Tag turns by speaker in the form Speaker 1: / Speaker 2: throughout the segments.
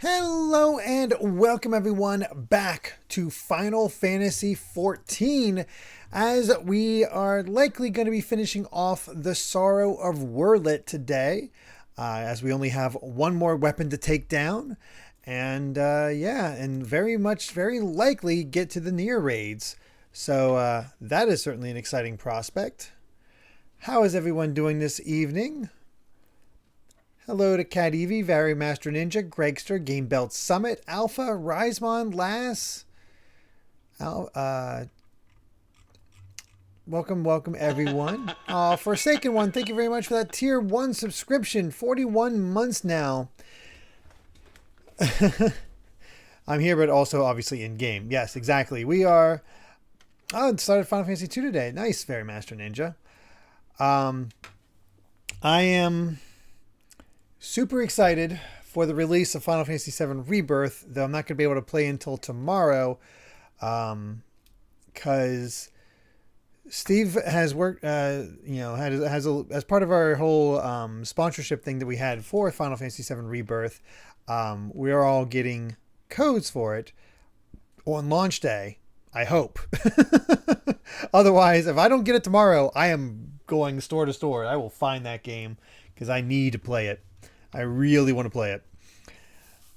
Speaker 1: Hello and welcome everyone back to Final Fantasy XIV, as we are likely going to be finishing off the Sorrow of Werlyt today, as we only have one more weapon to take down, and very likely get to the Nier raids. So that is certainly an exciting prospect. How is everyone doing this evening? Hello to Cat Evie, Vari Master Ninja, Gregster, Game Belt Summit, Alpha, Rizemon, Lass. Welcome everyone. Forsaken One, thank you very much for that Tier 1 subscription. 41 months now. I'm here, but also obviously in game. Yes, exactly. We are... it started Final Fantasy 2 today. Nice, Vari Master Ninja. I am... super excited for the release of Final Fantasy VII Rebirth, though I'm not going to be able to play until tomorrow, because Steve has worked, as part of our whole sponsorship thing that we had for Final Fantasy VII Rebirth. We are all getting codes for it on launch day, I hope. Otherwise, if I don't get it tomorrow, I am going store to store. I will find that game because I need to play it. I really want to play it.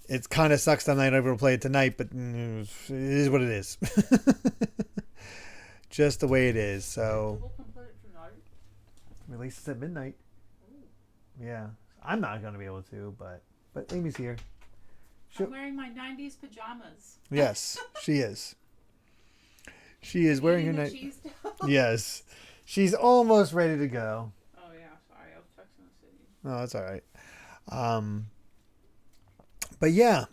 Speaker 1: It kind of sucks that I'm not able to play it tonight, but it is what it is. Just the way it is. So, releases at midnight. Yeah, I'm not going to be able to, but Amy's here.
Speaker 2: I'm wearing my 90s pajamas.
Speaker 1: Yes, she is. She is wearing her Yes, she's almost ready to go.
Speaker 2: Oh yeah, sorry, I was texting the city.
Speaker 1: Oh, that's all right. But yeah,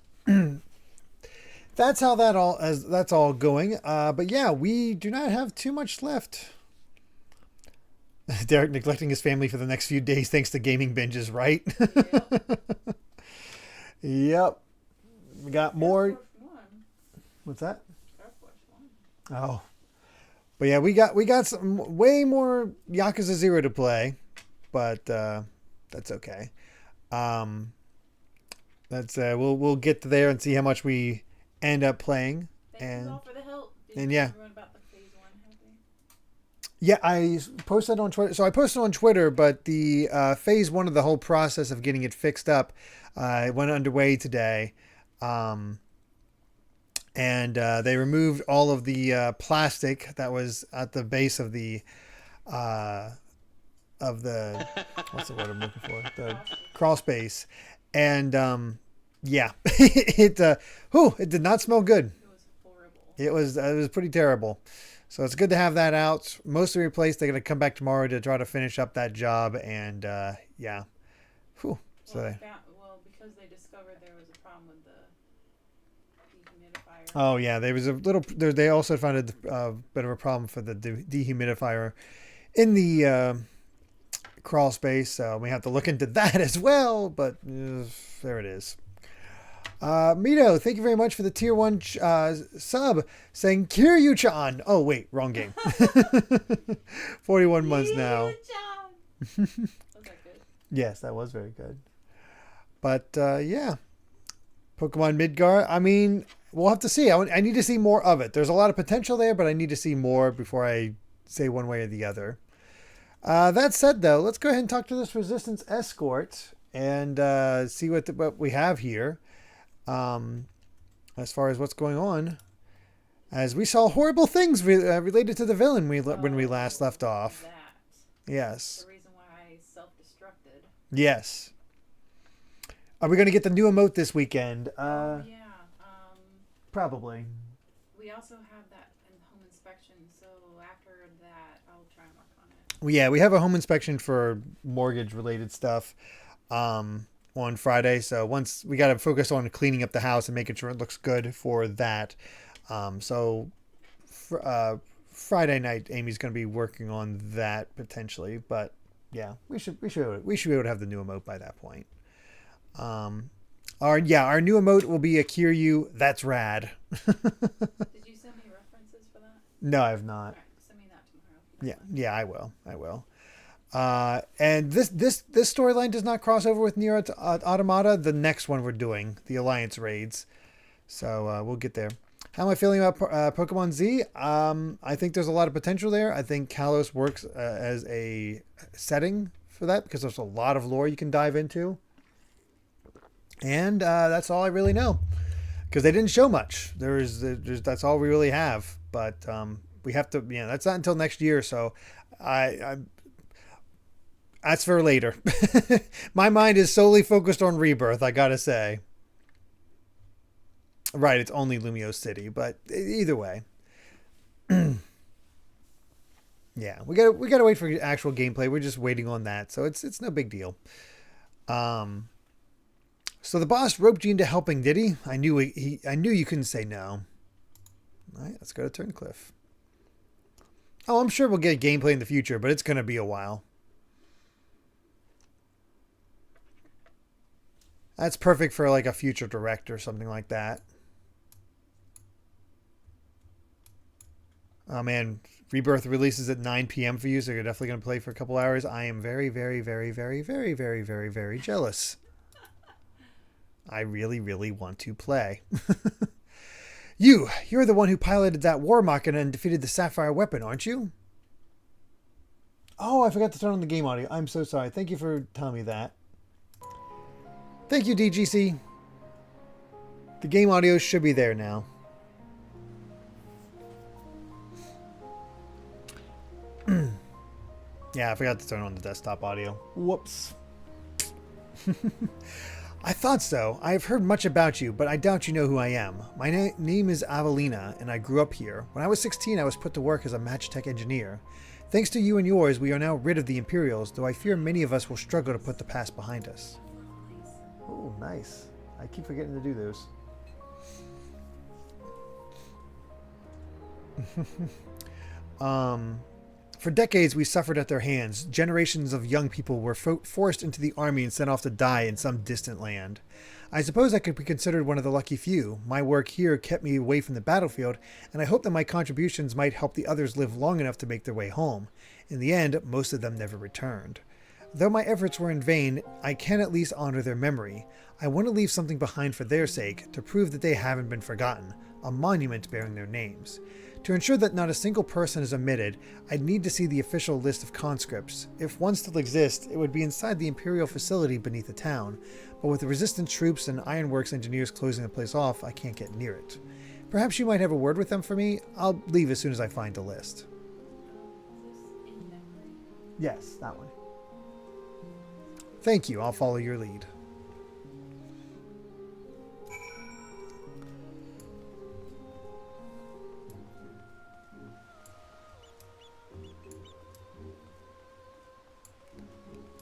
Speaker 1: that's how that's all going. But yeah, we do not have too much left. Derek neglecting his family for the next few days thanks to gaming binges, right? Yep. We got more. What's that? Oh, but yeah, we got some way more Yakuza 0 to play, but that's okay. We'll get to there and see how much we end up playing.
Speaker 2: Thank you all for the help.
Speaker 1: And yeah.
Speaker 2: About the phase 1 helping?
Speaker 1: Yeah, I posted on Twitter. So I posted on Twitter, but the phase 1 of the whole process of getting it fixed up went underway today. And they removed all of the plastic that was at the base of the what's the word I'm looking for? The crawl space. And yeah, it did not smell good.
Speaker 2: It was horrible.
Speaker 1: It was pretty terrible. So it's good to have that out. Mostly replaced. They're going to come back tomorrow to try to finish up that job. And yeah. Whew. So
Speaker 2: because they discovered there was a problem with the dehumidifier.
Speaker 1: Oh yeah, there was a little. They also found a bit of a problem for the dehumidifier in the crawl space, so we have to look into that as well. But there it is. Mito, thank you very much for the tier 1 sub, saying Kiryu-chan. Oh wait, wrong game. 41 months now.
Speaker 2: Was that good?
Speaker 1: Yes, that was very good. But yeah, Pokemon Midgar. I mean, we'll have to see. I need to see more of it. There's a lot of potential there, but I need to see more before I say one way or the other. That said, though, let's go ahead and talk to this Resistance Escort and see what we have here as far as what's going on. As we saw horrible things related to the villain when we last left off.
Speaker 2: That.
Speaker 1: Yes.
Speaker 2: The reason why I self-destructed.
Speaker 1: Yes. Are we going to get the new emote this weekend?
Speaker 2: Yeah.
Speaker 1: Probably.
Speaker 2: We also have that in home inspection, so after that, I'll try and work on it.
Speaker 1: Yeah, we have a home inspection for mortgage-related stuff on Friday. So once we got to focus on cleaning up the house and making sure it looks good for that. Friday night, Amy's going to be working on that potentially. But yeah, we should be able to have the new emote by that point. Our new emote will be a Kiryu. That's rad.
Speaker 2: Did you send me references for that?
Speaker 1: No, I have not.
Speaker 2: All right, send me that tomorrow.
Speaker 1: Yeah, I will. And this storyline does not cross over with Nier Automata. The next one we're doing, the Alliance raids. So we'll get there. How am I feeling about Pokemon Z? I think there's a lot of potential there. I think Kalos works as a setting for that because there's a lot of lore you can dive into. And that's all I really know because they didn't show much. There's that's all we really have. But we have to, that's not until next year. So I that's for later. My mind is solely focused on Rebirth, I gotta say. Right, it's only Lumio City, but either way. Yeah, we gotta wait for actual gameplay. We're just waiting on that, so it's no big deal. So the boss roped you into helping, did he? I knew you couldn't say no. All right, let's go to Turncliffe. Oh, I'm sure we'll get gameplay in the future, but it's gonna be a while. That's perfect for like a future direct or something like that. Oh man, Rebirth releases at 9 p.m. for you, so you're definitely going to play for a couple hours. I am very, very, very, very, very, very, very, very jealous. I really, really want to play. You're the one who piloted that War Machina and defeated the Sapphire weapon, aren't you? Oh, I forgot to turn on the game audio. I'm so sorry. Thank you for telling me that. Thank you, DGC. The game audio should be there now. Yeah, I forgot to turn on the desktop audio. Whoops. I thought so. I have heard much about you, but I doubt you know who I am. My name is Avelina, and I grew up here. When I was 16, I was put to work as a Magitech engineer. Thanks to you and yours, we are now rid of the Imperials, though I fear many of us will struggle to put the past behind us. Oh, nice. I keep forgetting to do those. For decades, we suffered at their hands. Generations of young people were forced into the army and sent off to die in some distant land. I suppose I could be considered one of the lucky few. My work here kept me away from the battlefield, and I hope that my contributions might help the others live long enough to make their way home. In the end, most of them never returned. Though my efforts were in vain, I can at least honor their memory. I want to leave something behind for their sake, to prove that they haven't been forgotten, a monument bearing their names. To ensure that not a single person is omitted, I'd need to see the official list of conscripts. If one still exists, it would be inside the Imperial facility beneath the town, but with the resistance troops and ironworks engineers closing the place off, I can't get near it. Perhaps you might have a word with them for me? I'll leave as soon as I find the list. Yes, that one. Thank you, I'll follow your lead.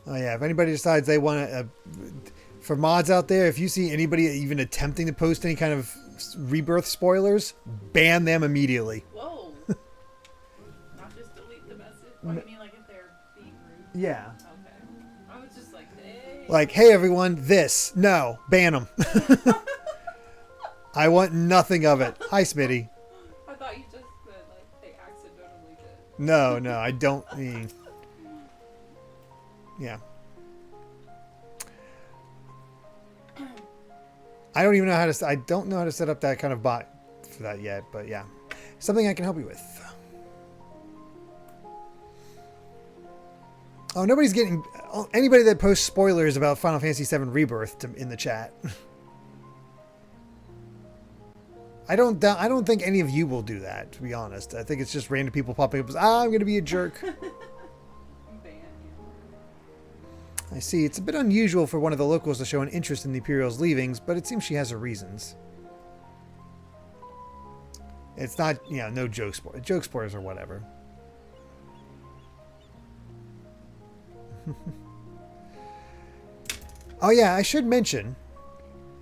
Speaker 1: Oh yeah, if anybody decides they want to, for mods out there, if you see anybody even attempting to post any kind of Rebirth spoilers, ban them immediately.
Speaker 2: Whoa. Not just delete the message? What do you mean, like if they're being rude?
Speaker 1: Yeah.
Speaker 2: Okay. I was just like, hey.
Speaker 1: Like, hey everyone, this. No, ban them. I want nothing of it. Hi, Smitty.
Speaker 2: I thought you just said, like, they accidentally did.
Speaker 1: No, I don't mean... Yeah. I don't even know how to... I don't know how to set up that kind of bot for that yet, but yeah. Something I can help you with. Oh, nobody's getting... Anybody that posts spoilers about Final Fantasy VII Rebirth in the chat. I don't think any of you will do that, to be honest. I think it's just random people popping up as, I'm going to be a jerk. I see. It's a bit unusual for one of the locals to show an interest in the Imperial's leavings, but it seems she has her reasons. It's not, no joke spoilers or whatever. Oh yeah, I should mention,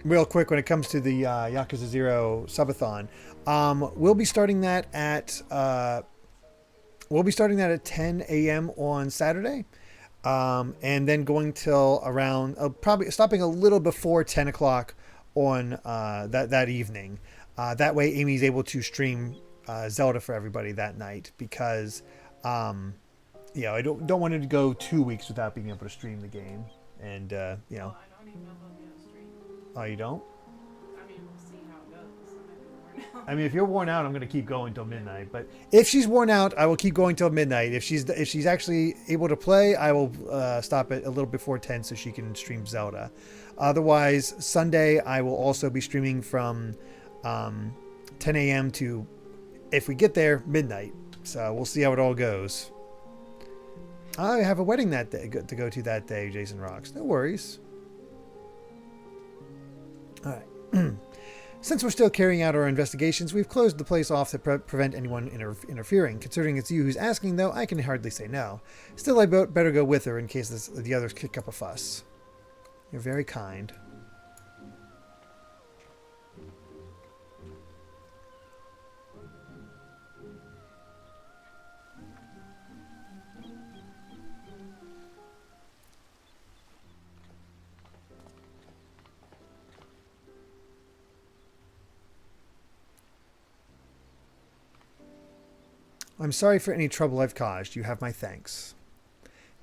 Speaker 1: real quick, when it comes to the Yakuza 0 subathon, we'll be starting that at 10 a.m. on Saturday. And then going till around, probably stopping a little before 10 o'clock on that evening. That way Amy's able to stream Zelda for everybody that night because Yeah, I don't want it to go 2 weeks without being able to stream the game. And you know,
Speaker 2: Well, I don't even know if I'll be able to stream.
Speaker 1: oh, you don't?
Speaker 2: I mean, we'll see how it goes. I might be worn
Speaker 1: I
Speaker 2: out.
Speaker 1: mean, if you're worn out, I'm gonna keep going till midnight. But if she's worn out, I will keep going till midnight. If she's actually able to play, I will stop it a little before 10 so she can stream Zelda. Otherwise, Sunday I will also be streaming from 10 a.m. to, if we get there, midnight. So we'll see how it all goes. I have a wedding that day to go to that day, Jason Rocks. No worries. All right. Since we're still carrying out our investigations, we've closed the place off to prevent anyone interfering. Considering it's you who's asking, though, I can hardly say no. Still, I better go with her in case the others kick up a fuss. You're very kind. I'm sorry for any trouble I've caused. You have my thanks.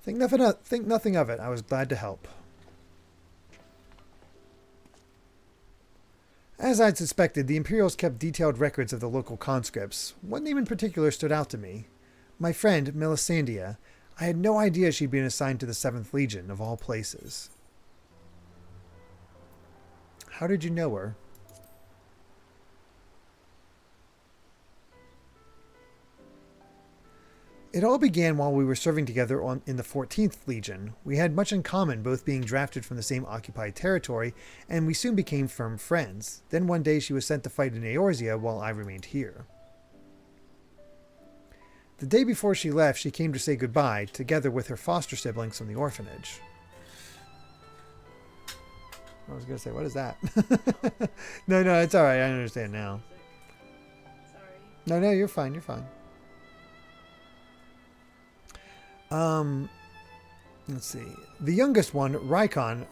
Speaker 1: Think nothing of it. I was glad to help. As I'd suspected, the Imperials kept detailed records of the local conscripts. One name in particular stood out to me. My friend, Melisandre. I had no idea she'd been assigned to the 7th Legion, of all places. How did you know her? It all began while we were serving together in the 14th Legion. We had much in common, both being drafted from the same occupied territory, and we soon became firm friends. Then one day she was sent to fight in Eorzea while I remained here. The day before she left, she came to say goodbye, together with her foster siblings from the orphanage. I was going to say, what is that? No, it's alright. I understand now.
Speaker 2: Sorry.
Speaker 1: No, you're fine. You're fine. Let's see. The youngest one, Rykon,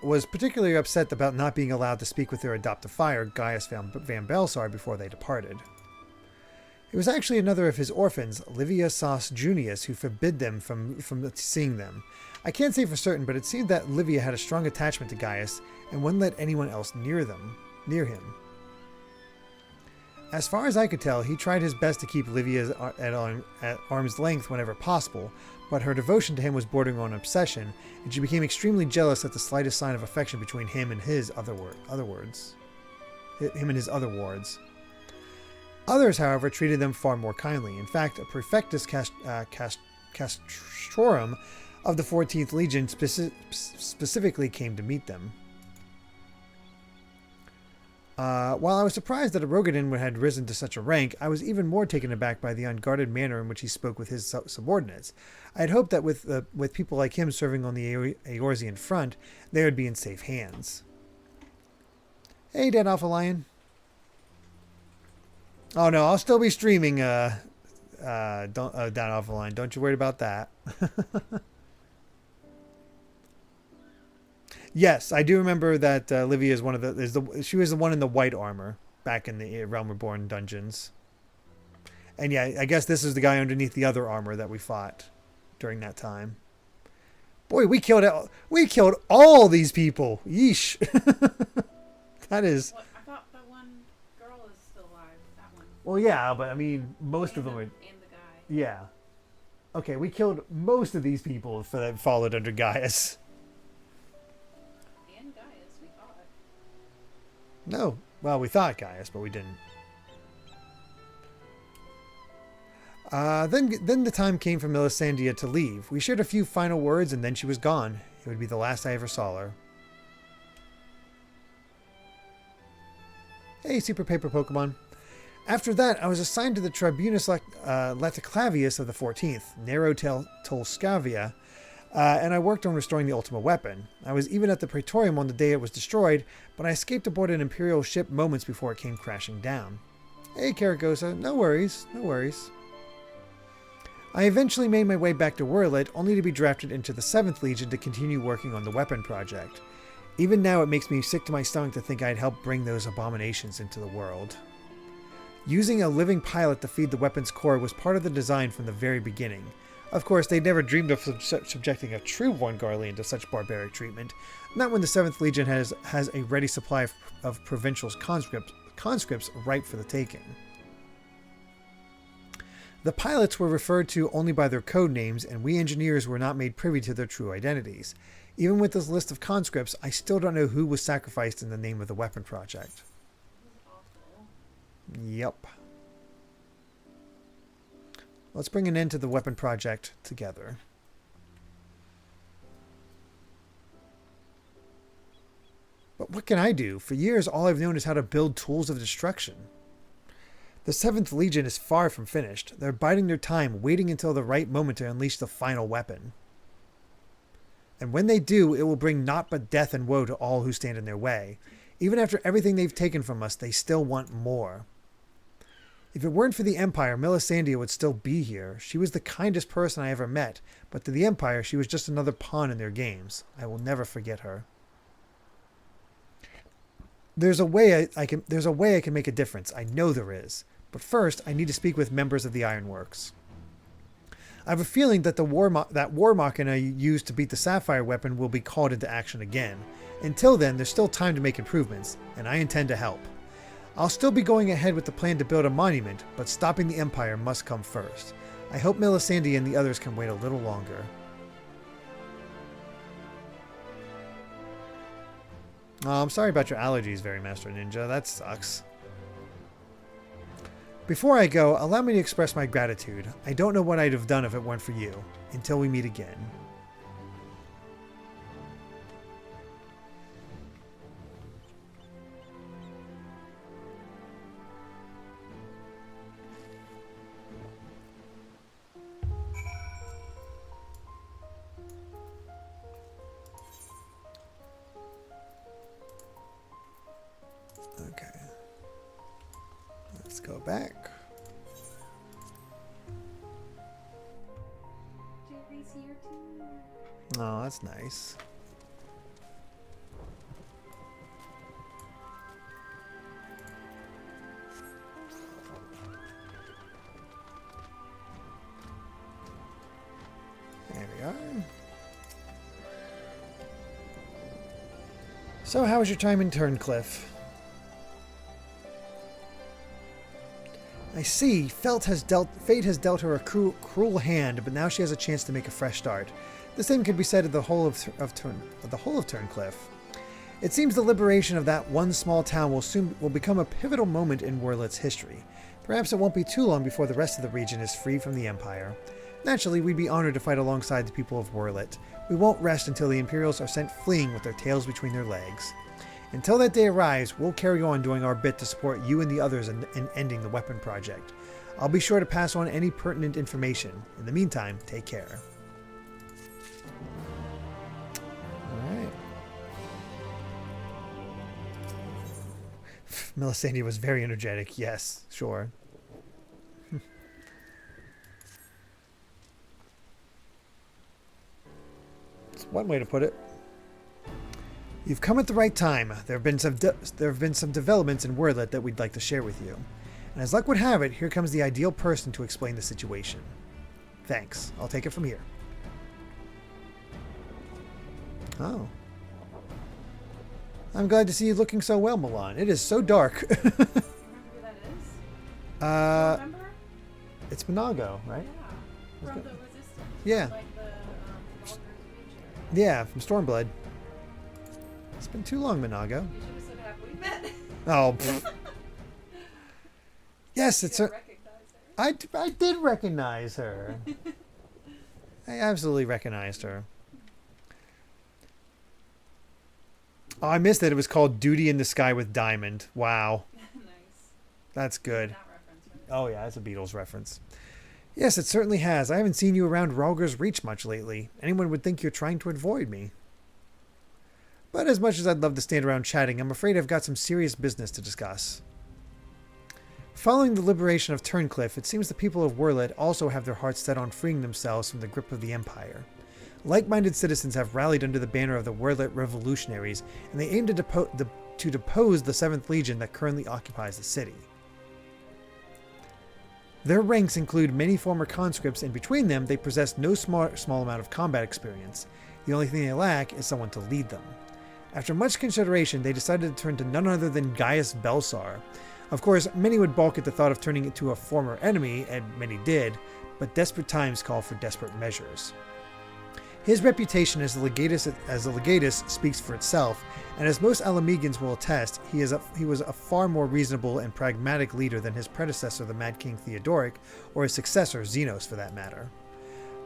Speaker 1: was particularly upset about not being allowed to speak with their adoptive father, Gaius Van Belsar, before they departed. It was actually another of his orphans, Livia Sas Junius, who forbid them from seeing them. I can't say for certain, but it seemed that Livia had a strong attachment to Gaius and wouldn't let anyone else near him. As far as I could tell, he tried his best to keep Livia at arm's length whenever possible, but her devotion to him was bordering on obsession, and she became extremely jealous at the slightest sign of affection between him and his other wards. Others, however, treated them far more kindly. In fact, a Prefectus Castrorum of the 14th Legion specifically came to meet them. While I was surprised that a Rogadin had risen to such a rank, I was even more taken aback by the unguarded manner in which he spoke with his subordinates. I had hoped that with people like him serving on the Eorzean front, they would be in safe hands. Hey, Dead Alpha Lion. Oh no, I'll still be streaming. Dead Alpha Lion. Don't you worry about that. Yes, I do remember that Livia is she was the one in the white armor back in the Realm Reborn dungeons. And yeah, I guess this is the guy underneath the other armor that we fought during that time. Boy, we killed all these people. Yeesh. That is.
Speaker 2: What, I thought that one girl is still alive. That one.
Speaker 1: Well, yeah, but I mean, most of them are.
Speaker 2: And the guy.
Speaker 1: Yeah. Okay, we killed most of these people that followed under Gaius.
Speaker 2: And Gaius, we thought.
Speaker 1: No. Well, we thought Gaius, but we didn't. Then the time came for Melisandre to leave. We shared a few final words, and then she was gone. It would be the last I ever saw her. Hey, Super Paper Pokemon. After that, I was assigned to the Tribunus Leticlavius of the 14th, Nero Tolscavia, and I worked on restoring the Ultima weapon. I was even at the Praetorium on the day it was destroyed, but I escaped aboard an Imperial ship moments before it came crashing down. Hey, Karagosa, no worries, no worries. I eventually made my way back to Werlyt, only to be drafted into the 7th Legion to continue working on the weapon project. Even now, it makes me sick to my stomach to think I'd helped bring those abominations into the world. Using a living pilot to feed the weapon's core was part of the design from the very beginning. Of course, they never dreamed of subjecting a true Warngarlian to such barbaric treatment, not when the 7th Legion has a ready supply of provincials conscripts ripe for the taking. The pilots were referred to only by their code names, and we engineers were not made privy to their true identities. Even with this list of conscripts, I still don't know who was sacrificed in the name of the weapon project. Yep. Let's bring an end to the weapon project together. But what can I do? For years, all I've known is how to build tools of destruction. The 7th Legion is far from finished. They're biding their time, waiting until the right moment to unleash the final weapon. And when they do, it will bring naught but death and woe to all who stand in their way. Even after everything they've taken from us, they still want more. If it weren't for the Empire, Melisandre would still be here. She was the kindest person I ever met, but to the Empire, she was just another pawn in their games. I will never forget her. There's a way I can make a difference. I know there is. But first, I need to speak with members of the Ironworks. I have a feeling that the war machina used to beat the Sapphire weapon will be called into action again. Until then, there's still time to make improvements, and I intend to help. I'll still be going ahead with the plan to build a monument, but stopping the Empire must come first. I hope Melisandre and the others can wait a little longer. Oh, I'm sorry about your allergies, Very Master Ninja. That sucks. Before I go, allow me to express my gratitude. I don't know what I'd have done if it weren't for you. Until we meet again. Okay. Let's go back.
Speaker 2: Jerry's here too.
Speaker 1: Oh, that's nice. There we are. So, how was your time in Turncliffe? I see. Fate has dealt her a cruel hand, but now she has a chance to make a fresh start. The same could be said of the whole of Turncliffe. It seems the liberation of that one small town will become a pivotal moment in Werlyt's history. Perhaps it won't be too long before the rest of the region is free from the Empire. Naturally, we'd be honored to fight alongside the people of Werlyt. We won't rest until the Imperials are sent fleeing with their tails between their legs. Until that day arrives, we'll carry on doing our bit to support you and the others in ending the weapon project. I'll be sure to pass on any pertinent information. In the meantime, take care. Alright. Melisandre was very energetic. Yes, sure. It's one way to put it. You've come at the right time. There have been some developments in Werlyt that we'd like to share with you. And as luck would have it, here comes the ideal person to explain the situation. Thanks. I'll take it from here. Oh. I'm glad to see you looking so well, Milan. It is so dark.
Speaker 2: Remember who that is? Remember?
Speaker 1: It's Monago, right?
Speaker 2: Yeah. From the Resistance.
Speaker 1: Yeah.
Speaker 2: Like the Warriors Reach.
Speaker 1: Yeah, from Stormblood. It's been too long, Monago.
Speaker 2: You should have said have we met.
Speaker 1: Oh. Pfft. Yes, it's her. I did recognize her. I absolutely recognized her. Oh, I missed that it was called Duty in the Sky with Diamond. Wow.
Speaker 2: Nice.
Speaker 1: That's good.
Speaker 2: That reference, right?
Speaker 1: Oh, yeah, that's a Beatles reference. Yes, it certainly has. I haven't seen you around Rhalgr's Reach much lately. Anyone would think you're trying to avoid me. But as much as I'd love to stand around chatting, I'm afraid I've got some serious business to discuss. Following the liberation of Turncliffe, it seems the people of Werlyt also have their hearts set on freeing themselves from the grip of the Empire. Like-minded citizens have rallied under the banner of the Werlyt Revolutionaries, and they aim to depose the 7th Legion that currently occupies the city. Their ranks include many former conscripts, and between them, they possess no small amount of combat experience. The only thing they lack is someone to lead them. After much consideration, they decided to turn to none other than Gaius Belsar. Of course, many would balk at the thought of turning it to a former enemy, and many did, but desperate times call for desperate measures. His reputation as a legatus speaks for itself, and as most Alamegans will attest, he was a far more reasonable and pragmatic leader than his predecessor, the Mad King Theodoric, or his successor, Xenos for that matter.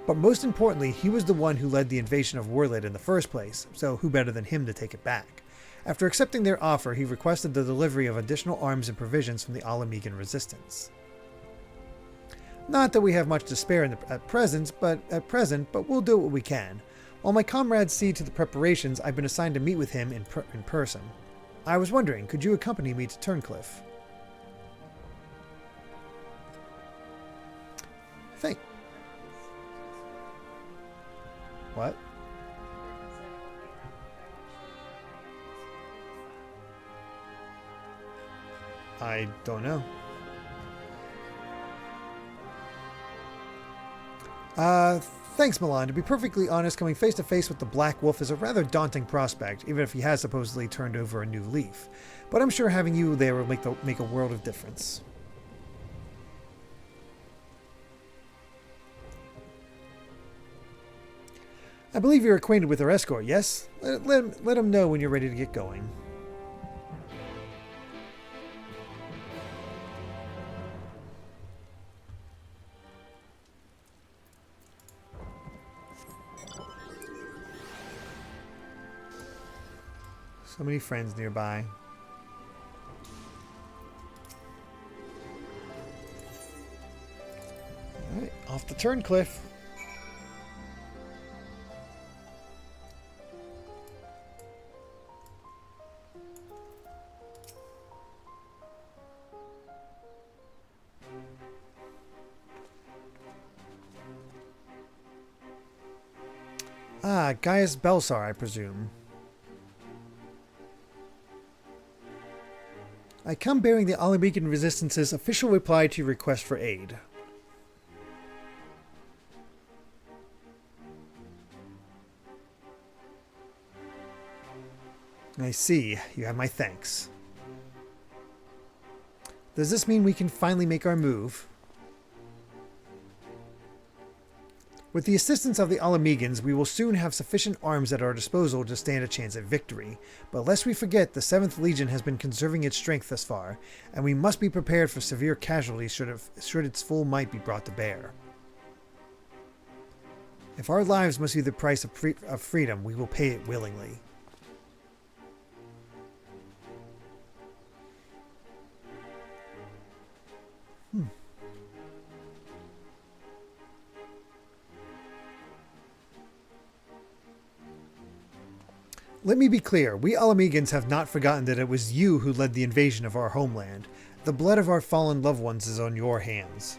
Speaker 1: But most importantly, he was the one who led the invasion of Werlyt in the first place, so who better than him to take it back? After accepting their offer, he requested the delivery of additional arms and provisions from the Alamegan resistance. Not that we have much to spare at present, but we'll do what we can. While my comrades see to the preparations, I've been assigned to meet with him in person. I was wondering, could you accompany me to Turncliffe? Thank. What? I don't know. Thanks, Milan. To be perfectly honest, coming face to face with the Black Wolf is a rather daunting prospect, even if he has supposedly turned over a new leaf. But I'm sure having you there will make a world of difference. I believe you're acquainted with our escort, yes? Let him know when you're ready to get going. So many friends nearby. Alright, off to Turncliffe. Ah, Gaius Belsar, I presume. I come bearing the Alamegan Resistance's official reply to your request for aid. I see. You have my thanks. Does this mean we can finally make our move? With the assistance of the Alamegans, we will soon have sufficient arms at our disposal to stand a chance at victory. But lest we forget, the 7th Legion has been conserving its strength thus far, and we must be prepared for severe casualties should its full might be brought to bear. If our lives must be the price of freedom, we will pay it willingly. Let me be clear, we Alamegans have not forgotten that it was you who led the invasion of our homeland. The blood of our fallen loved ones is on your hands.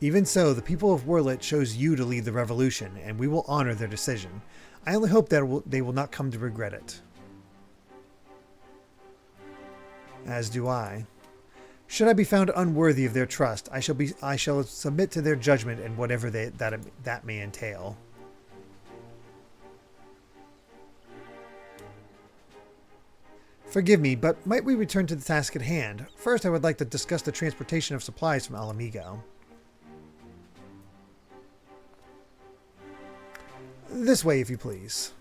Speaker 1: Even so, the people of Werlyt chose you to lead the revolution, and we will honor their decision. I only hope that they will not come to regret it. As do I. Should I be found unworthy of their trust, I shall submit to their judgment and whatever that may entail. Forgive me, but might we return to the task at hand? First, I would like to discuss the transportation of supplies from Alamigo. This way, if you please.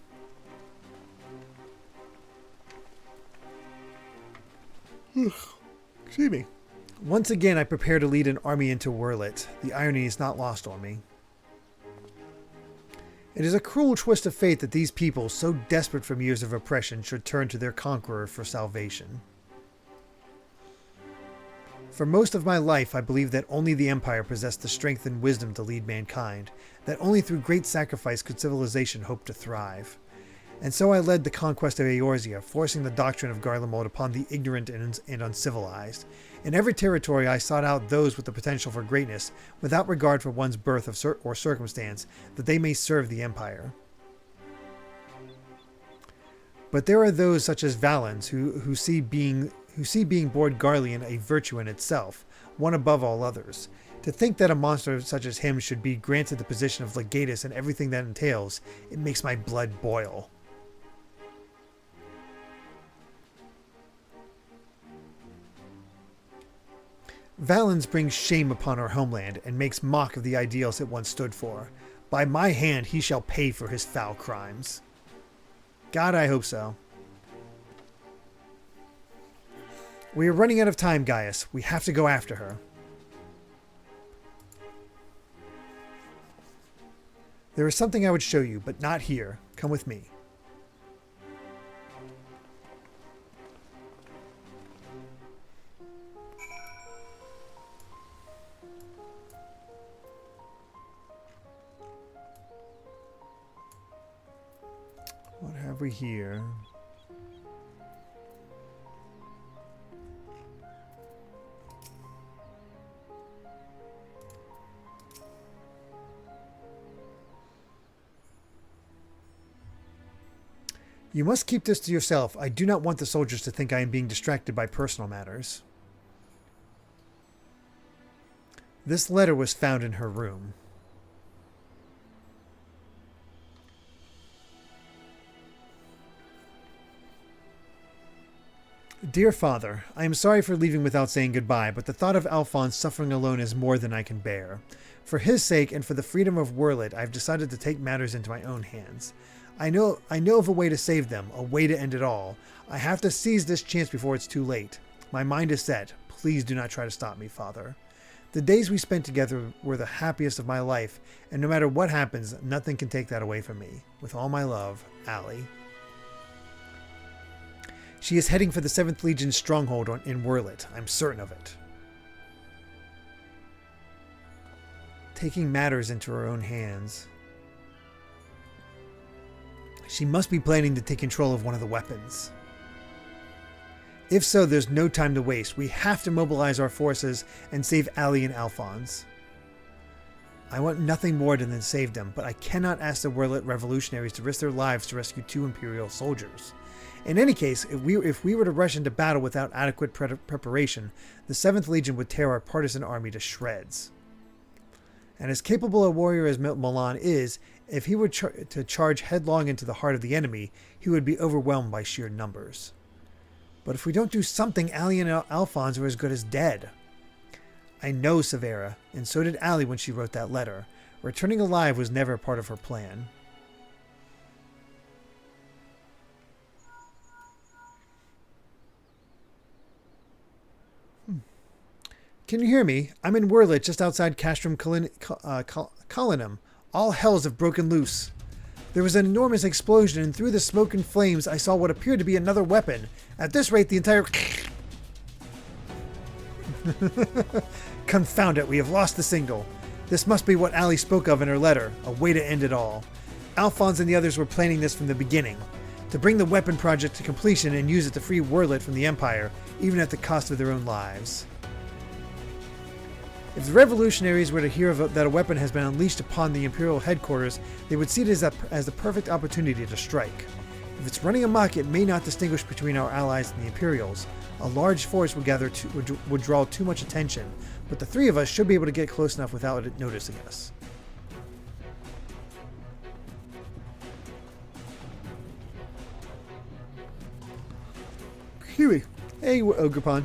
Speaker 1: Excuse me. Once again, I prepare to lead an army into Werlyt. The irony is not lost on me. It is a cruel twist of fate that these people, so desperate from years of oppression, should turn to their conqueror for salvation. For most of my life, I believed that only the Empire possessed the strength and wisdom to lead mankind, that only through great sacrifice could civilization hope to thrive. And so I led the conquest of Eorzea, forcing the doctrine of Garlemald upon the ignorant and uncivilized. In every territory I sought out those with the potential for greatness, without regard for one's birth or circumstance, that they may serve the Empire. But there are those such as Valens who see being Board Garlean a virtue in itself, one above all others. To think that a monster such as him should be granted the position of legatus and everything that entails, it makes my blood boil. Valens brings shame upon our homeland and makes mock of the ideals it once stood for. By my hand he shall pay for his foul crimes. God, I hope so. We are running out of time, Gaius. We have to go after her. There is something I would show you, but not here. Come with me. What have we here? You must keep this to yourself. I do not want the soldiers to think I am being distracted by personal matters. This letter was found in her room. Dear Father, I am sorry for leaving without saying goodbye, but the thought of Alphonse suffering alone is more than I can bear. For his sake and for the freedom of Werlyt, I have decided to take matters into my own hands. I know of a way to save them, a way to end it all. I have to seize this chance before it's too late. My mind is set. Please do not try to stop me, Father. The days we spent together were the happiest of my life, and no matter what happens, nothing can take that away from me. With all my love, Allie. She is heading for the 7th Legion's stronghold in Werlyt. I'm certain of it. Taking matters into her own hands. She must be planning to take control of one of the weapons. If so, there's no time to waste. We have to mobilize our forces and save Allie and Alphonse. I want nothing more than to save them, but I cannot ask the Werlyt revolutionaries to risk their lives to rescue 2 Imperial soldiers. In any case, if we were to rush into battle without adequate preparation, the 7th Legion would tear our partisan army to shreds. And as capable a warrior as Milan is, if he were to charge headlong into the heart of the enemy, he would be overwhelmed by sheer numbers. But if we don't do something, Allie and Alphonse are as good as dead. I know Severa, and so did Allie when she wrote that letter. Returning alive was never part of her plan. Can you hear me? I'm in Werlyt, just outside Castrum Collinum. All hells have broken loose. There was an enormous explosion, and through the smoke and flames, I saw what appeared to be another weapon. At this rate, the entire... Confound it, we have lost the signal. This must be what Allie spoke of in her letter, a way to end it all. Alphonse and the others were planning this from the beginning, to bring the weapon project to completion and use it to free Werlyt from the Empire, even at the cost of their own lives. If the revolutionaries were to hear that a weapon has been unleashed upon the Imperial headquarters, they would see it as the perfect opportunity to strike. If it's running amok, it may not distinguish between our allies and the Imperials. A large force would draw too much attention, but the 3 of us should be able to get close enough without it noticing us. Huey. Hey, Ogrepon.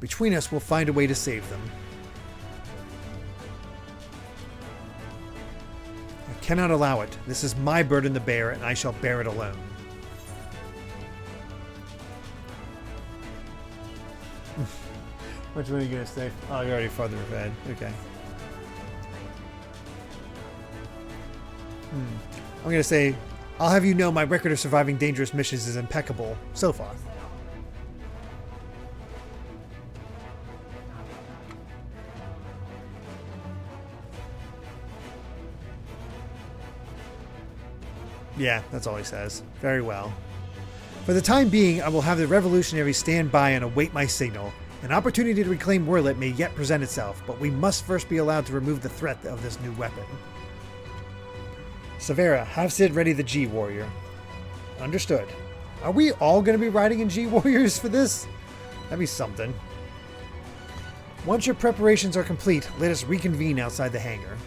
Speaker 1: Between us, we'll find a way to save them. I cannot allow it. This is my burden to bear, and I shall bear it alone. Which one are you going to say? Oh, you're already farther ahead. Okay. I'm going to say, I'll have you know my record of surviving dangerous missions is impeccable so far. Yeah, that's all he says. Very well. For the time being, I will have the revolutionaries stand by and await my signal. An opportunity to reclaim Werlyt may yet present itself, but we must first be allowed to remove the threat of this new weapon. Severa, have Sid ready the G-Warrior. Understood. Are we all going to be riding in G-Warriors for this? That'd be something. Once your preparations are complete, let us reconvene outside the hangar.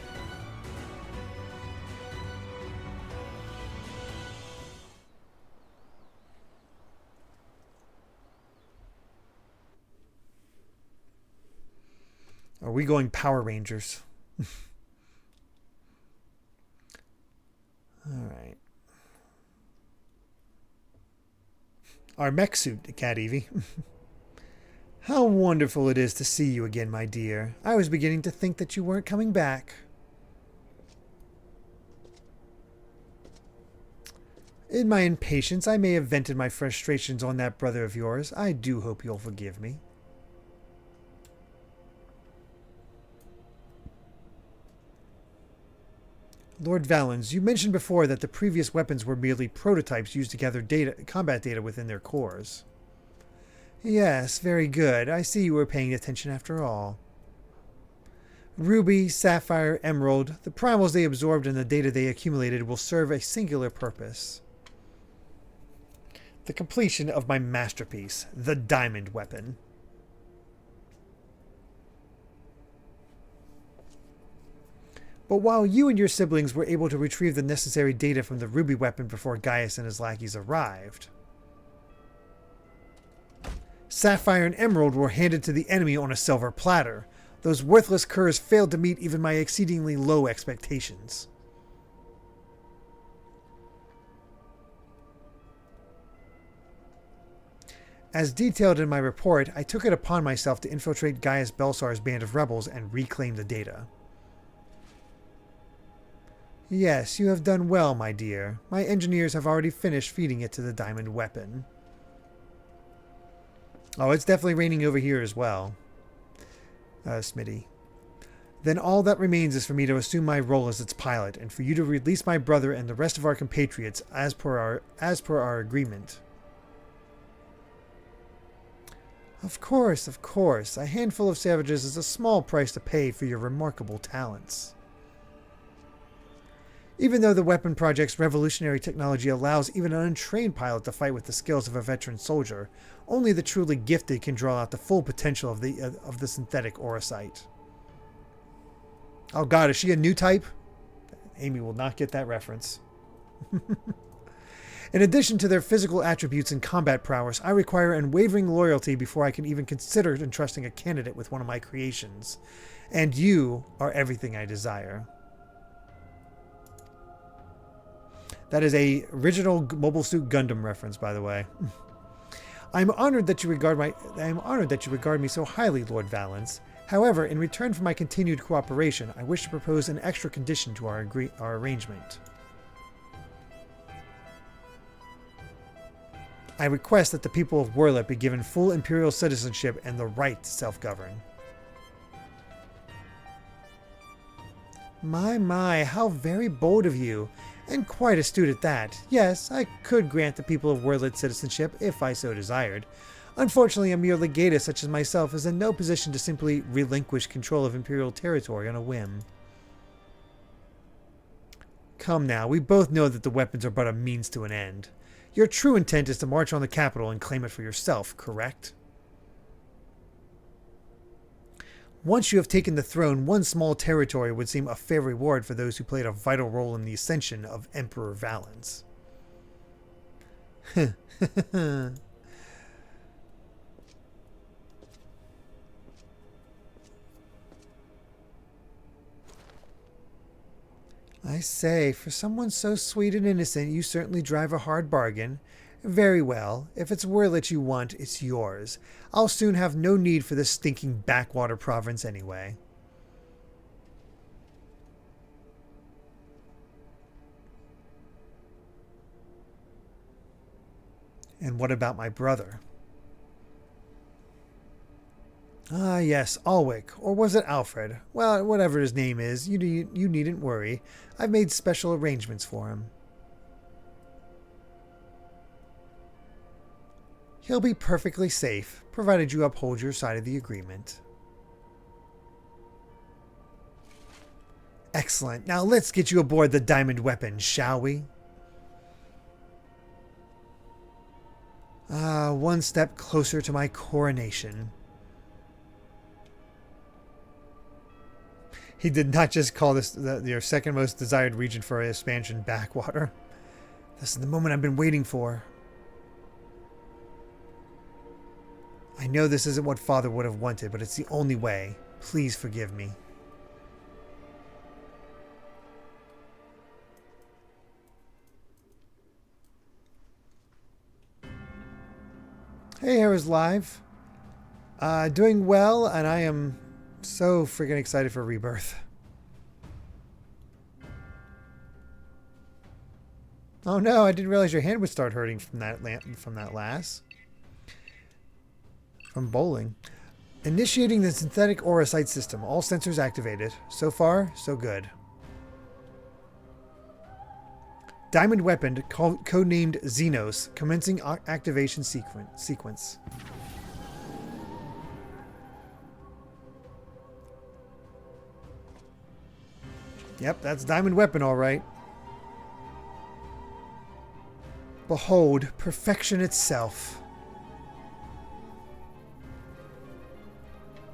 Speaker 1: Are we going Power Rangers? Alright. Our mech suit, Cat Evie. How wonderful it is to see you again, my dear. I was beginning to think that you weren't coming back. In my impatience, I may have vented my frustrations on that brother of yours. I do hope you'll forgive me. Lord Valens, you mentioned before that the previous weapons were merely prototypes used to gather combat data within their cores. Yes, very good. I see you were paying attention after all. Ruby, Sapphire, Emerald, the primals they absorbed and the data they accumulated will serve a singular purpose. The completion of my masterpiece, the Diamond Weapon. But while you and your siblings were able to retrieve the necessary data from the Ruby weapon before Gaius and his lackeys arrived, Sapphire and Emerald were handed to the enemy on a silver platter. Those worthless curs failed to meet even my exceedingly low expectations. As detailed in my report, I took it upon myself to infiltrate Gaius Belsar's band of rebels and reclaim the data. Yes, you have done well, my dear. My engineers have already finished feeding it to the Diamond Weapon. Oh, it's definitely raining over here as well. Smitty. Then all that remains is for me to assume my role as its pilot, and for you to release my brother and the rest of our compatriots as per our agreement. Of course, of course. A handful of savages is a small price to pay for your remarkable talents. Even though the weapon project's revolutionary technology allows even an untrained pilot to fight with the skills of a veteran soldier, only the truly gifted can draw out the full potential of the synthetic Orosite. Oh god, is she a new type? Amy will not get that reference. In addition to their physical attributes and combat prowess, I require unwavering loyalty before I can even consider entrusting a candidate with one of my creations. And you are everything I desire. That is a original Mobile Suit Gundam reference, by the way. I am honored that you regard me so highly, Lord Valens. However, in return for my continued cooperation, I wish to propose an extra condition to our arrangement. I request that the people of Werlyt be given full imperial citizenship and the right to self-govern. My, how very bold of you. And quite astute at that. Yes, I could grant the people of Werlyt citizenship if I so desired. Unfortunately, a mere legatus such as myself is in no position to simply relinquish control of imperial territory on a whim. Come now, we both know that the weapons are but a means to an end. Your true intent is to march on the capital and claim it for yourself, correct? Once you have taken the throne, one small territory would seem a fair reward for those who played a vital role in the ascension of Emperor Valens. I say, for someone so sweet and innocent, you certainly drive a hard bargain. Very well. If it's Werlyt you want, it's yours. I'll soon have no need for this stinking backwater province anyway. And what about my brother? Ah, yes, Alwick. Or was it Alfred? Well, whatever his name is, you needn't worry. I've made special arrangements for him. He'll be perfectly safe, provided you uphold your side of the agreement. Excellent. Now let's get you aboard the diamond weapon, shall we? One step closer to my coronation. He did not just call this your second most desired region for expansion backwater. This is the moment I've been waiting for. I know this isn't what Father would have wanted, but it's the only way. Please forgive me. Hey, Hera's Live. Doing well, and I am so freaking excited for Rebirth. Oh no, I didn't realize your hand would start hurting from that lass. From bowling. Initiating the synthetic aura sight system. All sensors activated. So far, so good. Diamond weapon, codenamed Xenos, commencing activation sequence. Yep, that's diamond weapon, all right. Behold, perfection itself.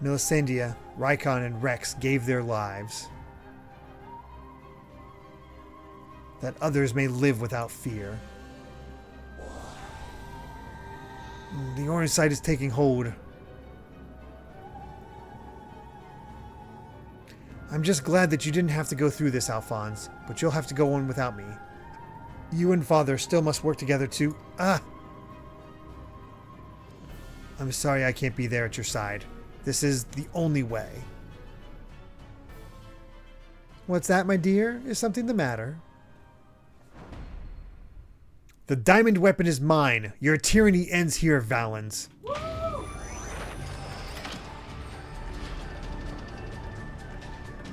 Speaker 1: Melisandre, Rykon, and Rex gave their lives, that others may live without fear. The orange sight is taking hold. I'm just glad that you didn't have to go through this, Alphonse, but you'll have to go on without me. You and Father still must work together to... I'm sorry I can't be there at your side. This is the only way. What's that, my dear? Is something the matter? The diamond weapon is mine. Your tyranny ends here, Valens.
Speaker 2: Woo!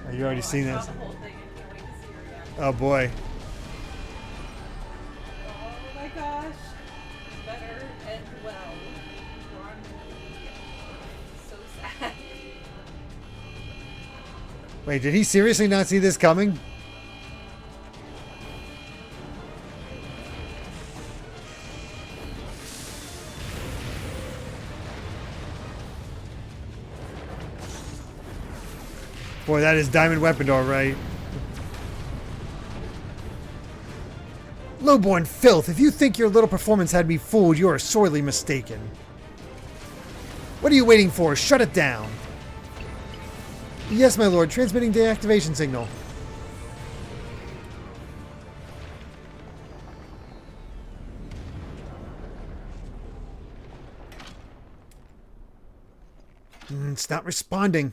Speaker 1: Are you already seen this?
Speaker 2: The whole thing and can't wait to see her again.
Speaker 1: Oh boy.
Speaker 2: Oh my gosh. Better end well. Ron so sad.
Speaker 1: Wait, did he seriously not see this coming? Boy, that is diamond weapon, all right. Lowborn filth, if you think your little performance had me fooled, you are sorely mistaken. What are you waiting for? Shut it down. Yes, my lord, transmitting deactivation signal. It's not responding.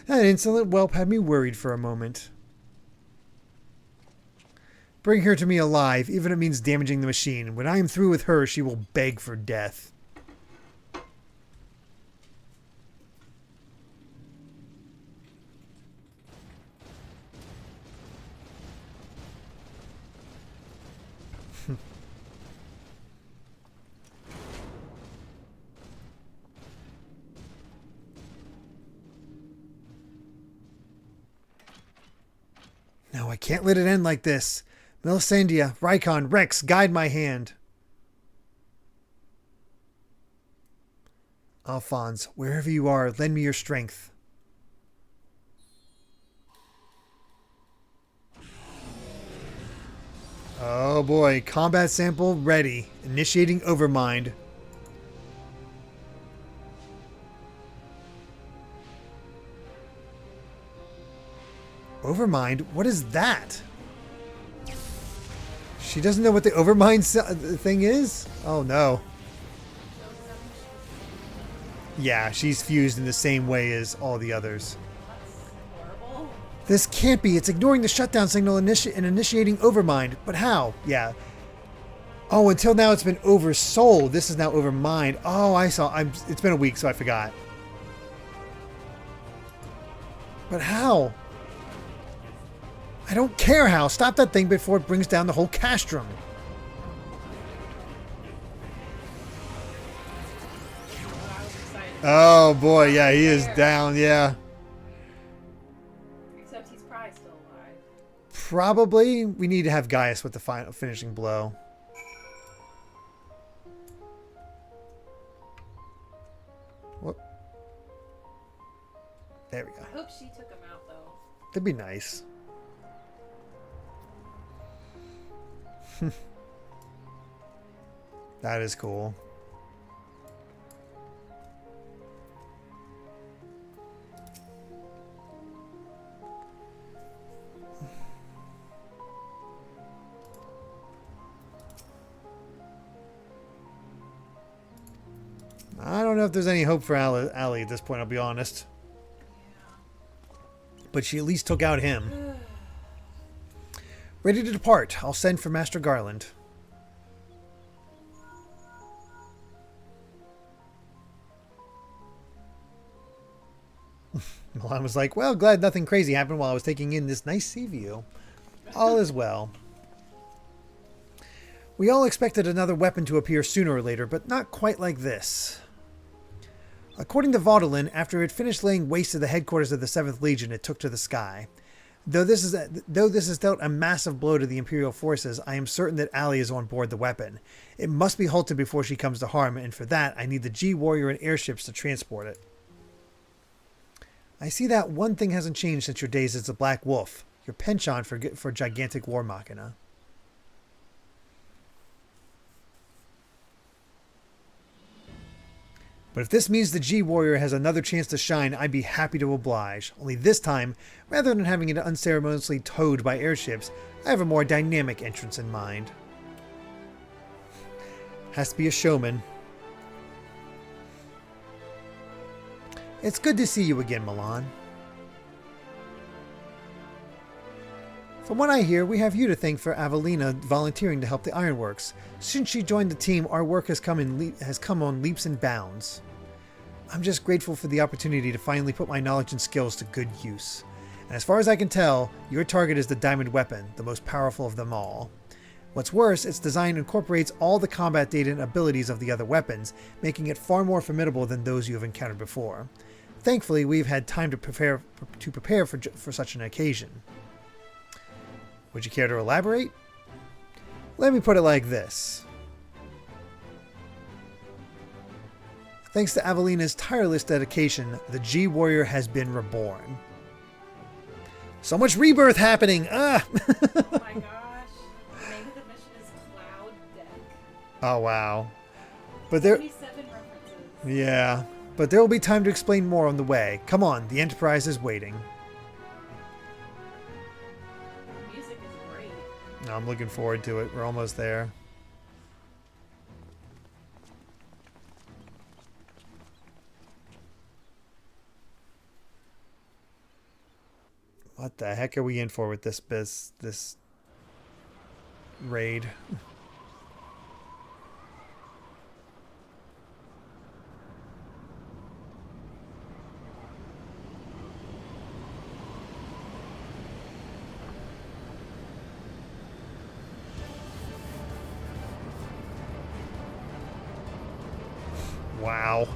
Speaker 1: That insolent whelp had me worried for a moment. Bring her to me alive, even if it means damaging the machine. When I am through with her, she will beg for death. No, I can't let it end like this. Melisandre, Rykon, Rex, guide my hand. Alphonse, wherever you are, lend me your strength. Oh boy, combat sample ready. Initiating Overmind. Overmind? What is that? She doesn't know what the Overmind thing is? Oh no. Yeah, she's fused in the same way as all the others.
Speaker 2: That's horrible.
Speaker 1: This can't be. It's ignoring the shutdown signal and initiating Overmind. But how? Yeah. Oh, until now it's been Oversoul. This is now Overmind. Oh, I saw. It's been a week, so I forgot. But how? I don't care how. Stop that thing before it brings down the whole castrum. Oh boy, yeah, he is down, yeah.
Speaker 2: Except he's probably still alive.
Speaker 1: Probably. We need to have Gaius with the final finishing blow. Whoop. There we go.
Speaker 2: I hope she took him out though.
Speaker 1: That'd be nice. That is cool. I don't know if there's any hope for Allie at this point, I'll be honest.
Speaker 2: Yeah.
Speaker 1: But she at least took out him. Ready to depart. I'll send for Master Garland. Milan was like, well, glad nothing crazy happened while I was taking in this nice sea view. All is well. We all expected another weapon to appear sooner or later, but not quite like this. According to Vaudelin, after it finished laying waste to the headquarters of the 7th Legion, it took to the sky. Though this has dealt a massive blow to the Imperial forces, I am certain that Allie is on board the weapon. It must be halted before she comes to harm, and for that, I need the G-Warrior and airships to transport it. I see that one thing hasn't changed since your days as the Black Wolf. Your penchant for gigantic war machina. But if this means the G-Warrior has another chance to shine, I'd be happy to oblige. Only this time, rather than having it unceremoniously towed by airships, I have a more dynamic entrance in mind. Has to be a showman. It's good to see you again, Milan. From what I hear, we have you to thank for Avelina volunteering to help the Ironworks. Since she joined the team, our work has come on leaps and bounds. I'm just grateful for the opportunity to finally put my knowledge and skills to good use. And as far as I can tell, your target is the diamond weapon, the most powerful of them all. What's worse, its design incorporates all the combat data and abilities of the other weapons, making it far more formidable than those you have encountered before. Thankfully, we've had time to prepare for such an occasion. Would you care to elaborate? Let me put it like this. Thanks to Avelina's tireless dedication, the G-Warrior has been reborn. So much rebirth happening! Ah!
Speaker 2: Oh my gosh. The name of the mission is Cloud Deck.
Speaker 1: Oh, wow. But there...
Speaker 2: 27 references.
Speaker 1: Yeah. But there will be time to explain more on the way. Come on, the Enterprise is waiting.
Speaker 2: The music is great.
Speaker 1: I'm looking forward to it. We're almost there. What the heck are we in for with this raid? Wow.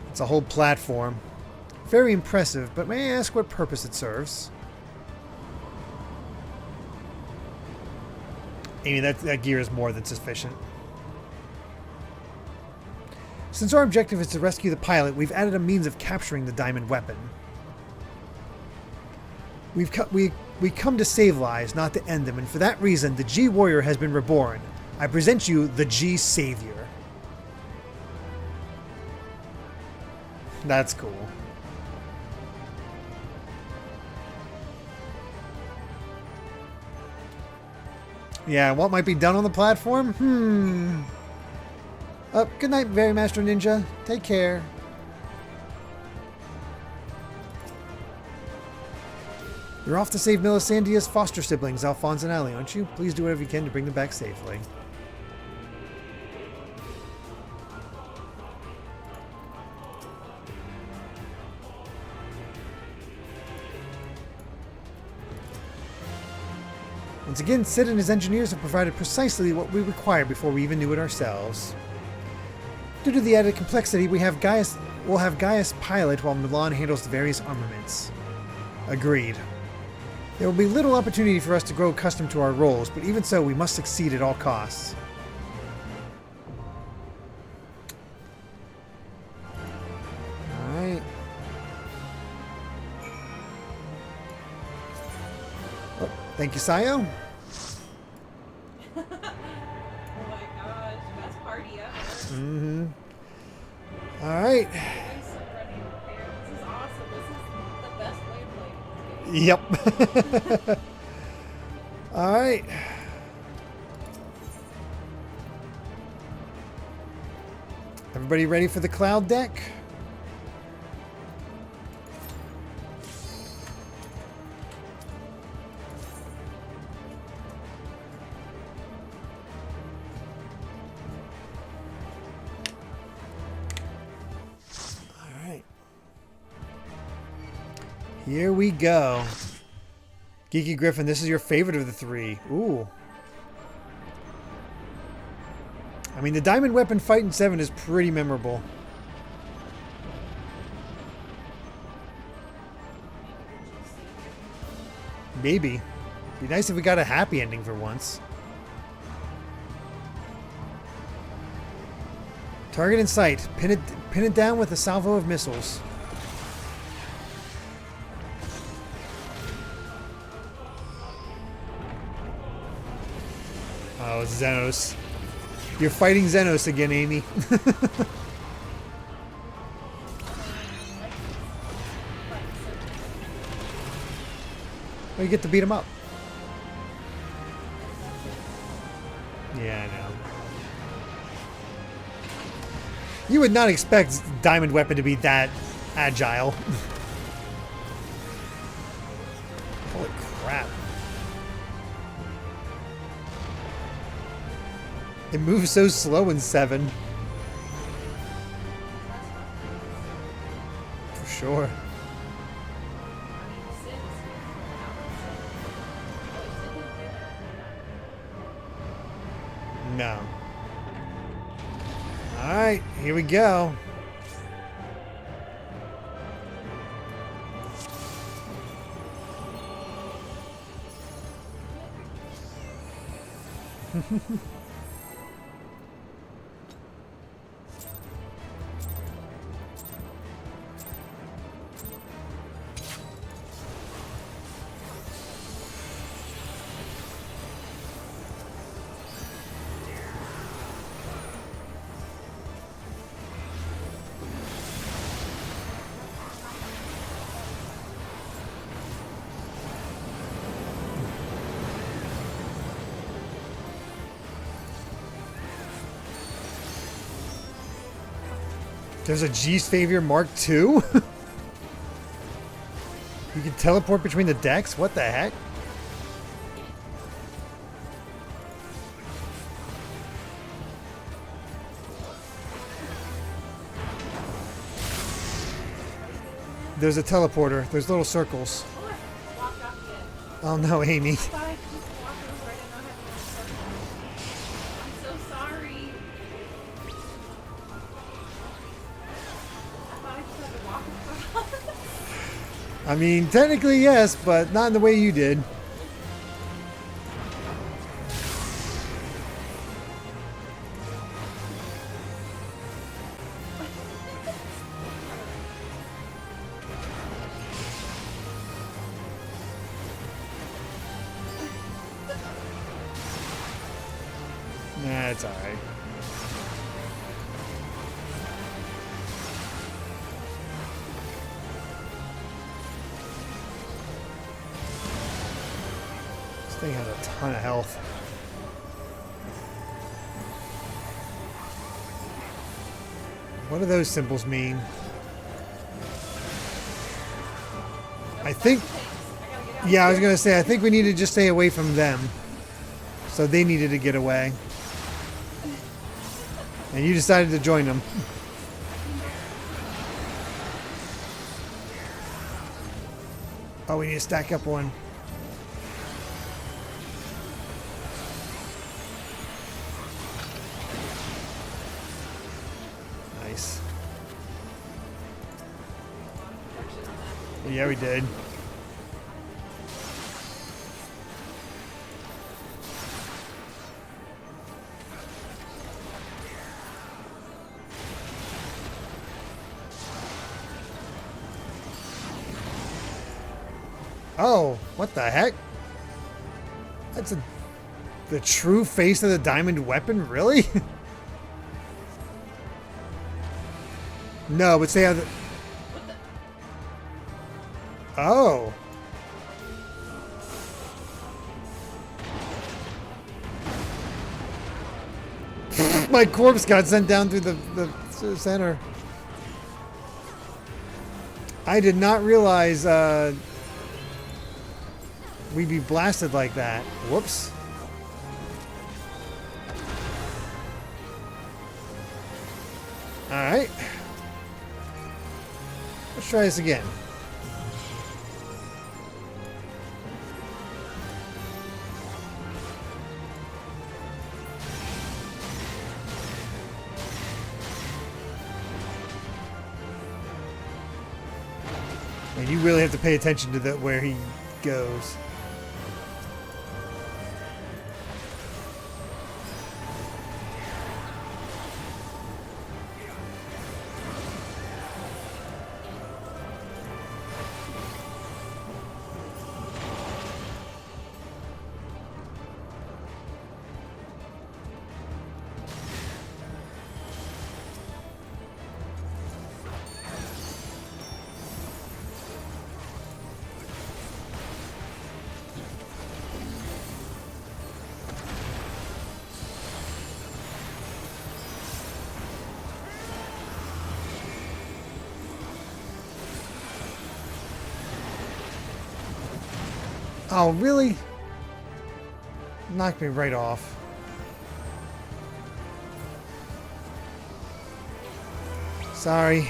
Speaker 1: It's a whole platform. Very impressive, but may I ask what purpose it serves? Amy, that gear is more than sufficient. Since our objective is to rescue the pilot, we've added a means of capturing the diamond weapon. We come to save lives, not to end them, and for that reason, the G-Warrior has been reborn. I present you the G-Savior. That's cool. Yeah, what might be done on the platform? Good night, Very Master Ninja. Take care. You're off to save Melisandre's foster siblings, Alphonse and Allie, aren't you? Please do whatever you can to bring them back safely. Once again, Sid and his engineers have provided precisely what we required before we even knew it ourselves. Due to the added complexity, we'll have Gaius pilot while Milan handles the various armaments. Agreed. There will be little opportunity for us to grow accustomed to our roles, but even so, we must succeed at all costs. Alright. Oh, thank you, Sayo.
Speaker 2: Oh my gosh, best party ever.
Speaker 1: Mm-hmm. Alright.
Speaker 2: Everybody's so ready and prepared. This is awesome. This is the best way to play this game.
Speaker 1: Yep. Alright. Everybody ready for the cloud deck? Here we go. Geeky Griffin, this is your favorite of the three. Ooh. I mean, the Diamond Weapon fight in 7 is pretty memorable. Maybe. Be nice if we got a happy ending for once. Target in sight. Pin it down with a salvo of missiles. Oh, it's Xenos. You're fighting Xenos again, Amy. Well, you get to beat him up. Yeah, I know. You would not expect Diamond Weapon to be that agile. Holy crap. It moves so slow in 7. For sure. No. Alright, here we go. There's a G-Savior Mark II? You can teleport between the decks? What the heck? There's a teleporter. There's little circles. Oh no, Amy. I mean, technically yes, but not in the way you did. Nah, it's alright. This thing has a ton of health. What do those symbols mean? I think... Yeah, I was going to say, I think we need to just stay away from them. So they needed to get away. And you decided to join them. Oh, we need to stack up one. Nice.
Speaker 2: Action on that.
Speaker 1: Yeah, we did. Oh, what the heck? That's the true face of the diamond weapon? Really? No, but say how the...
Speaker 2: What the?
Speaker 1: Oh. My corpse got sent down through the center. I did not realize we'd be blasted like that. Whoops. Alright. Let's try this again. And you really have to pay attention to where he goes. Oh, really? Knocked me right off. Sorry.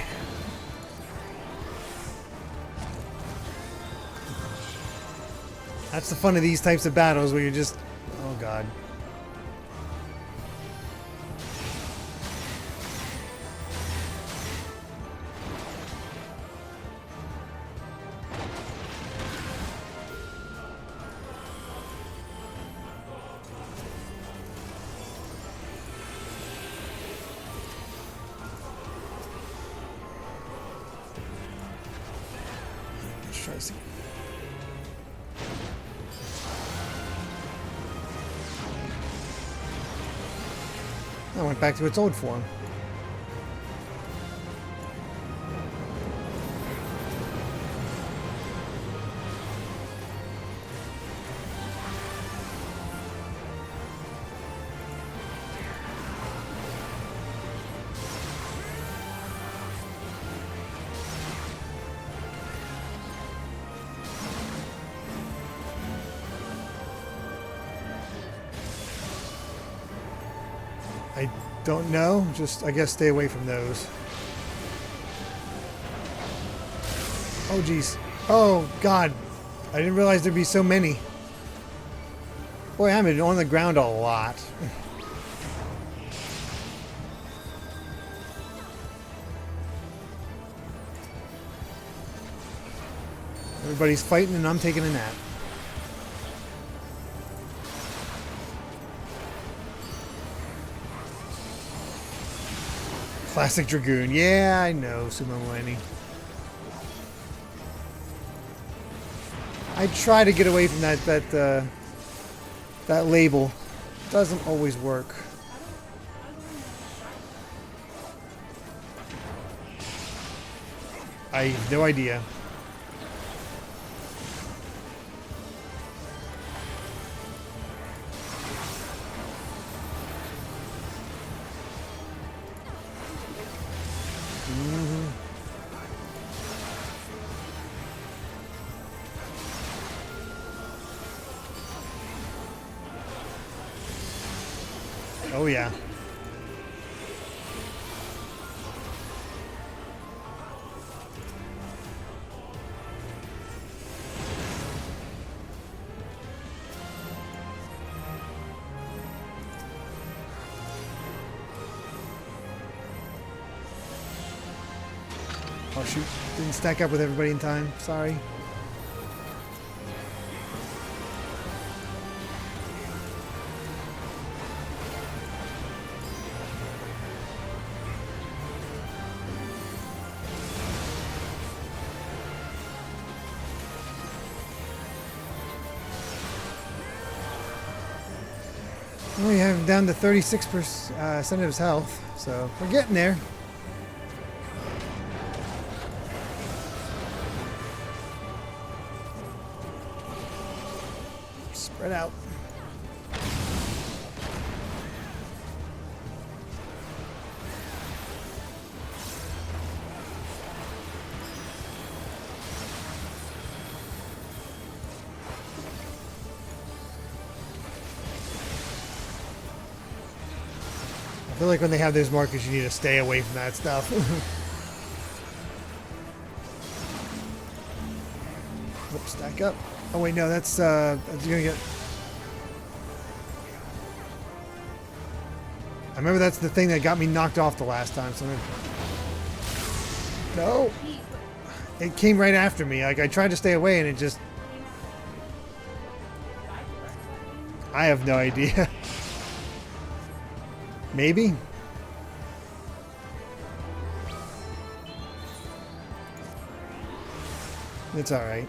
Speaker 1: That's the fun of these types of battles where you're just... Oh, God. Let's try this again. I went back to its old form. I don't know. Just, I guess, stay away from those. Oh, geez. Oh, God. I didn't realize there'd be so many. Boy, I'm on the ground a lot. Everybody's fighting and I'm taking a nap. Classic Dragoon. Yeah, I know, Sumo Milani. I try to get away from that label. Doesn't always work. I have no idea. Oh, yeah. Oh shoot, didn't stack up with everybody in time. Sorry. We have him down to 36% of his health, so we're getting there. Spread out. I feel like when they have those markers, you need to stay away from that stuff. Oops, stack up. Oh wait, no, that's gonna get. I remember that's the thing that got me knocked off the last time. So no, it came right after me. Like I tried to stay away, and it just. I have no idea. Maybe. It's all right.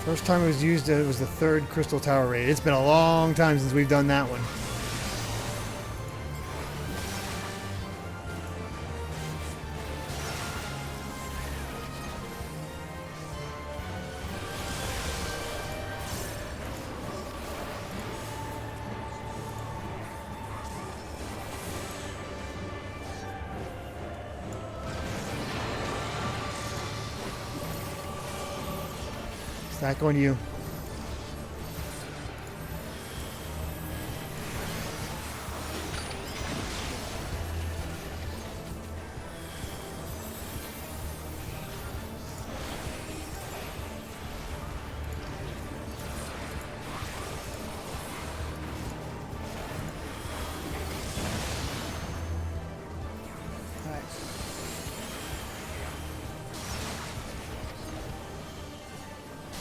Speaker 1: First time it was used, it was the 3rd Crystal Tower raid. It's been a long time since we've done that one. Back on you.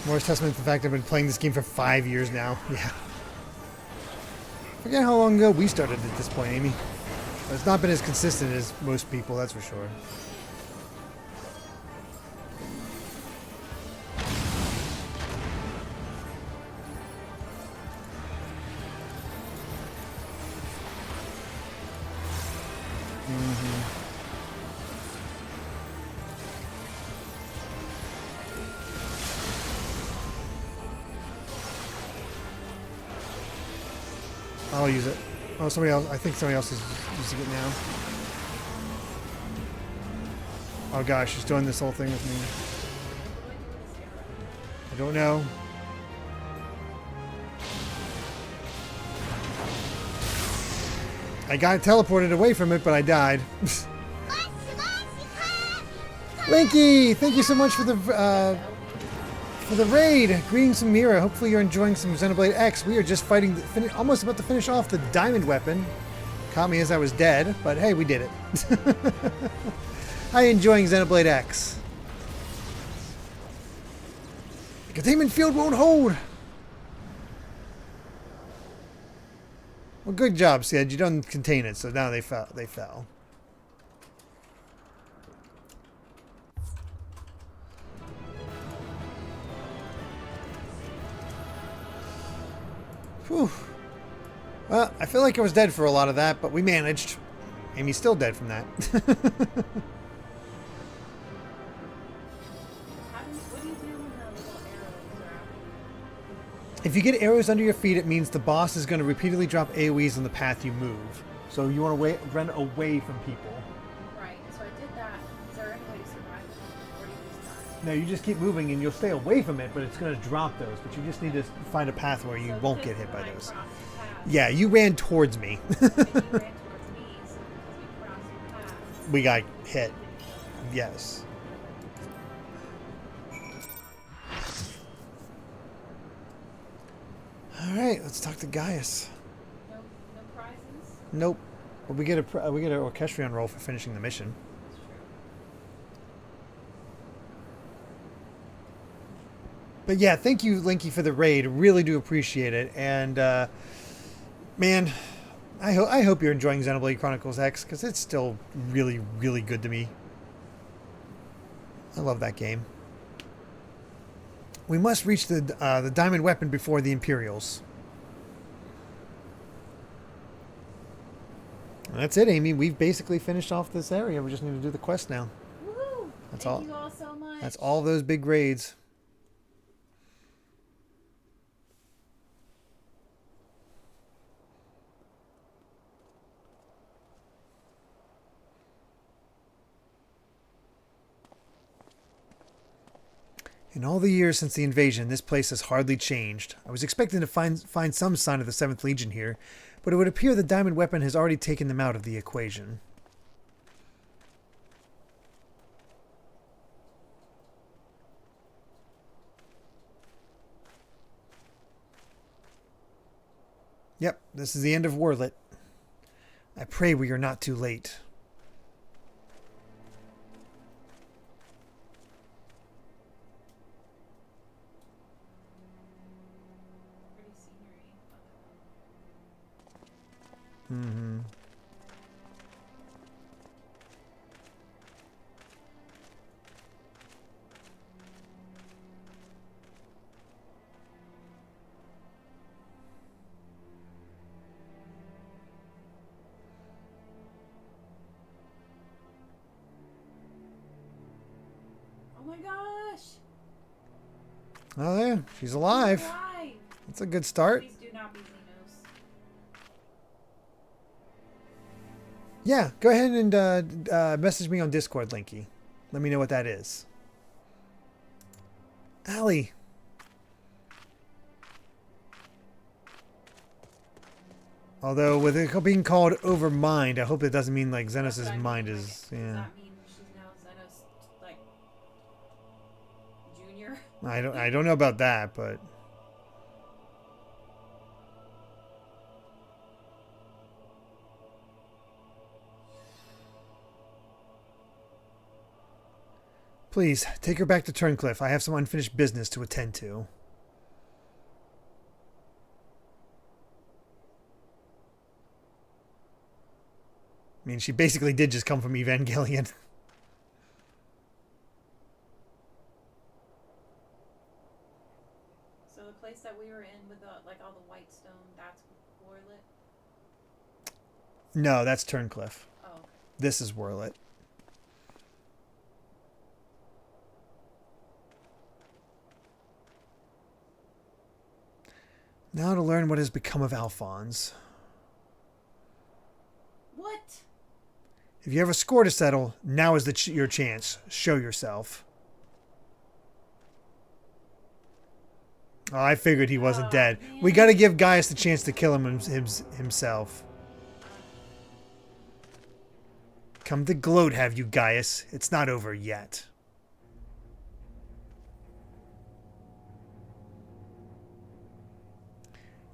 Speaker 1: More testament to the fact I've been playing this game for 5 years now. Yeah. Forget how long ago we started at this point, Amy. But it's not been as consistent as most people, that's for sure. I'll use it. Oh, somebody else. I think somebody else is using it now. Oh gosh, she's doing this whole thing with me. I don't know. I got teleported away from it, but I died. Linky, thank you so much for the raid. Greetings from Mira. Hopefully you're enjoying some Xenoblade X. We are just fighting, almost about to finish off the diamond weapon. Caught me as I was dead, but hey, we did it. How are you enjoying Xenoblade X? The containment field won't hold. Well, good job, Sid. You don't contain it, so now they fell. Whew. Well, I feel like I was dead for a lot of that, but we managed. Amy's still dead from that. If you get arrows under your feet, it means the boss is going to repeatedly drop AoEs on the path you move. So you want to run away from people. No, you just keep moving and you'll stay away from it, but it's going to drop those. But you just need to find a path where you won't get hit by those. Yeah, you ran towards me. We got hit. Yes. All right, let's talk to Gaius.
Speaker 2: No prizes?
Speaker 1: Nope. But we get an orchestrion roll for finishing the mission.
Speaker 2: That's true.
Speaker 1: But yeah, thank you, Linky, for the raid. Really do appreciate it. And man, I hope you're enjoying Xenoblade Chronicles X because it's still really, really good to me. I love that game. We must reach the diamond weapon before the Imperials. And that's it, Amy. We've basically finished off this area. We just need to do the quest now.
Speaker 2: Woohoo! Thank you all so much.
Speaker 1: That's all those big raids. In all the years since the invasion, this place has hardly changed. I was expecting to find some sign of the 7th Legion here, but it would appear the diamond weapon has already taken them out of the equation. Yep, this is the end of Werlyt. I pray we are not too late. Mm-hmm.
Speaker 2: Oh my gosh!
Speaker 1: Oh yeah, she's alive. That's a good start.
Speaker 2: Please do not be Xenos.
Speaker 1: Yeah, go ahead and message me on Discord, Linky. Let me know what that is. Allie. Although with it being called Overmind, I hope it doesn't mean like Xenos' mind is...
Speaker 2: Does
Speaker 1: yeah.
Speaker 2: that mean she's now Xenos, like, Junior?
Speaker 1: I don't know about that, but... Please, take her back to Turncliffe. I have some unfinished business to attend to. I mean, she basically did just come from Evangelion.
Speaker 2: So the place that we were in with the, like all the white stone, that's Werlyt?
Speaker 1: No, that's Turncliffe.
Speaker 2: Oh.
Speaker 1: This is Werlyt. Now to learn what has become of Alphonse.
Speaker 2: What?
Speaker 1: If you have a score to settle, now is your chance. Show yourself. Oh, I figured he wasn't dead.
Speaker 2: Man.
Speaker 1: We got to give Gaius the chance to kill him himself. Come to gloat, have you, Gaius? It's not over yet.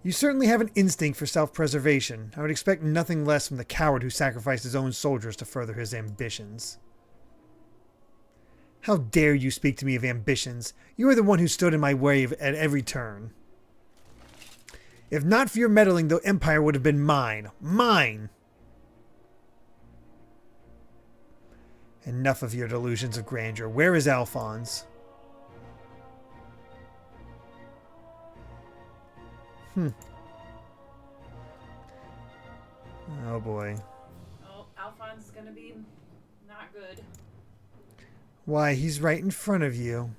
Speaker 1: You certainly have an instinct for self-preservation. I would expect nothing less from the coward who sacrificed his own soldiers to further his ambitions. How dare you speak to me of ambitions? You are the one who stood in my way at every turn. If not for your meddling, the Empire would have been mine. Mine! Enough of your delusions of grandeur. Where is Alphonse? Oh boy.
Speaker 2: Oh, Alphonse is gonna be not good.
Speaker 1: Why, he's right in front of you.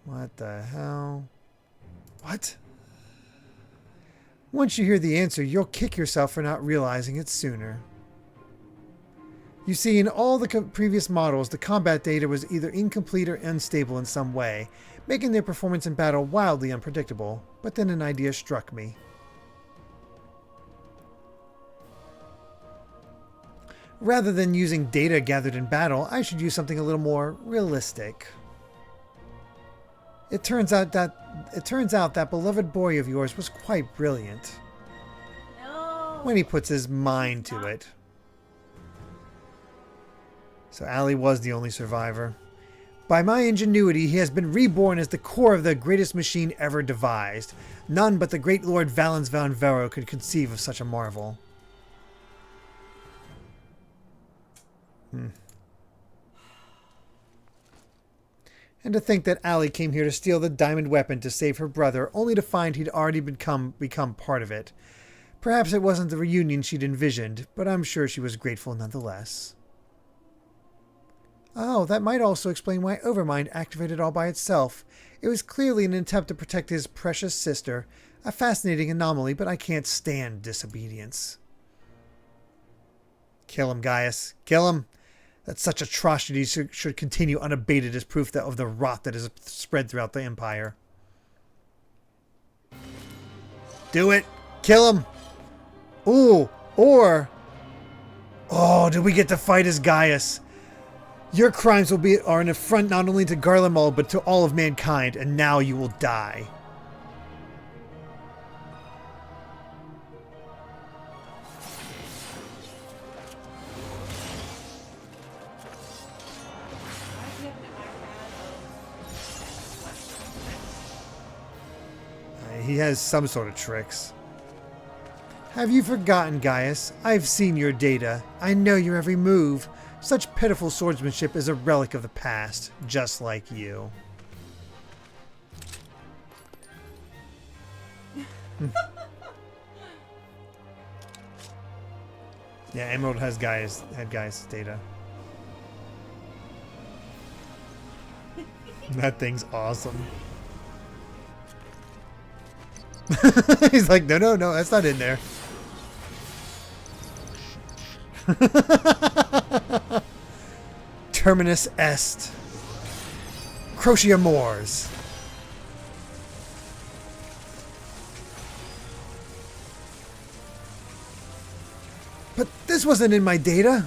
Speaker 1: What the hell? What? Once you hear the answer, you'll kick yourself for not realizing it sooner. You see, in all the previous models, the combat data was either incomplete or unstable in some way, making their performance in battle wildly unpredictable. But then an idea struck me. Rather than using data gathered in battle, I should use something a little more realistic. It turns out that beloved boy of yours was quite brilliant.
Speaker 2: No.
Speaker 1: When he puts his mind to it. So Allie was the only survivor. By my ingenuity, he has been reborn as the core of the greatest machine ever devised. None but the great Lord Valens von Vero could conceive of such a marvel. And to think that Allie came here to steal the diamond weapon to save her brother, only to find he'd already become part of it. Perhaps it wasn't the reunion she'd envisioned, but I'm sure she was grateful nonetheless. Oh, that might also explain why Overmind activated all by itself. It was clearly an attempt to protect his precious sister. A fascinating anomaly, but I can't stand disobedience. Kill him, Gaius. Kill him. That such atrocities should continue unabated is proof of the rot that is spread throughout the Empire. Do it. Kill him. Ooh. Or... Oh, did we get to fight as Gaius? Your crimes are an affront not only to Garlemald, but to all of mankind, and now you will die. He has some sort of tricks. Have you forgotten, Gaius? I've seen your data. I know your every move. Such pitiful swordsmanship is a relic of the past, just like you. Yeah, Emerald had Gaius' data. That thing's awesome. He's like, no, that's not in there. Terminus est. Crocia Mors. But this wasn't in my data.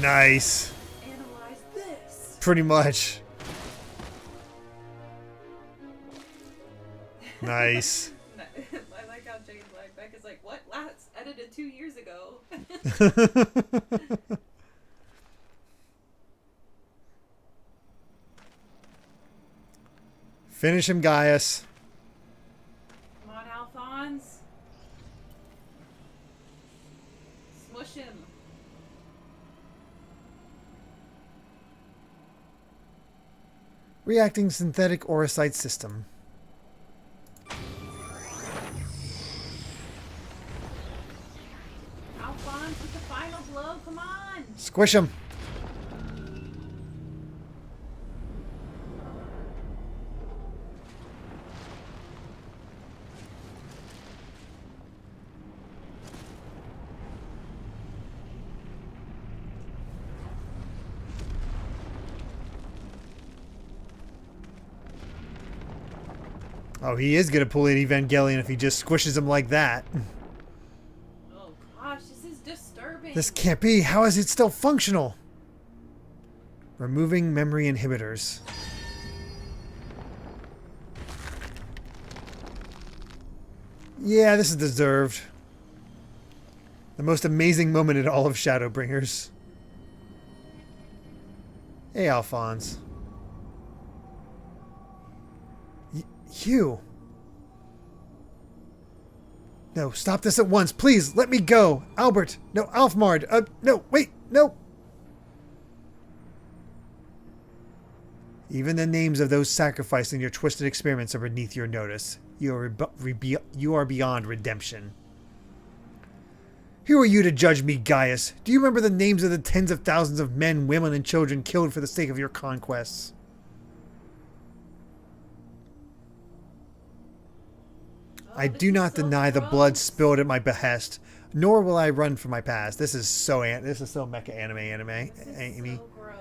Speaker 1: Nice.
Speaker 2: Analyze this.
Speaker 1: Pretty much. Nice.
Speaker 2: I like how Jane Blackback is like, what? Last edited 2 years ago.
Speaker 1: Finish him, Gaius.
Speaker 2: Come on, Alphonse. Smush him.
Speaker 1: Reacting synthetic orocyte system.
Speaker 2: Alphonse with the final blow. Come on.
Speaker 1: Squish him. Oh, he is going to pull an Evangelion if he just squishes him like that.
Speaker 2: Oh gosh, this is disturbing.
Speaker 1: This can't be. How is it still functional? Removing memory inhibitors. Yeah, this is deserved. The most amazing moment in all of Shadowbringers. Hey, Alphonse. You. No, stop this at once. Please, let me go. Albert. No, Alfmard. No, wait, no. Even the names of those sacrificed in your twisted experiments are beneath your notice. You are beyond redemption. Who are you to judge me, Gaius? Do you remember the names of the tens of thousands of men, women, and children killed for the sake of your conquests? I
Speaker 2: this
Speaker 1: do
Speaker 2: is
Speaker 1: not
Speaker 2: so
Speaker 1: deny the blood
Speaker 2: gross.
Speaker 1: spilled at my behest, nor will I run from my past. This is so mecha anime.
Speaker 2: This is
Speaker 1: Amy.
Speaker 2: so gross.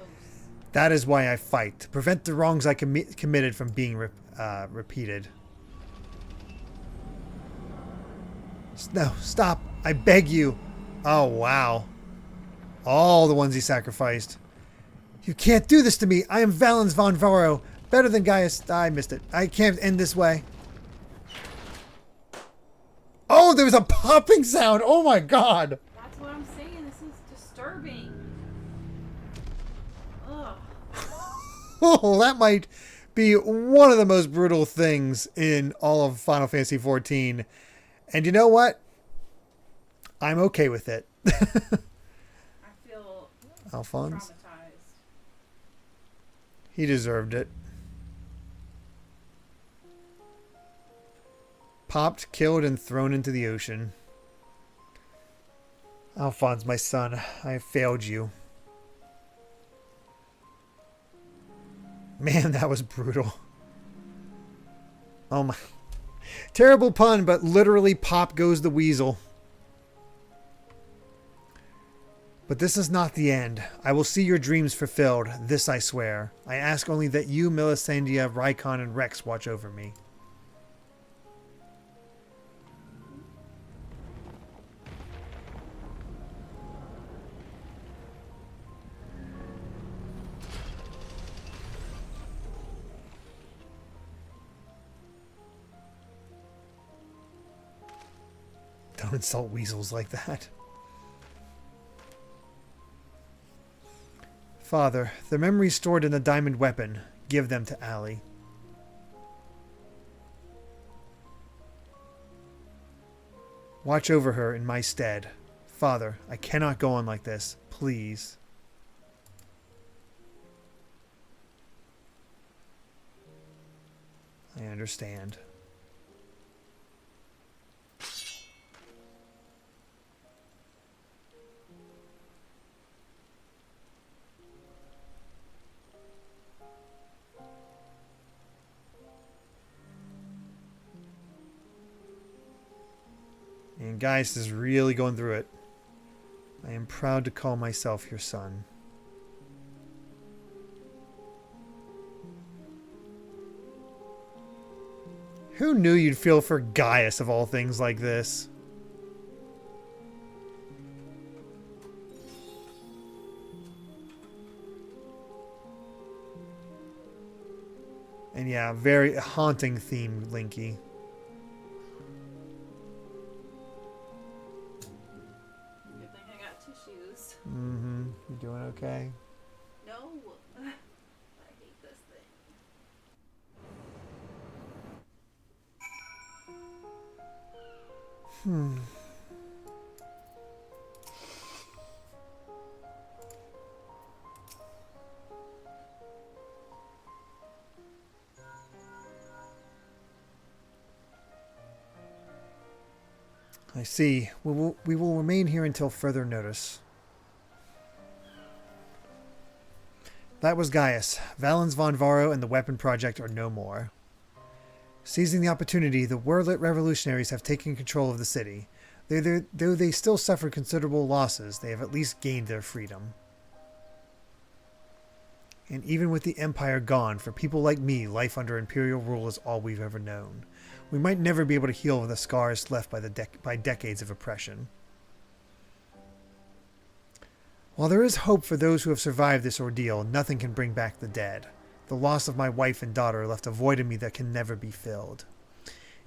Speaker 1: That is why I fight, to prevent the wrongs I committed from being repeated. No, stop. I beg you. Oh, wow. All the ones he sacrificed. You can't do this to me. I am Valens von Varro. Better than Gaius. I missed it. I can't end this way. Oh, there was a popping sound. Oh, my God.
Speaker 2: That's what I'm saying. This is disturbing. Ugh.
Speaker 1: Oh, that might be one of the most brutal things in all of Final Fantasy XIV. And you know what? I'm okay with it.
Speaker 2: I feel
Speaker 1: Alphonse?
Speaker 2: traumatized.
Speaker 1: He deserved it. Popped, killed, and thrown into the ocean. Alphonse, my son, I have failed you. Man, that was brutal. Oh my. Terrible pun, but literally pop goes the weasel. But this is not the end. I will see your dreams fulfilled. This I swear. I ask only that you, Melisandre, Rykon, and Rex watch over me. Don't insult weasels like that. Father, the memories stored in the diamond weapon, give them to Allie. Watch over her in my stead. Father, I cannot go on like this. Please. I understand. And Gaius is really going through it. I am proud to call myself your son. Who knew you'd feel for Gaius of all things like this? And yeah, very haunting theme, Linky.
Speaker 2: Good thing I got tissues.
Speaker 1: Mm-hmm. You doing okay?
Speaker 2: No. I hate this thing.
Speaker 1: I see. We will remain here until further notice. That was Gaius. Valens von Varro and the Weapon Project are no more. Seizing the opportunity, the Werlyt revolutionaries have taken control of the city. Though they still suffer considerable losses, they have at least gained their freedom. And even with the Empire gone, for people like me, life under Imperial rule is all we've ever known. We might never be able to heal the scars left by decades of oppression. While there is hope for those who have survived this ordeal, nothing can bring back the dead. The loss of my wife and daughter left a void in me that can never be filled.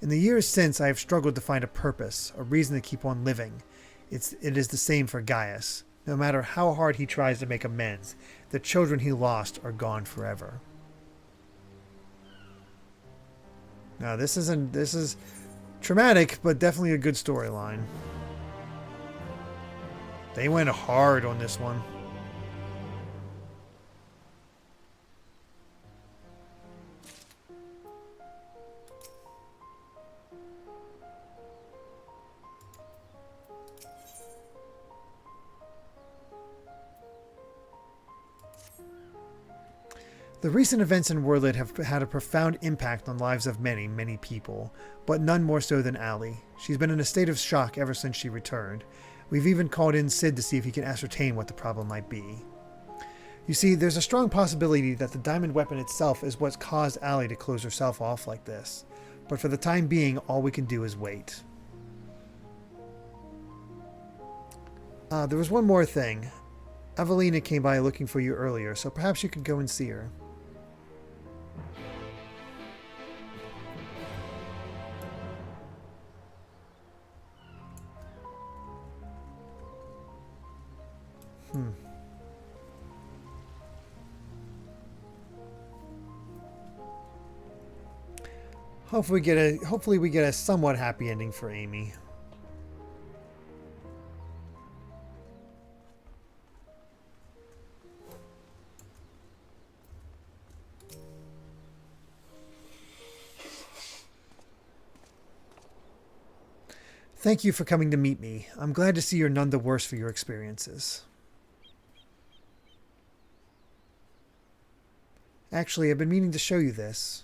Speaker 1: In the years since, I have struggled to find a purpose, a reason to keep on living. It is the same for Gaius. No matter how hard he tries to make amends, the children he lost are gone forever. Now, this is traumatic, but definitely a good storyline. They went hard on this one. The recent events in Werlyt have had a profound impact on the lives of many, many people, but none more so than Allie. She's been in a state of shock ever since she returned. We've even called in Sid to see if he can ascertain what the problem might be. You see, there's a strong possibility that the diamond weapon itself is what's caused Allie to close herself off like this. But for the time being, all we can do is wait. There was one more thing. Evelina came by looking for you earlier, so perhaps you could go and see her. Hopefully we get a somewhat happy ending for Amy. Thank you for coming to meet me. I'm glad to see you're none the worse for your experiences. Actually, I've been meaning to show you this.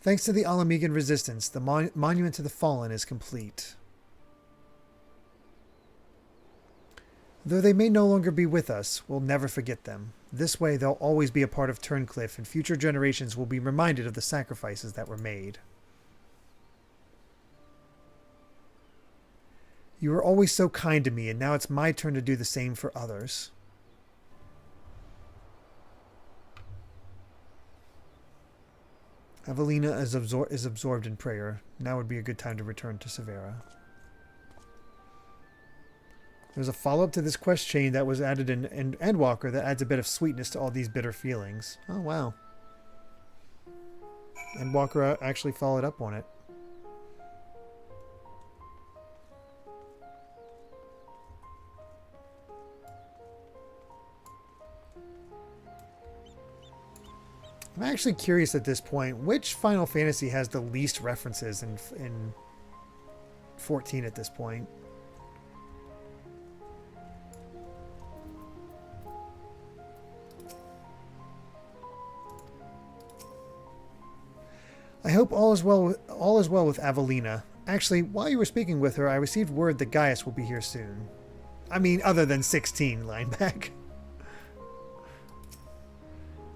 Speaker 1: Thanks to the Alamegan resistance, the monument to the fallen is complete. Though they may no longer be with us, we'll never forget them. This way, they'll always be a part of Turncliffe, and future generations will be reminded of the sacrifices that were made. You were always so kind to me, and now it's my turn to do the same for others. Evelina is absorbed in prayer. Now would be a good time to return to Severa. There's a follow-up to this quest chain that was added in Endwalker that adds a bit of sweetness to all these bitter feelings. Oh, wow. Endwalker actually followed up on it. I'm actually curious at this point, which Final Fantasy has the least references in 14 at this point? I hope all is well with Evelina. Actually, while you were speaking with her, I received word that Gaius will be here soon. I mean, other than 16, line back.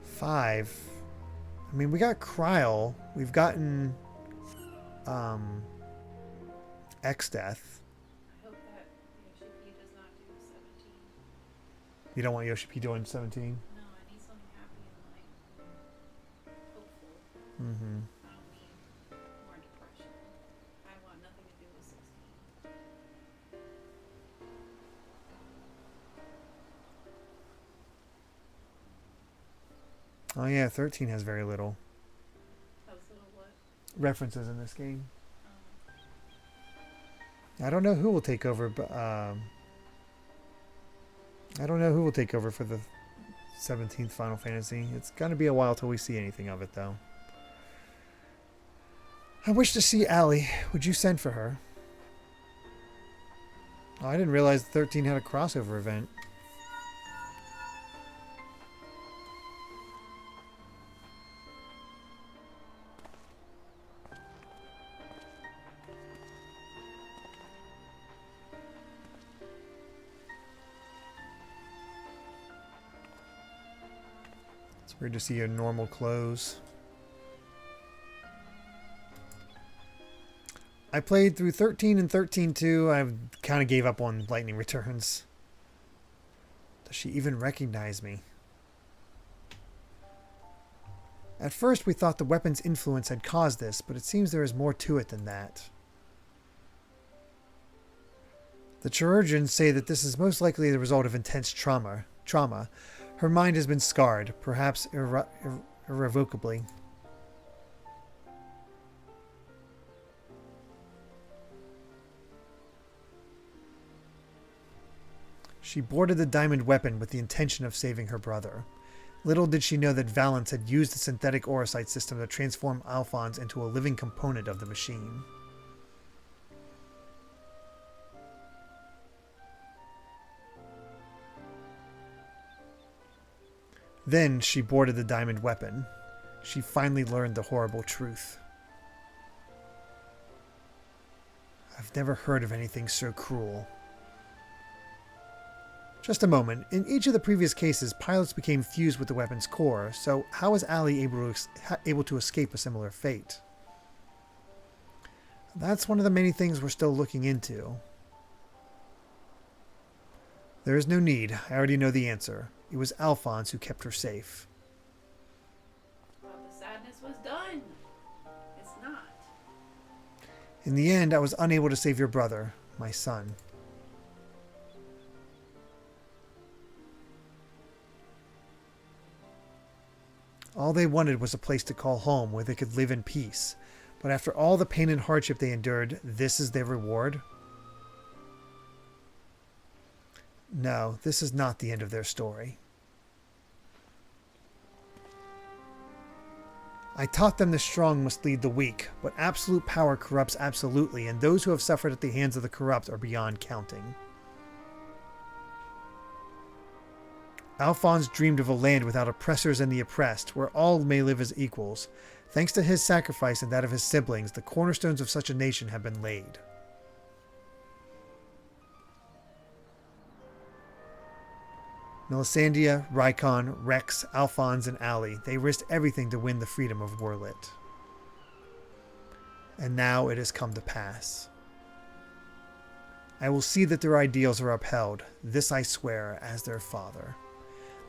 Speaker 1: 5. I mean, we got Kryl. We've gotten X-Death.
Speaker 2: I hope that Yoshi does not do 17.
Speaker 1: You don't want Yoshi P doing 17?
Speaker 2: No, I need something happy and like hopeful.
Speaker 1: Mm-hmm.
Speaker 2: I don't need more depression. I want nothing to do with 16.
Speaker 1: Oh yeah, 13 has very little
Speaker 2: What?
Speaker 1: references in this game.
Speaker 2: Um,
Speaker 1: I don't know who will take over, but I don't know who will take over for the 17th Final Fantasy. It's gonna be a while till we see anything of it, though. I wish to see Allie. Would you send for her? Oh, I didn't realize 13 had a crossover event. It's weird to see your normal clothes. I played through 13 and 13-2. I kind of gave up on Lightning Returns. Does she even recognize me? At first we thought the weapon's influence had caused this, but it seems there is more to it than that. The chirurgeons say that this is most likely the result of intense trauma. Her mind has been scarred, perhaps irrevocably. She boarded the diamond weapon with the intention of saving her brother. Little did she know that Valance had used the synthetic Orocyte system to transform Alphonse into a living component of the machine. Then she boarded the diamond weapon. She finally learned the horrible truth. I've never heard of anything so cruel. Just a moment. In each of the previous cases, pilots became fused with the weapon's core, so how was Allie able to escape a similar fate? That's one of the many things we're still looking into. There is no need. I already know the answer. It was Alphonse who kept her safe.
Speaker 2: Well, the sadness was done. It's not.
Speaker 1: In the end, I was unable to save your brother, my son. All they wanted was a place to call home where they could live in peace. But after all the pain and hardship they endured, this is their reward? No, this is not the end of their story. I taught them the strong must lead the weak, but absolute power corrupts absolutely, and those who have suffered at the hands of the corrupt are beyond counting. Alphonse dreamed of a land without oppressors and the oppressed, where all may live as equals. Thanks to his sacrifice and that of his siblings, the cornerstones of such a nation have been laid. Melisandre, Rykon, Rex, Alphonse, and Allie, they risked everything to win the freedom of Werlyt. And now it has come to pass. I will see that their ideals are upheld. This I swear as their father.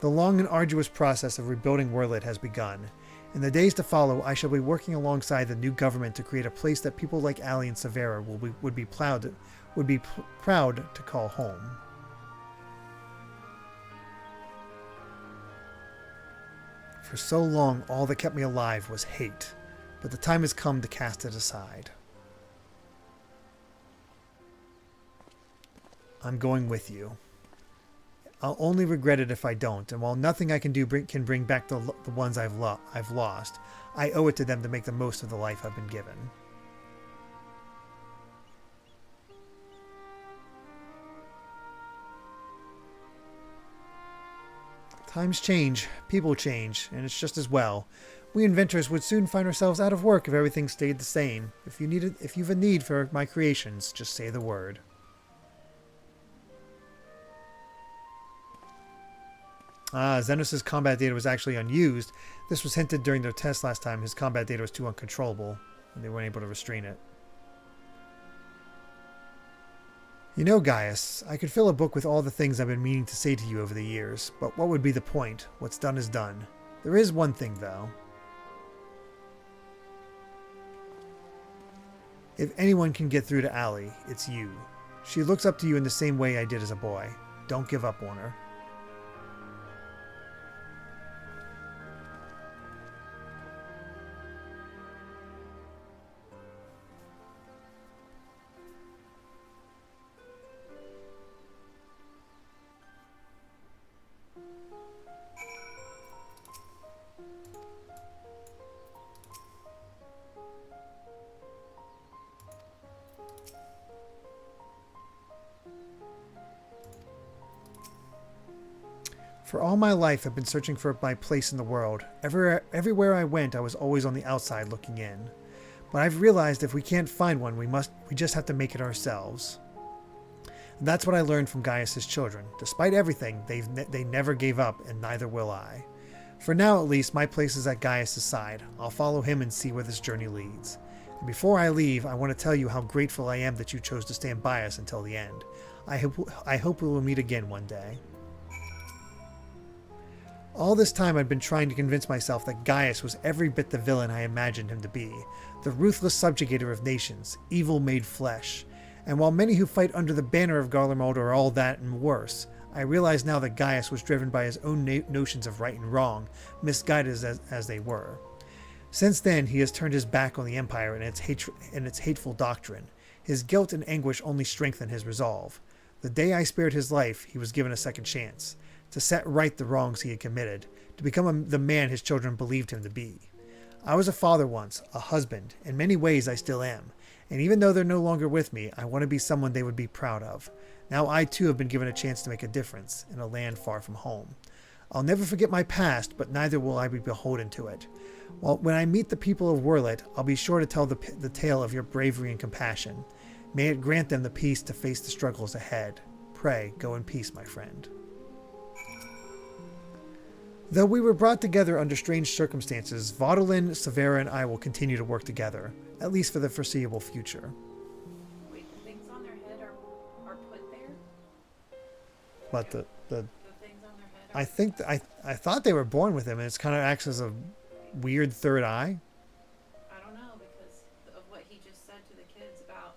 Speaker 1: The long and arduous process of rebuilding Werlyt has begun. In the days to follow, I shall be working alongside the new government to create a place that people like Allie and Severa would be proud to call home. For so long, all that kept me alive was hate, but the time has come to cast it aside. I'm going with you. I'll only regret it if I don't, and while nothing I can do can bring back the ones I've lost, I owe it to them to make the most of the life I've been given. Times change, people change, and it's just as well. We inventors would soon find ourselves out of work if everything stayed the same. If you've a need for my creations, just say the word. Xenos' combat data was actually unused. This was hinted during their test last time. His combat data was too uncontrollable, and they weren't able to restrain it. You know, Gaius, I could fill a book with all the things I've been meaning to say to you over the years, but what would be the point? What's done is done. There is one thing, though. If anyone can get through to Allie, it's you. She looks up to you in the same way I did as a boy. Don't give up on her. For all my life, I've been searching for my place in the world. Everywhere I went, I was always on the outside looking in. But I've realized if we can't find one, we just have to make it ourselves. And that's what I learned from Gaius' children. Despite everything, they never gave up, and neither will I. For now, at least, my place is at Gaius' side. I'll follow him and see where this journey leads. And before I leave, I want to tell you how grateful I am that you chose to stand by us until the end. I hope we will meet again one day. All this time I'd been trying to convince myself that Gaius was every bit the villain I imagined him to be, the ruthless subjugator of nations, evil made flesh. And while many who fight under the banner of Garlemald are all that and worse, I realize now that Gaius was driven by his own notions of right and wrong, misguided as they were. Since then, he has turned his back on the Empire and its hateful doctrine. His guilt and anguish only strengthen his resolve. The day I spared his life, he was given a second chance. To set right the wrongs he had committed, to become the man his children believed him to be. I was a father once, a husband, in many ways I still am, and even though they're no longer with me, I want to be someone they would be proud of. Now I too have been given a chance to make a difference in a land far from home. I'll never forget my past, but neither will I be beholden to it. Well, when I meet the people of Werlyt, I'll be sure to tell the tale of your bravery and compassion. May it grant them the peace to face the struggles ahead. Pray, go in peace, my friend. Though we were brought together under strange circumstances, Vaudelin, Severa, and I will continue to work together, at least for the foreseeable future.
Speaker 2: Wait, the things on their head are put there?
Speaker 1: But the
Speaker 2: things on their head
Speaker 1: I thought they were born with him, and it's kind of acts as a weird third eye.
Speaker 2: I don't know, because of what he just said to the kids about,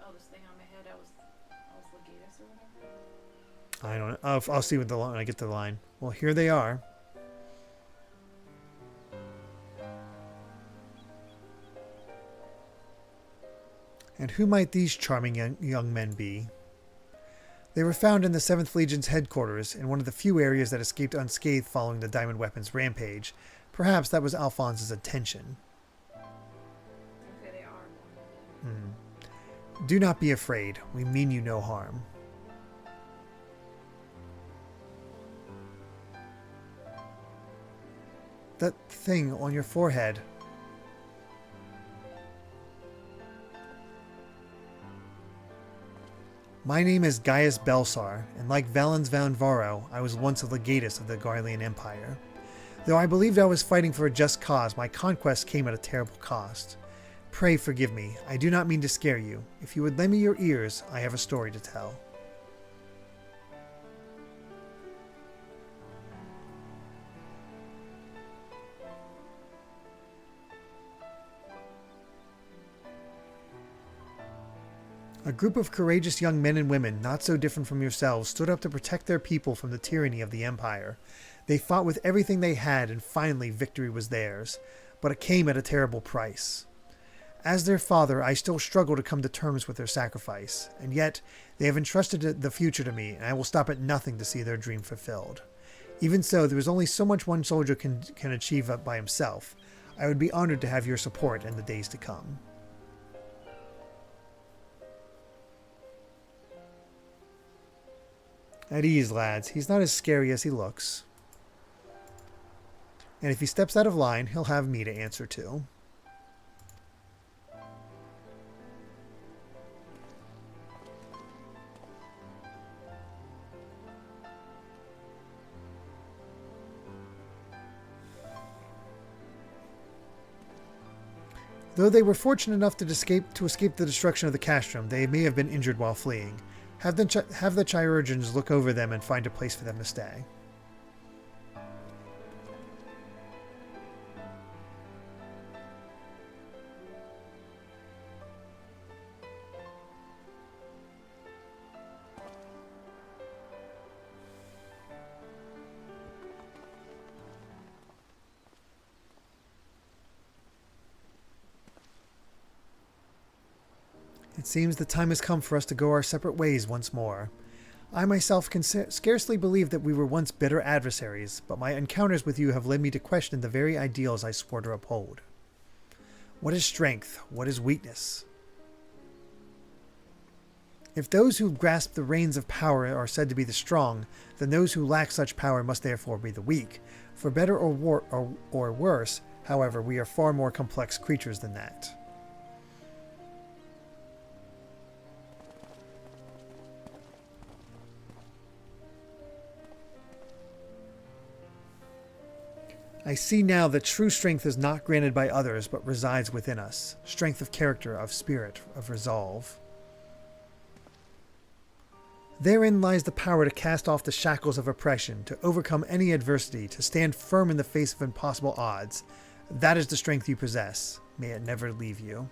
Speaker 2: oh, this thing on my head, I was Legatus or whatever.
Speaker 1: I don't know. I'll see when I get to the line. Well, here they are. And who might these charming young men be? They were found in the 7th Legion's headquarters, in one of the few areas that escaped unscathed following the Diamond Weapons rampage. Perhaps that was Alphonse's intention.
Speaker 2: Okay, they are.
Speaker 1: Do not be afraid. We mean you no harm. That thing on your forehead. My name is Gaius Belsar, and like Valens van Varo, I was once a legatus of the Garlean Empire. Though I believed I was fighting for a just cause, my conquest came at a terrible cost. Pray forgive me. I do not mean to scare you. If you would lend me your ears, I have a story to tell. A group of courageous young men and women, not so different from yourselves, stood up to protect their people from the tyranny of the Empire. They fought with everything they had, and finally victory was theirs. But it came at a terrible price. As their father, I still struggle to come to terms with their sacrifice, and yet they have entrusted the future to me, and I will stop at nothing to see their dream fulfilled. Even so, there is only so much one soldier can achieve by himself. I would be honored to have your support in the days to come. At ease, lads. He's not as scary as he looks. And if he steps out of line, he'll have me to answer to. Though they were fortunate enough to escape the destruction of the castrum, they may have been injured while fleeing. Have the chirurgeons look over them and find a place for them to stay. It seems the time has come for us to go our separate ways once more. I myself can scarcely believe that we were once bitter adversaries, but my encounters with you have led me to question the very ideals I swore to uphold. What is strength? What is weakness? If those who grasp the reins of power are said to be the strong, then those who lack such power must therefore be the weak. For better or worse, however, we are far more complex creatures than that. I see now that true strength is not granted by others, but resides within us. Strength of character, of spirit, of resolve. Therein lies the power to cast off the shackles of oppression, to overcome any adversity, to stand firm in the face of impossible odds. That is the strength you possess. May it never leave you.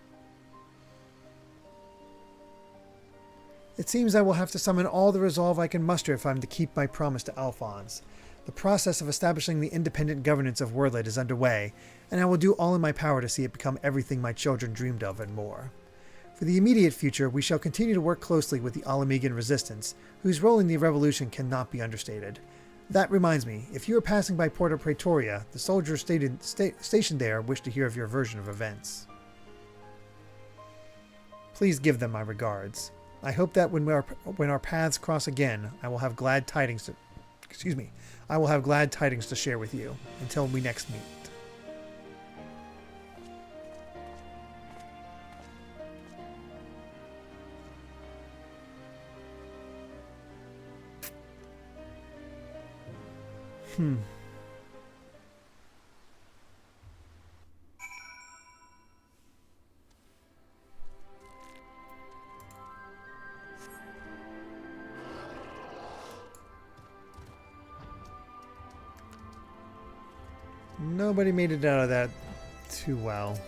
Speaker 1: It seems I will have to summon all the resolve I can muster if I am to keep my promise to Alphonse. The process of establishing the independent governance of Werlyt is underway, and I will do all in my power to see it become everything my children dreamed of and more. For the immediate future, we shall continue to work closely with the Alamegan resistance, whose role in the revolution cannot be understated. That reminds me, if you are passing by Porta Praetoria, the soldiers stationed there wish to hear of your version of events. Please give them my regards. I hope that when our paths cross again, I will have glad tidings excuse me, I will have glad tidings to share with you until we next meet. Nobody made it out of that too well.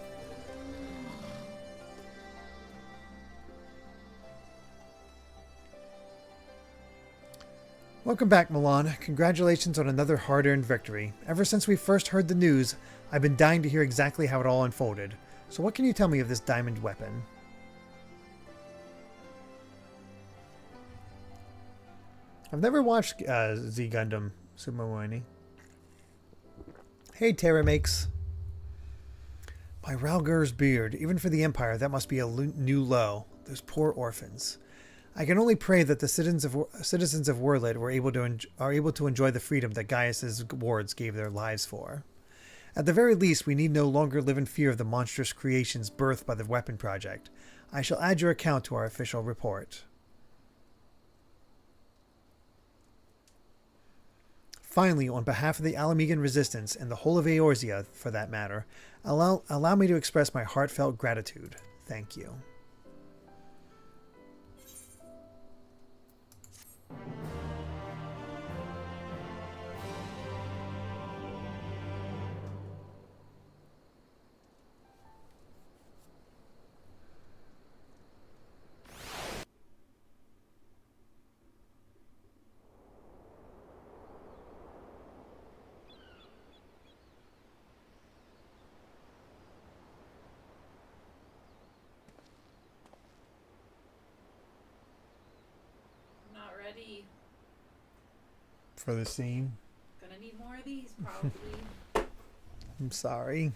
Speaker 1: Welcome back, Milan. Congratulations on another hard-earned victory. Ever since we first heard the news, I've been dying to hear exactly how it all unfolded. So what can you tell me of this diamond weapon? I've never watched Z Gundam Sumomoini. Hey, Terra Makes. By Ralgur's beard, even for the Empire, that must be a new low. Those poor orphans. I can only pray that the citizens of Werlyt are able to enjoy the freedom that Gaius's wards gave their lives for. At the very least, we need no longer live in fear of the monstrous creations birthed by the weapon project. I shall add your account to our official report. Finally, on behalf of the Alamegan Resistance and the whole of Eorzea, for that matter, allow me to express my heartfelt gratitude. Thank you.
Speaker 2: Not ready.
Speaker 1: For the scene.
Speaker 2: Gonna need more of these, probably.
Speaker 1: I'm sorry.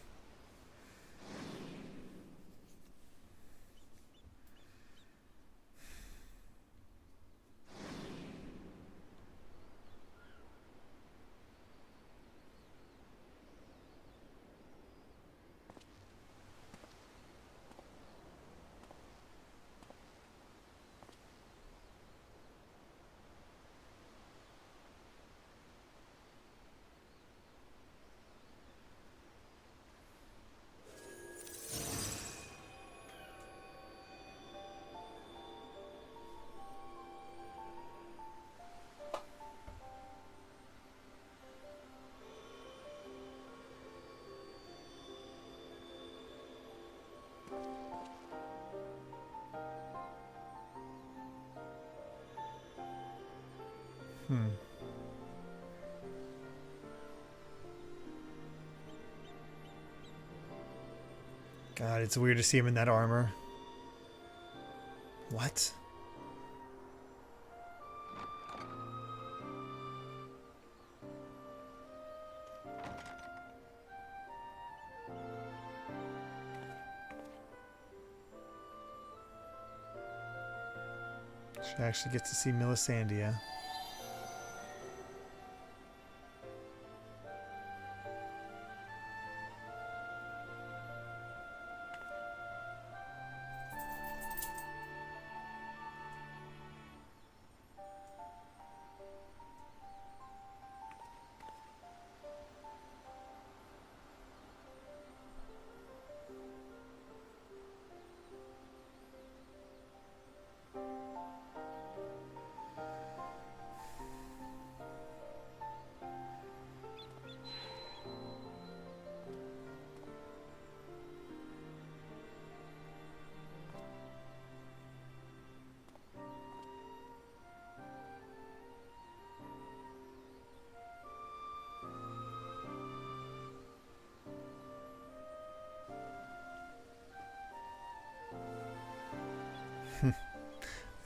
Speaker 1: God, it's weird to see him in that armor. What? She actually gets to see Melisandre.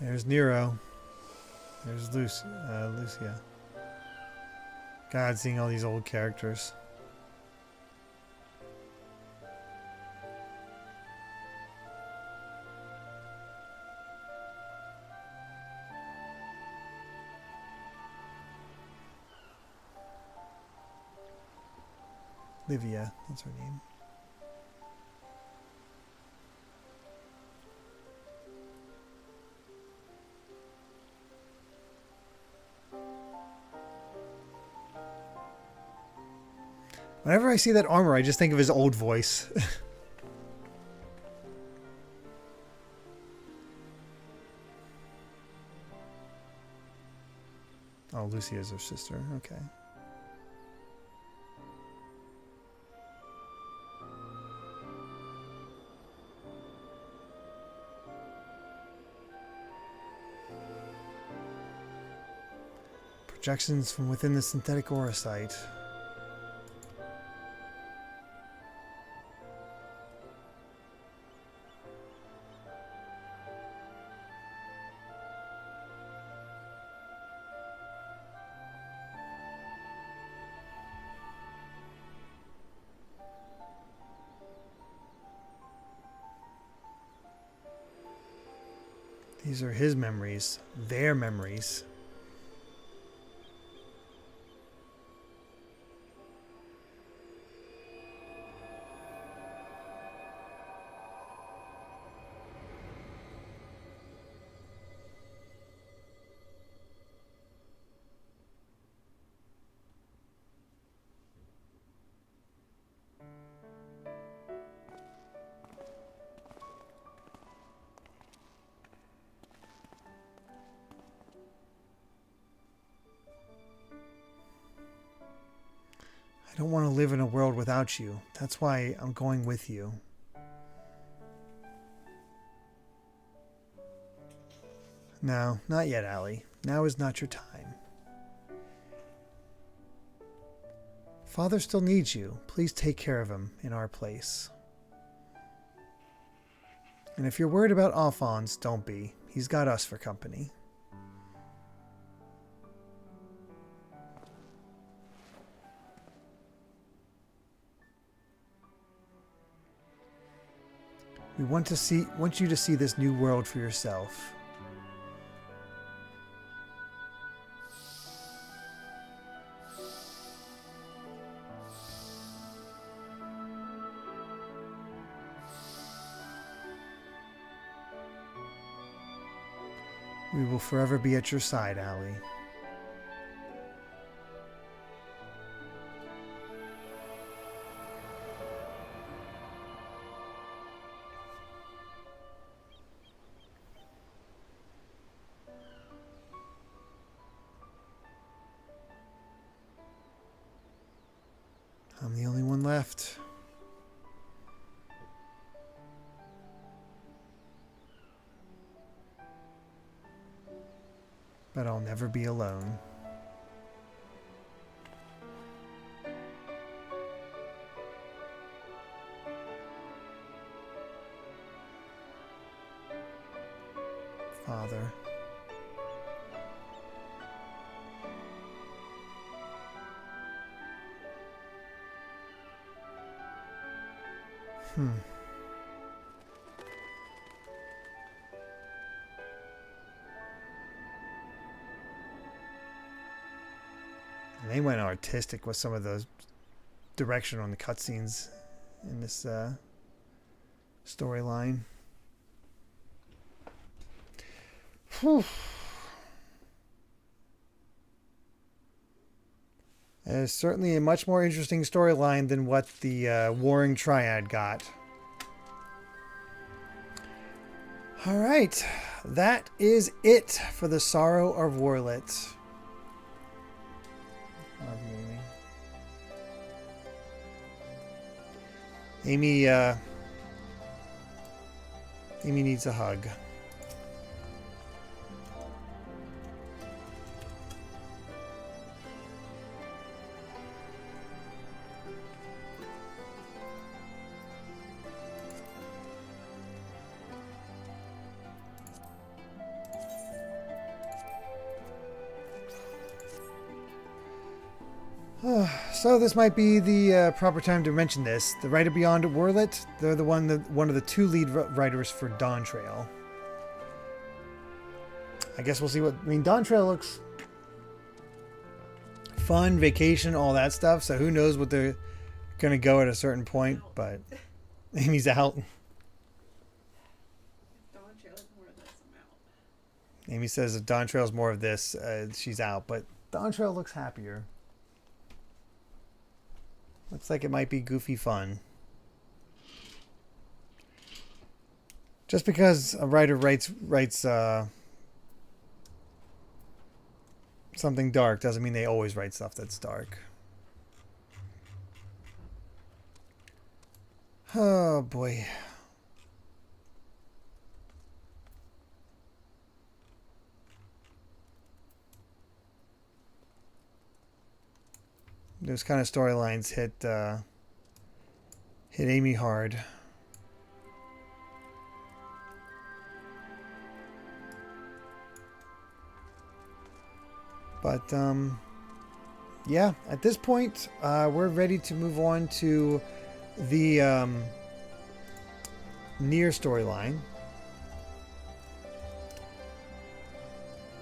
Speaker 1: There's Nero. There's Lucia. God, seeing all these old characters. Livia, that's her name. Whenever I see that armor, I just think of his old voice. Oh, Lucy is her sister. Okay. Projections from within the synthetic aura site. These are his memories, their memories. I don't want to live in a world without you. That's why I'm going with you. No, not yet, Allie. Now is not your time. Father still needs you. Please take care of him in our place. And if you're worried about Alphonse, don't be. He's got us for company. We want you to see this new world for yourself. We will forever be at your side, Allie. I'm the only one left. But I'll never be alone. Father. And they went artistic with some of those direction on the cutscenes in this storyline. It's certainly a much more interesting storyline than what the Warring Triad got. All right, that is it for the Sorrow of Werlyt. Amy needs a hug. So this might be the proper time to mention this. The writer beyond Werlyt, they're one of the two lead writers for Dawn Trail. I guess we'll see what... I mean, Dawn Trail looks fun, vacation, all that stuff. So who knows what they're gonna go at a certain point, but Amy's out.
Speaker 2: Dawn Trail's more of this, I'm out.
Speaker 1: Amy says if Dawn Trail's more of this, she's out. But Dawn Trail looks happier. Looks like it might be goofy fun. Just because a writer writes something dark doesn't mean they always write stuff that's dark. Oh boy. Those kind of storylines hit Amy hard. But yeah, at this point, we're ready to move on to the Nier storyline.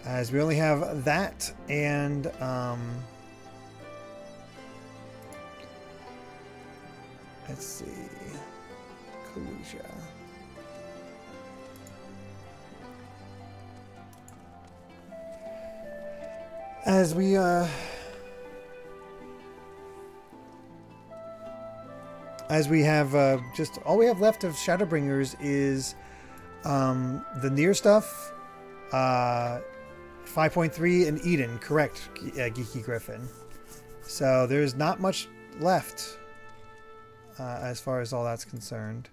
Speaker 1: As we only have that and let's see, Kalusia. As we have just all we have left of Shadowbringers is the Nier stuff, 5.3 and Eden, correct, Geeky Griffin. So there's not much left as far as all that's concerned.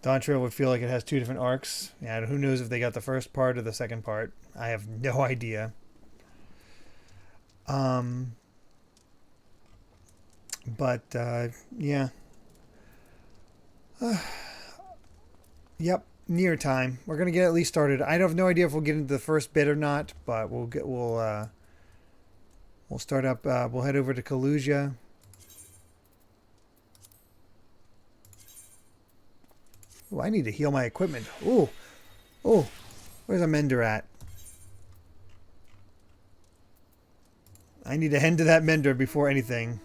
Speaker 1: Dawn Trail would feel like it has two different arcs. Yeah, who knows if they got the first part or the second part. I have no idea. But yeah. Yep, Nier time. We're gonna get at least started. I have no idea if we'll get into the first bit or not, but we'll start up. We'll head over to Kalusia. Oh, I need to heal my equipment. Oh, where's a mender at? I need to head to that mender before anything.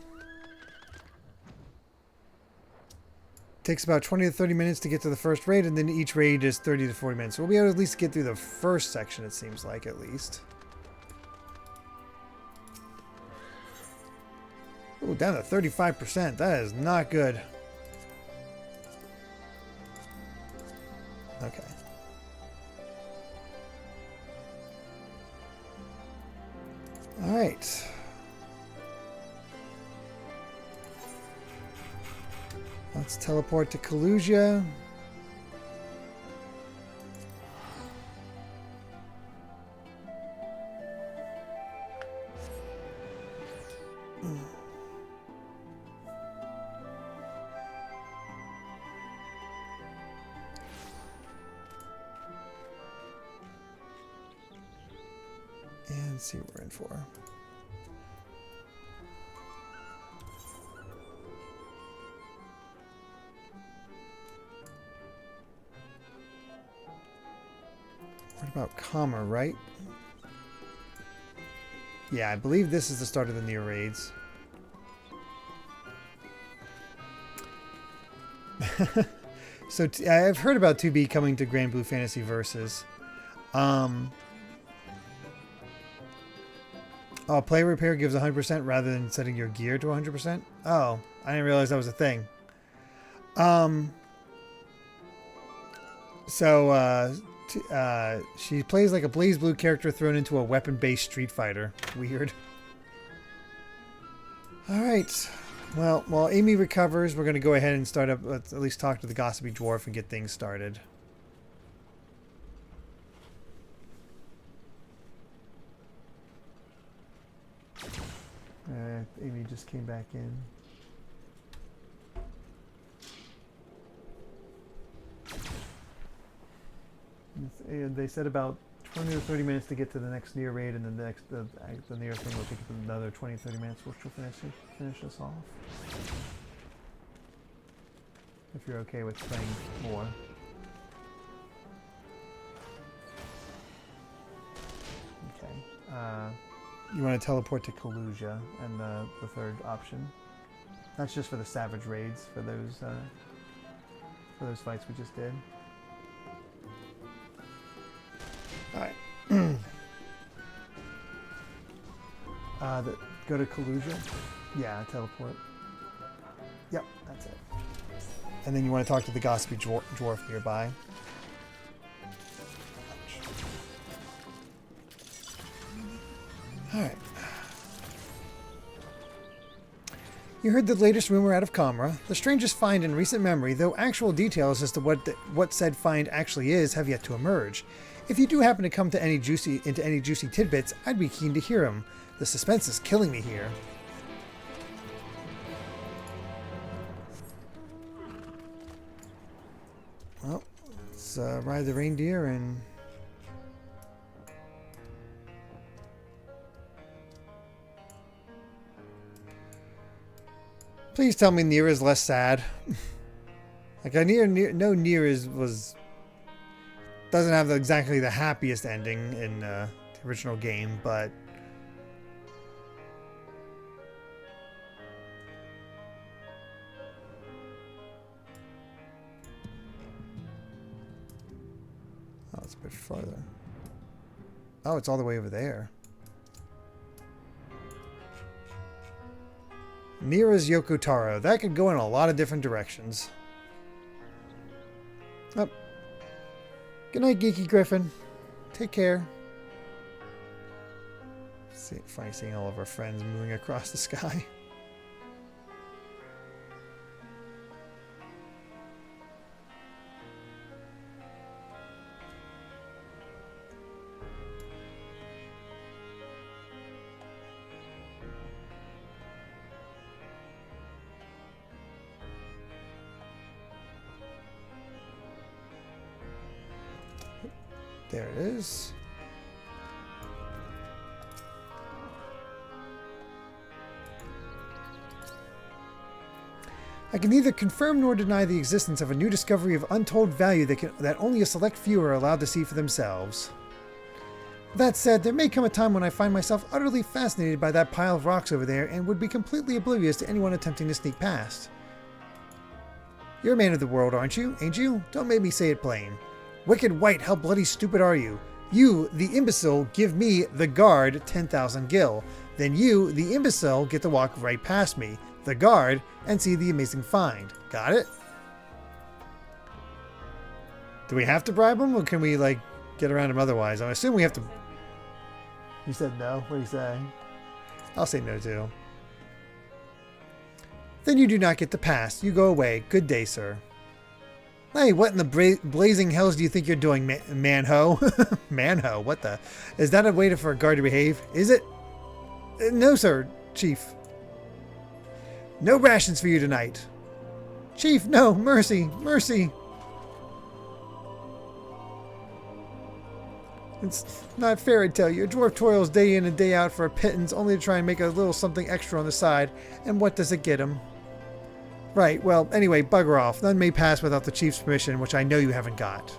Speaker 1: Takes about 20 to 30 minutes to get to the first raid, and then each raid is 30 to 40 minutes. So we'll be able to at least get through the first section, it seems like, at least. Oh, down to 35%. That is not good. Okay. All right. Let's teleport to Kalusia. And see what we're in for. What about Kama, right? Yeah, I believe this is the start of the Nier raids. So I've heard about 2B coming to Grand Blue Fantasy Versus. Oh, play repair gives 100% rather than setting your gear to 100%? Oh, I didn't realize that was a thing. She plays like a Blaze Blue character thrown into a weapon-based Street Fighter. Weird. Alright. Well, while Amy recovers, we're going to go ahead and start up, let's at least talk to the Gossipy Dwarf and get things started. Amy just came back in. And they said about 20 to 30 minutes to get to the next Nier raid, and then the Nier thing will take another 20 to 30 minutes, which will finish us off. If you're okay with playing more. Okay. You want to teleport to Kalusia and the third option. That's just for the Savage Raids, for those fights we just did. Alright. Go to Kalusia. Yeah, teleport. Yep, that's it. And then you want to talk to the gossipy dwarf nearby. Alright. You heard the latest rumor out of Kamra. The strangest find in recent memory, though actual details as to what said find actually is have yet to emerge. If you do happen to come to any juicy tidbits, I'd be keen to hear them. The suspense is killing me here. Well, let's ride the reindeer and... Please tell me Nier is less sad. Like, Nier doesn't have exactly the happiest ending in the original game, but... Oh, it's a bit farther. Oh, it's all the way over there. Nier is Yoko Taro. That could go in a lot of different directions. Oh. Good night, Geeky Griffin. Take care. Funny seeing all of our friends moving across the sky. There it is. I can neither confirm nor deny the existence of a new discovery of untold value that only a select few are allowed to see for themselves. That said, there may come a time when I find myself utterly fascinated by that pile of rocks over there and would be completely oblivious to anyone attempting to sneak past. You're a man of the world, aren't you? Ain't you? Don't make me say it plain. Wicked White, how bloody stupid are you? You, the imbecile, give me, the guard, 10,000 gil. Then you, the imbecile, get to walk right past me, the guard, and see the amazing find. Got it? Do we have to bribe him, or can we, like, get around him otherwise? I assume we have to... You said no? What do you say? I'll say no, too. Then you do not get the pass. You go away. Good day, sir. Hey, what in the blazing hells do you think you're doing, manho? Manho, what the? Is that a way for a guard to behave? Is it? No, sir, Chief. No rations for you tonight. Chief, no, mercy, mercy. It's not fair, I tell you. A dwarf toils day in and day out for a pittance, only to try and make a little something extra on the side. And what does it get him? Right, well, anyway, bugger off. None may pass without the chief's permission, which I know you haven't got.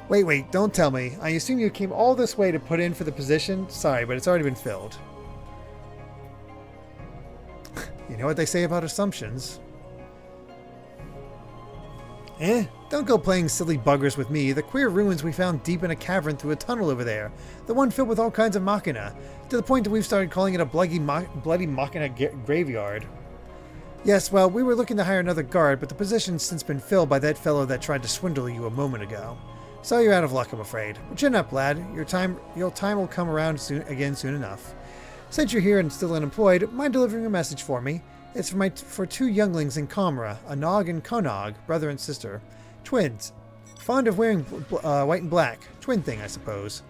Speaker 1: Wait, don't tell me. I assume you came all this way to put in for the position? Sorry, but it's already been filled. You know what they say about assumptions. Don't go playing silly buggers with me. The queer ruins we found deep in a cavern through a tunnel over there. The one filled with all kinds of machina. To the point that we've started calling it a bloody machina graveyard. Yes, well, we were looking to hire another guard, but the position's since been filled by that fellow that tried to swindle you a moment ago. So you're out of luck, I'm afraid. But chin up, lad. Your time will come around soon enough. Since you're here and still unemployed, mind delivering a message for me? It's for two younglings in Kamra, a Nog and Konog, brother and sister. Twins. Fond of wearing white and black. Twin thing, I suppose.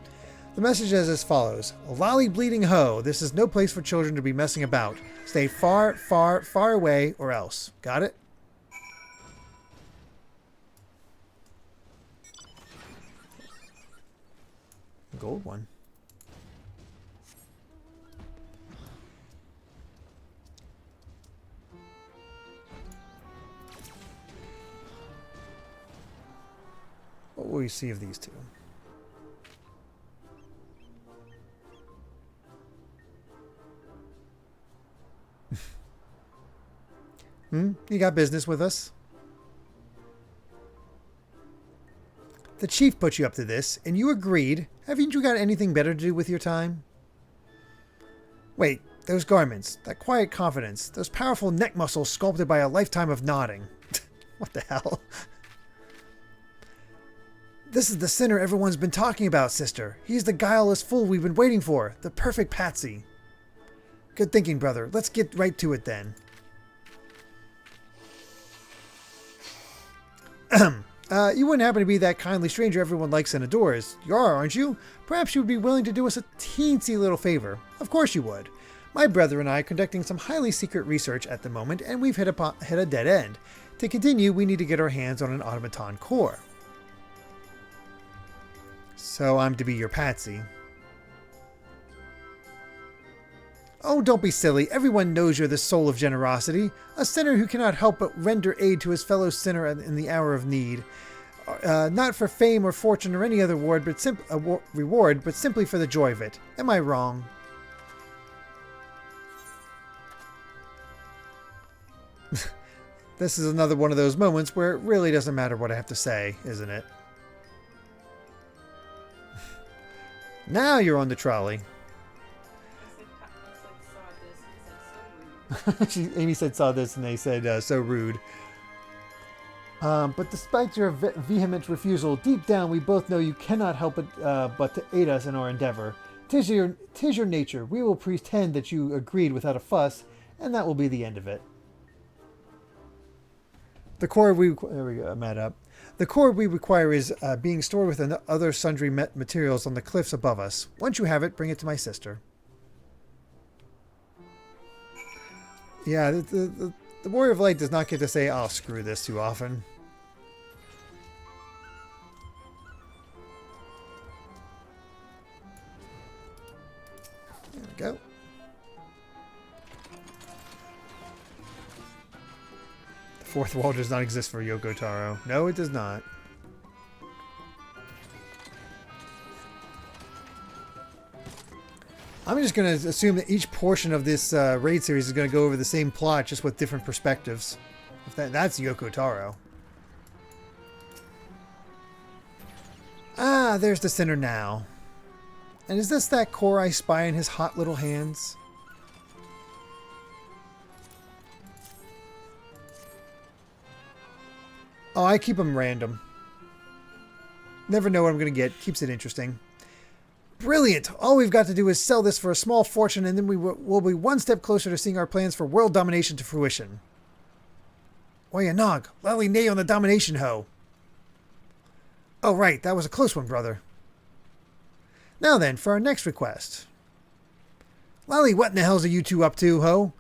Speaker 1: The message is as follows. Lolly bleeding ho. This is no place for children to be messing about. Stay far, far, far away or else. Got it? Gold one. What will we see of these two? You got business with us? The chief put you up to this, and you agreed. Haven't you got anything better to do with your time? Wait, those garments, that quiet confidence, those powerful neck muscles sculpted by a lifetime of nodding. What the hell? This is the sinner everyone's been talking about, sister. He's the guileless fool we've been waiting for. The perfect patsy. Good thinking, brother. Let's get right to it then. You wouldn't happen to be that kindly stranger everyone likes and adores. You are, aren't you? Perhaps you would be willing to do us a teensy little favor. Of course you would. My brother and I are conducting some highly secret research at the moment, and we've hit a dead end. To continue, we need to get our hands on an automaton core. So I'm to be your patsy. Oh, don't be silly. Everyone knows you're the soul of generosity. A sinner who cannot help but render aid to his fellow sinner in the hour of need. Not for fame or fortune or any other reward, but simply for the joy of it. Am I wrong? This is another one of those moments where it really doesn't matter what I have to say, isn't it? Now you're on the trolley. Amy said saw this and they said so rude. But despite your vehement refusal, deep down we both know you cannot help but to aid us in our endeavor. 'Tis your nature. We will pretend that you agreed without a fuss, and that will be the end of it. The core The core we require is being stored with other sundry materials on the cliffs above us. Once you have it, bring it to my sister. Yeah, the Warrior of Light does not get to say, "Oh, screw this," too often. There we go. The fourth wall does not exist for Yoko Taro. No, it does not. I'm just going to assume that each portion of this raid series is going to go over the same plot, just with different perspectives. If that's Yoko Taro. Ah, there's the sinner now. And is this that core I spy in his hot little hands? Oh, I keep them random. Never know what I'm going to get. Keeps it interesting. Brilliant! All we've got to do is sell this for a small fortune, and then we'll be one step closer to seeing our plans for world domination to fruition. Oya Nog, Lally nay on the domination hoe. Oh right, that was a close one, brother. Now then, for our next request. Lally, what in the hell's are you two up to, ho?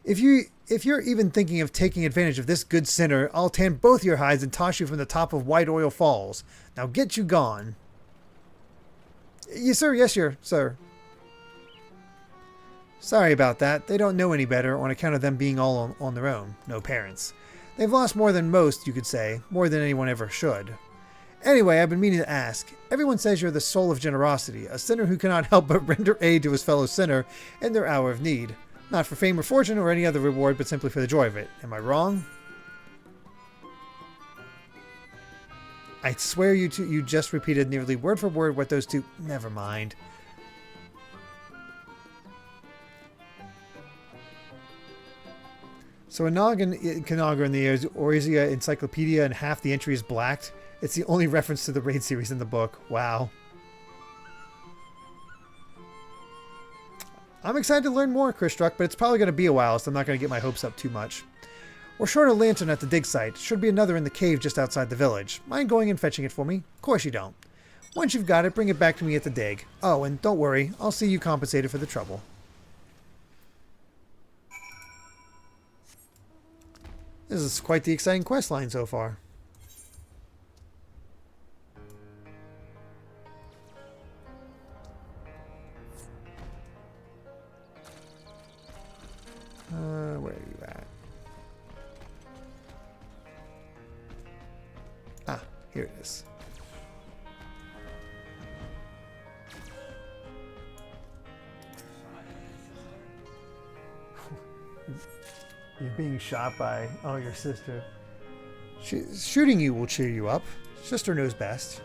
Speaker 1: If you're even thinking of taking advantage of this good sinner, I'll tan both your hides and toss you from the top of White Oil Falls. Now get you gone. Yes, sir. Yes, sir. Sorry about that. They don't know any better on account of them being all on their own. No parents. They've lost more than most, you could say. More than anyone ever should. Anyway, I've been meaning to ask. Everyone says you're the soul of generosity, a sinner who cannot help but render aid to his fellow sinner in their hour of need. Not for fame or fortune or any other reward, but simply for the joy of it. Am I wrong? I swear you just repeated nearly word for word what those two... Never mind. So a noggin Kanaga in the Orizia Encyclopedia and half the entry is blacked. It's the only reference to the raid series in the book. Wow. I'm excited to learn more, Chris Struck, but it's probably going to be a while, so I'm not going to get my hopes up too much. We're short a lantern at the dig site. Should be another in the cave just outside the village. Mind going and fetching it for me? Of course you don't. Once you've got it, bring it back to me at the dig. Oh, and don't worry, I'll see you compensated for the trouble. This is quite the exciting quest line so far. Where are you at? Ah, here it is. You're being shot by, oh, your sister. Shooting you will cheer you up. Sister knows best.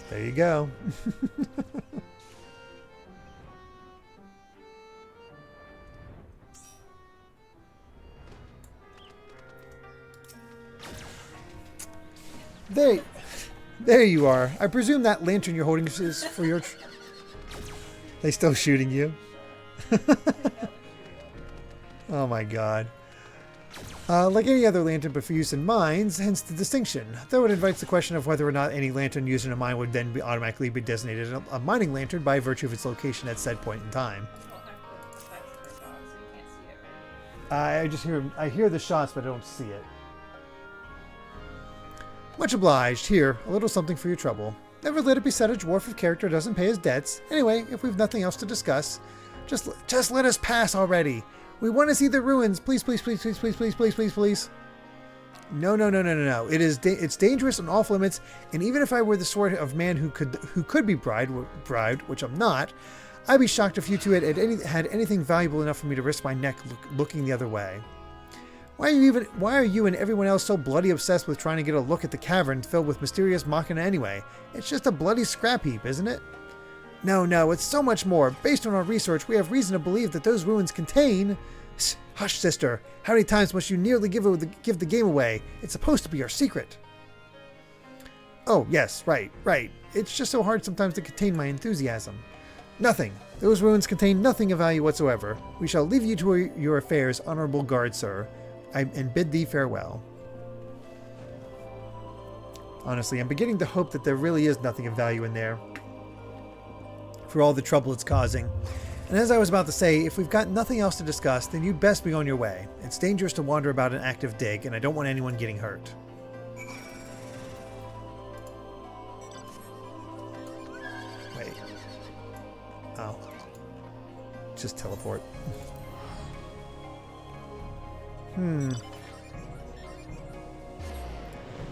Speaker 1: There you go. There you are. I presume that lantern you're holding is for your... They still shooting you? Oh my god. Like any other lantern but for use in mines, hence the distinction. Though it invites the question of whether or not any lantern used in a mine would then automatically be designated a mining lantern by virtue of its location at said point in time. I hear the shots, but I don't see it. Much obliged. Here, a little something for your trouble. Never let it be said a dwarf of character doesn't pay his debts. Anyway, if we've nothing else to discuss, just let us pass already. We want to see the ruins. Please, please, please, please, please, please, please, please, please. No. It's dangerous and off limits. And even if I were the sort of man who could be bribed, which I'm not, I'd be shocked if you two had anything valuable enough for me to risk my neck looking the other way. Why are you and everyone else so bloody obsessed with trying to get a look at the cavern filled with mysterious machina anyway? It's just a bloody scrap heap, isn't it? No, it's so much more. Based on our research, we have reason to believe that those ruins contain... Hush, sister. How many times must you nearly give the game away? It's supposed to be our secret. Oh, yes, right. It's just so hard sometimes to contain my enthusiasm. Nothing. Those ruins contain nothing of value whatsoever. We shall leave you to your affairs, honorable guard, sir. And bid thee farewell. Honestly, I'm beginning to hope that there really is nothing of value in there, for all the trouble it's causing. And as I was about to say, if we've got nothing else to discuss, then you'd best be on your way. It's dangerous to wander about an active dig, and I don't want anyone getting hurt. Wait. Oh. Just teleport.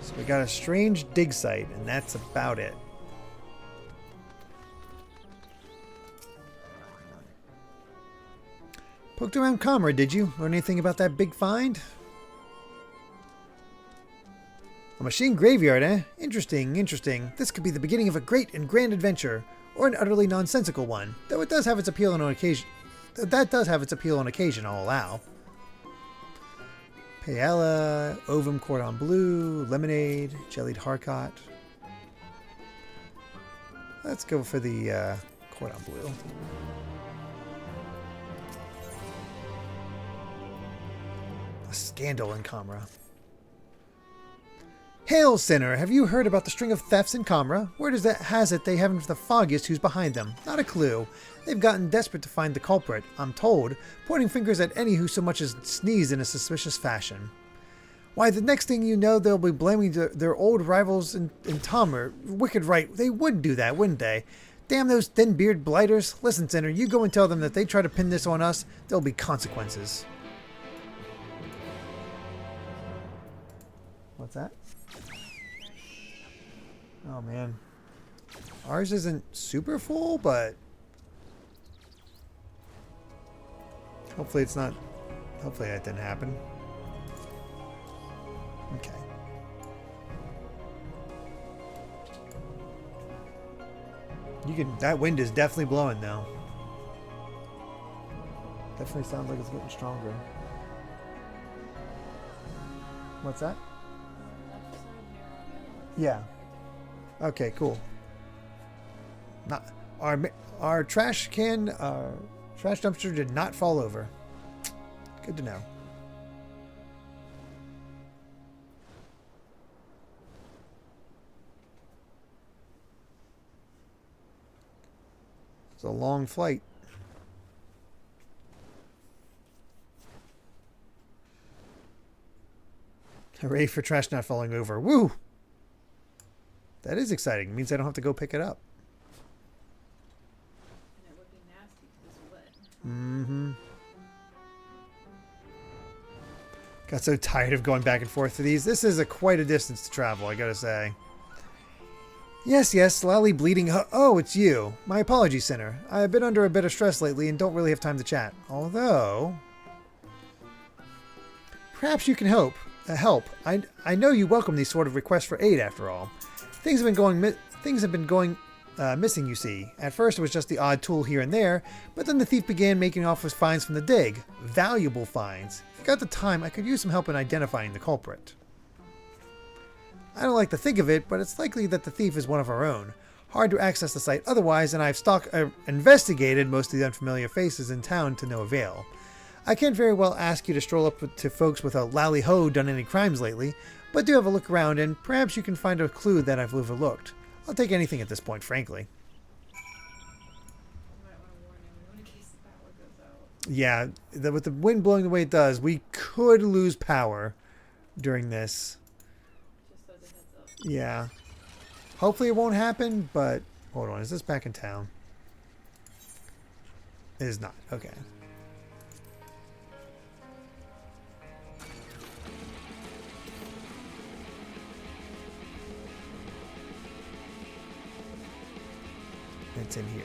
Speaker 1: So we got a strange dig site, and that's about it. Poked around Comrade, did you? Learn anything about that big find? A machine graveyard, eh? Interesting. This could be the beginning of a great and grand adventure, or an utterly nonsensical one, though it does have its appeal on occasion. I'll allow. Paella, ovum cordon bleu, lemonade, jellied haricot. Let's go for the cordon bleu. A scandal in Comra. Hail, sinner! Have you heard about the string of thefts in Comra? Word has it they haven't the foggiest who's behind them. Not a clue. They've gotten desperate to find the culprit, I'm told, pointing fingers at any who so much as sneeze in a suspicious fashion. Why, the next thing you know, they'll be blaming their old rivals in Tomer. Wicked right. They would do that, wouldn't they? Damn those thin-beard blighters. Listen, sinner, you go and tell them that they try to pin this on us, there'll be consequences. What's that? Oh, man. Ours isn't super full, but... Hopefully it's not... Hopefully that didn't happen. Okay. That wind is definitely blowing now. Definitely sounds like it's getting stronger. What's that? Yeah. Okay, cool. Not our trash dumpster did not fall over. Good to know. It's a long flight. Hooray for trash not falling over. Woo! That is exciting. It means I don't have to go pick it up.
Speaker 2: And it would be nasty because it's wet.
Speaker 1: Got so tired of going back and forth to these. This is quite a distance to travel, I gotta say. Yes, slightly bleeding. Oh, it's you. My apologies, Sinner. I've been under a bit of stress lately and don't really have time to chat. Although, perhaps you can help. I know you welcome these sort of requests for aid, after all. Things have been going missing, you see. At first, it was just the odd tool here and there, but then the thief began making off with finds from the dig. Valuable finds. If you got the time, I could use some help in identifying the culprit. I don't like to think of it, but it's likely that the thief is one of our own. Hard to access the site otherwise, and I've investigated most of the unfamiliar faces in town to no avail. I can't very well ask you to stroll up to folks with a lally-ho done any crimes lately, but do have a look around and perhaps you can find a clue that I've overlooked. I'll take anything at this point, frankly. Yeah, with the wind blowing the way it does, we could lose power during this. Yeah. Hopefully it won't happen, but hold on. Is this back in town? It is not. Okay. It's in here.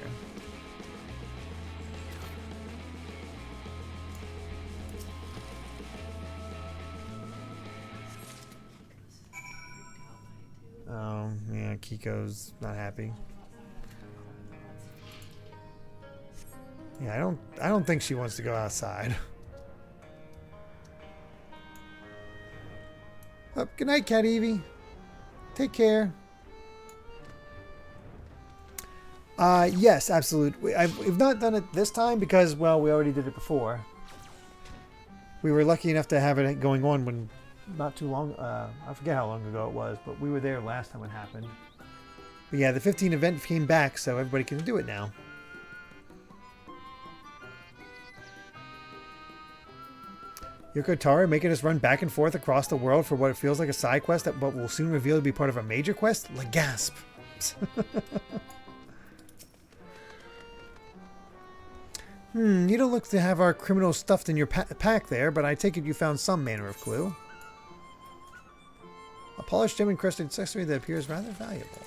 Speaker 1: Oh, yeah, Kiko's not happy. Yeah, I don't think she wants to go outside. Oh, good night, Cat Evie. Take care. Yes, absolutely. We've not done it this time because, well, we already did it before. We were lucky enough to have it going on when not too long, I forget how long ago it was, but we were there last time it happened. But yeah, the 15 event came back, so everybody can do it now. Yoko Taro making us run back and forth across the world for what feels like a side quest that will soon reveal to be part of a major quest? La gasp! You don't look to have our criminals stuffed in your pack there, but I take it you found some manner of clue. A polished gem-encrusted accessory that appears rather valuable.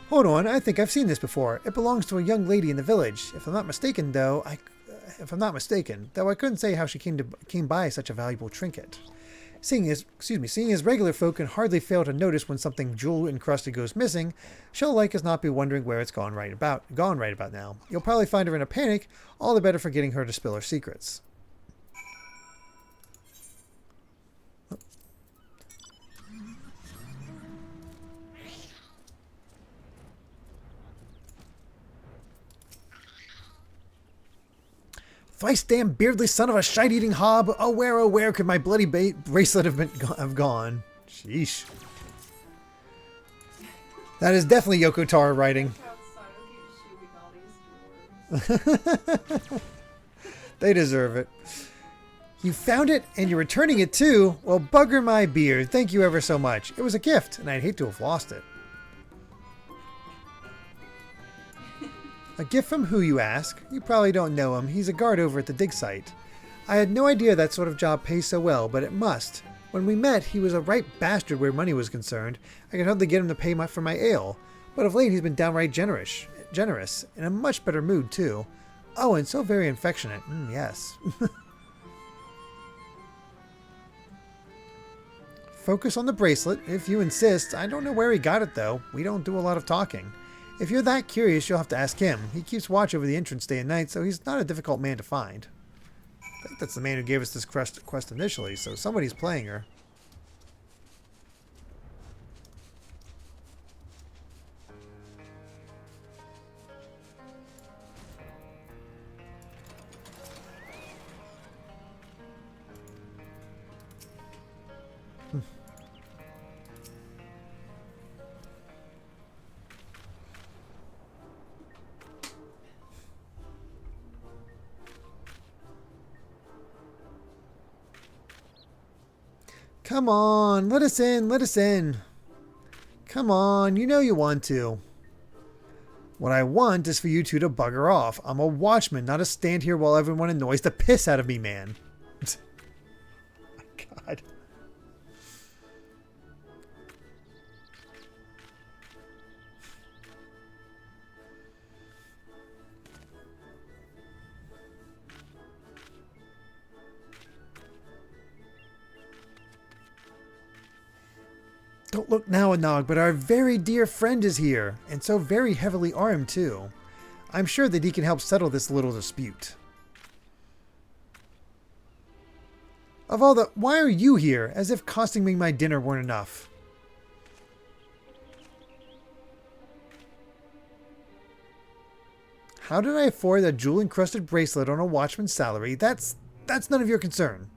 Speaker 1: Hold on, I think I've seen this before. It belongs to a young lady in the village. If I'm not mistaken, though, I couldn't say how she came by such a valuable trinket. Seeing as regular folk can hardly fail to notice when something jewel-encrusted goes missing, she'll like as not be wondering where it's gone right about now. You'll probably find her in a panic, all the better for getting her to spill her secrets. Thrice damn beardly son of a shite-eating hob! Oh where could my bloody bracelet have gone? Sheesh. That is definitely Yoko Taro writing. They deserve it. You found it and you're returning it too? Well, bugger my beard. Thank you ever so much. It was a gift and I'd hate to have lost it. A gift from who, you ask? You probably don't know him. He's a guard over at the dig site. I had no idea that sort of job pays so well, but it must. When we met, he was a right bastard where money was concerned. I could hardly get him to pay for my ale. But of late, he's been downright generous. In a much better mood, too. Oh, and so very affectionate. Yes. Focus on the bracelet, if you insist. I don't know where he got it, though. We don't do a lot of talking. If you're that curious, you'll have to ask him. He keeps watch over the entrance day and night, so he's not a difficult man to find. I think that's the man who gave us this quest initially, so somebody's playing her. Come on, let us in. Come on, you know you want to. What I want is for you two to bugger off. I'm a watchman, not to stand here while everyone annoys the piss out of me, man. God. Don't look now, Anog, but our very dear friend is here, and so very heavily armed, too. I'm sure that he can help settle this little dispute. Of all the... Why are you here? As if costing me my dinner weren't enough. How did I afford a jewel-encrusted bracelet on a watchman's salary? That's none of your concern.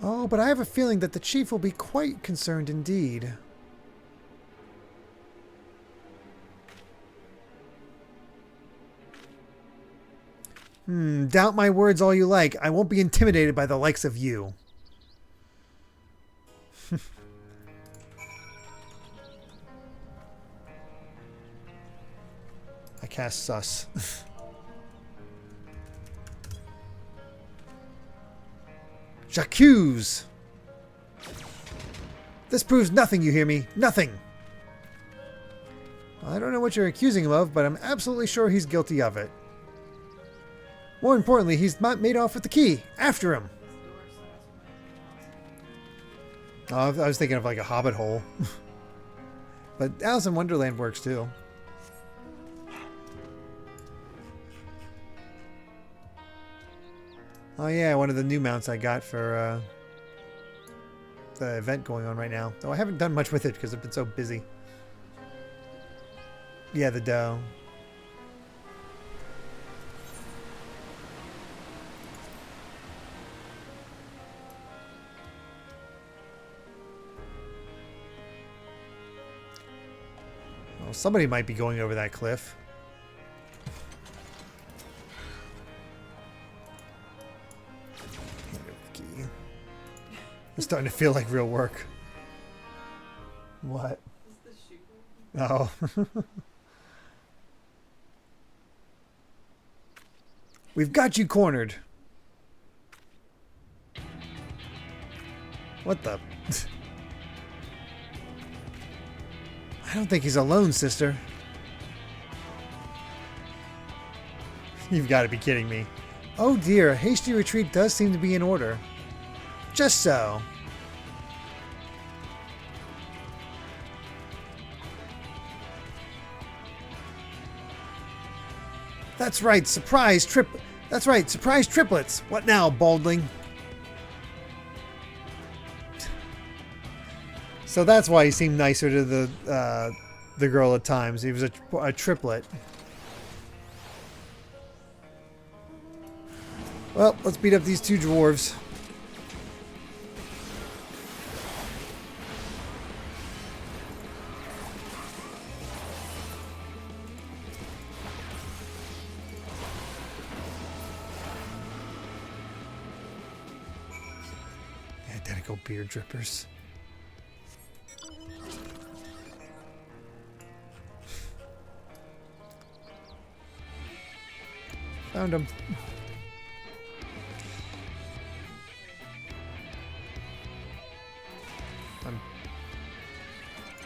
Speaker 1: Oh, but I have a feeling that the chief will be quite concerned indeed. Doubt my words all you like. I won't be intimidated by the likes of you. I cast sus. J'accuse! This proves nothing, you hear me? Nothing! I don't know what you're accusing him of, but I'm absolutely sure he's guilty of it. More importantly, he's not made off with the key. After him! Oh, I was thinking of like a hobbit hole. But Alice in Wonderland works too. Oh yeah, one of the new mounts I got for the event going on right now. Though I haven't done much with it because I've been so busy. Yeah, the dough. Well, somebody might be going over that cliff. It's starting to feel like real work. What? Oh. We've got you cornered. What the? I don't think he's alone, sister. You've got to be kidding me. Oh dear, a hasty retreat does seem to be in order. Just so. That's right, surprise triplets. What now, baldling? So that's why he seemed nicer to the girl at times. He was a triplet. Well, let's beat up these two dwarves. Identical beard drippers. Found him.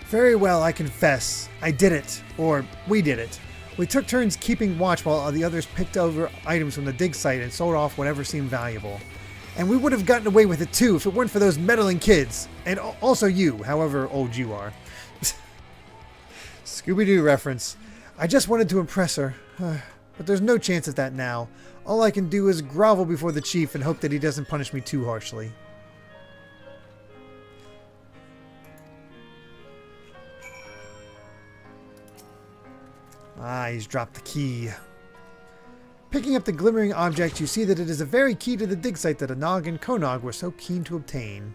Speaker 1: Very well, I confess. I did it. Or, we did it. We took turns keeping watch while the others picked over items from the dig site and sold off whatever seemed valuable. And we would have gotten away with it too if it weren't for those meddling kids. And also you, however old you are. Scooby-Doo reference. I just wanted to impress her. But there's no chance of that now. All I can do is grovel before the chief and hope that he doesn't punish me too harshly. Ah, he's dropped the key. Picking up the glimmering object, you see that it is the very key to the dig site that Anog and Konog were so keen to obtain.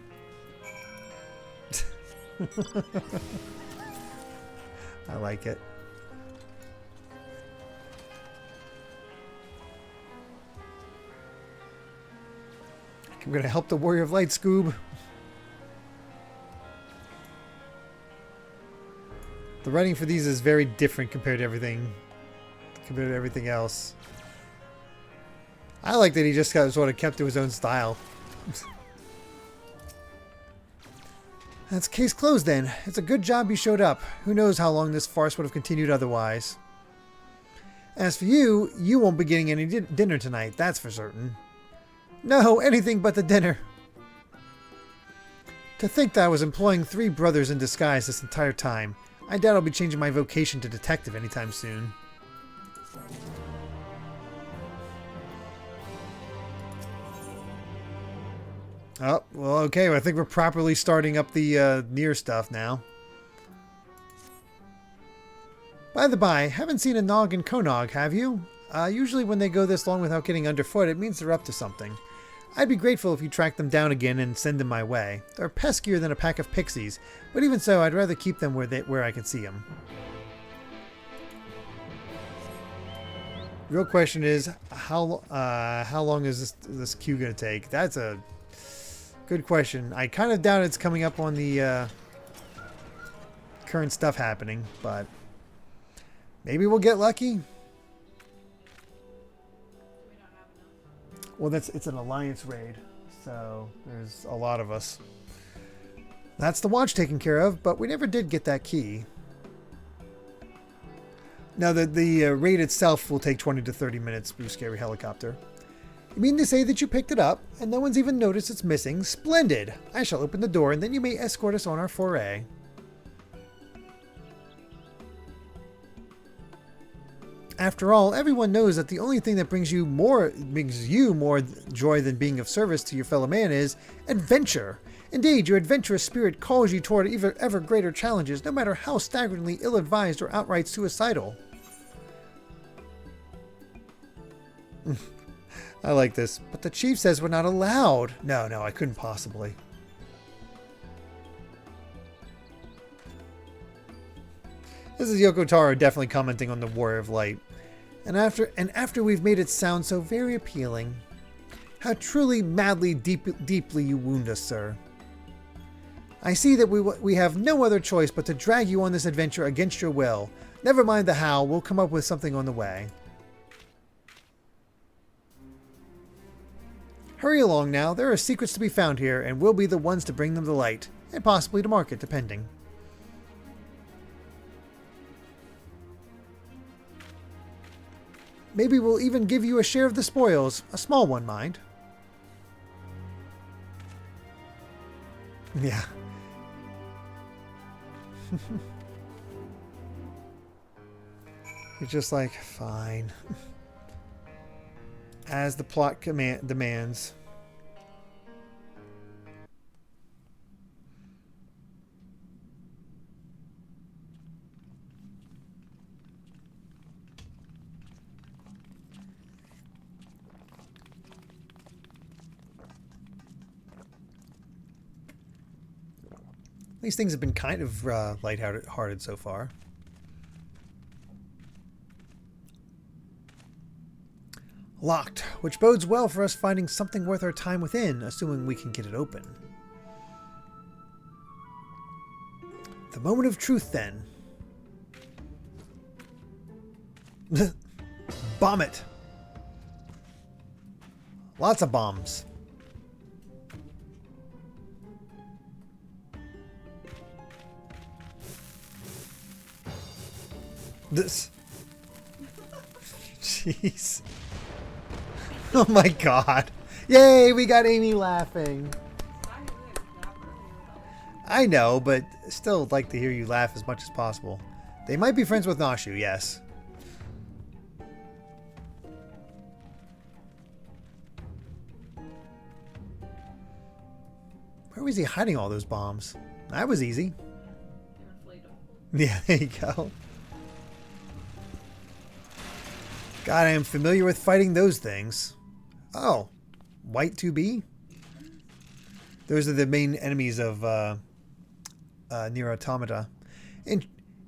Speaker 1: I like it. I'm going to help the Warrior of Light, Scoob. The writing for these is very different compared to everything else. I like that he just sort of kept to his own style. That's case closed then. It's a good job you showed up. Who knows how long this farce would have continued otherwise. As for you, you won't be getting any dinner tonight, that's for certain. No, anything but the dinner. To think that I was employing 3 brothers in disguise this entire time. I doubt I'll be changing my vocation to detective anytime soon. Oh, well, okay. Well, I think we're properly starting up the Nier stuff now. By the by, haven't seen a Nog and Konog, have you? Usually when they go this long without getting underfoot, it means they're up to something. I'd be grateful if you track them down again and send them my way. They're peskier than a pack of pixies, but even so, I'd rather keep them where I can see them. Real question is, how long is this queue going to take? That's a good question. I kind of doubt it's coming up on the current stuff happening, but maybe we'll get lucky. Well, it's an alliance raid, so there's a lot of us. That's the watch taken care of, but we never did get that key. Now, the raid itself will take 20 to 30 minutes, Blue Scary Helicopter. You mean to say that you picked it up, and no one's even noticed it's missing? Splendid! I shall open the door, and then you may escort us on our foray. After all, everyone knows that the only thing that brings you more joy than being of service to your fellow man is adventure. Indeed, your adventurous spirit calls you toward ever greater challenges, no matter how staggeringly ill-advised or outright suicidal. I like this, but the chief says we're not allowed. No, I couldn't possibly. This is Yoko Taro definitely commenting on the Warrior of Light. And after we've made it sound so very appealing. How truly, madly, deeply you wound us, sir. I see that we have no other choice but to drag you on this adventure against your will. Never mind the how, we'll come up with something on the way. Hurry along now, there are secrets to be found here, and we'll be the ones to bring them to light. And possibly to market, depending. Maybe we'll even give you a share of the spoils. A small one, mind. Yeah. You're just like, fine. As the plot demands. These things have been kind of lighthearted so far. Locked, which bodes well for us finding something worth our time within, assuming we can get it open. The moment of truth, then. Bomb it! Lots of bombs. This. Jeez. Oh my god. Yay, we got Amy laughing. I know, but still like to hear you laugh as much as possible. They might be friends with Nashu, yes. Where was he hiding all those bombs? That was easy. Yeah, there you go. God, I am familiar with fighting those things. Oh, White 2B? Those are the main enemies of Nier Automata.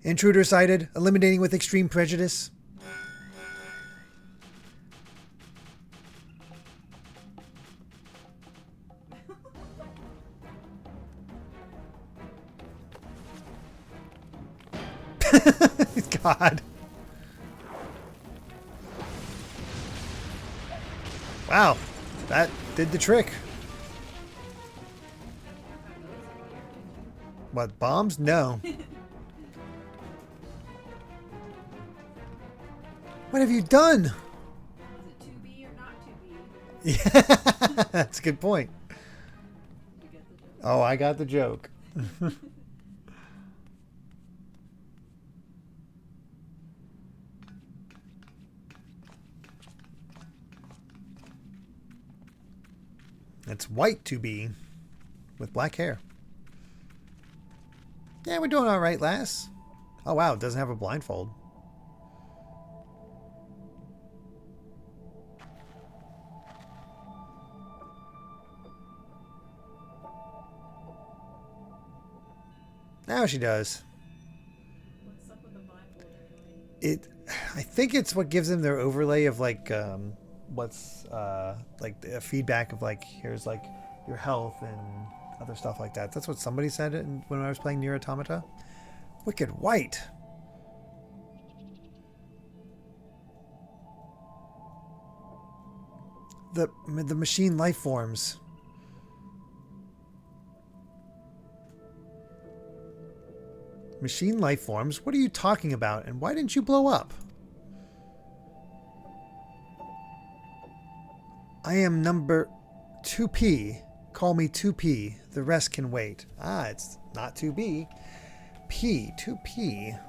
Speaker 1: Intruder sighted, eliminating with extreme prejudice. God. Wow, that did the trick. What, bombs? No. What have you done?
Speaker 2: Is it 2B or not 2B?
Speaker 1: Yeah, that's a good point.
Speaker 2: You get the joke?
Speaker 1: Oh, I got the joke. It's white to be with black hair. Yeah, we're doing all right, lass. Oh, wow, it doesn't have a blindfold. Now she does.
Speaker 2: What's up with the blindfold anyway?
Speaker 1: I think it's what gives them their overlay of like what's like a feedback of like here's like your health and other stuff like that. That's what somebody said when I was playing Nier Automata. Wicked white. The machine life forms. Machine life forms? What are you talking about? And why didn't you blow up? I am number 2P. Call me 2P. The rest can wait. Ah, it's not 2B. P. 2P.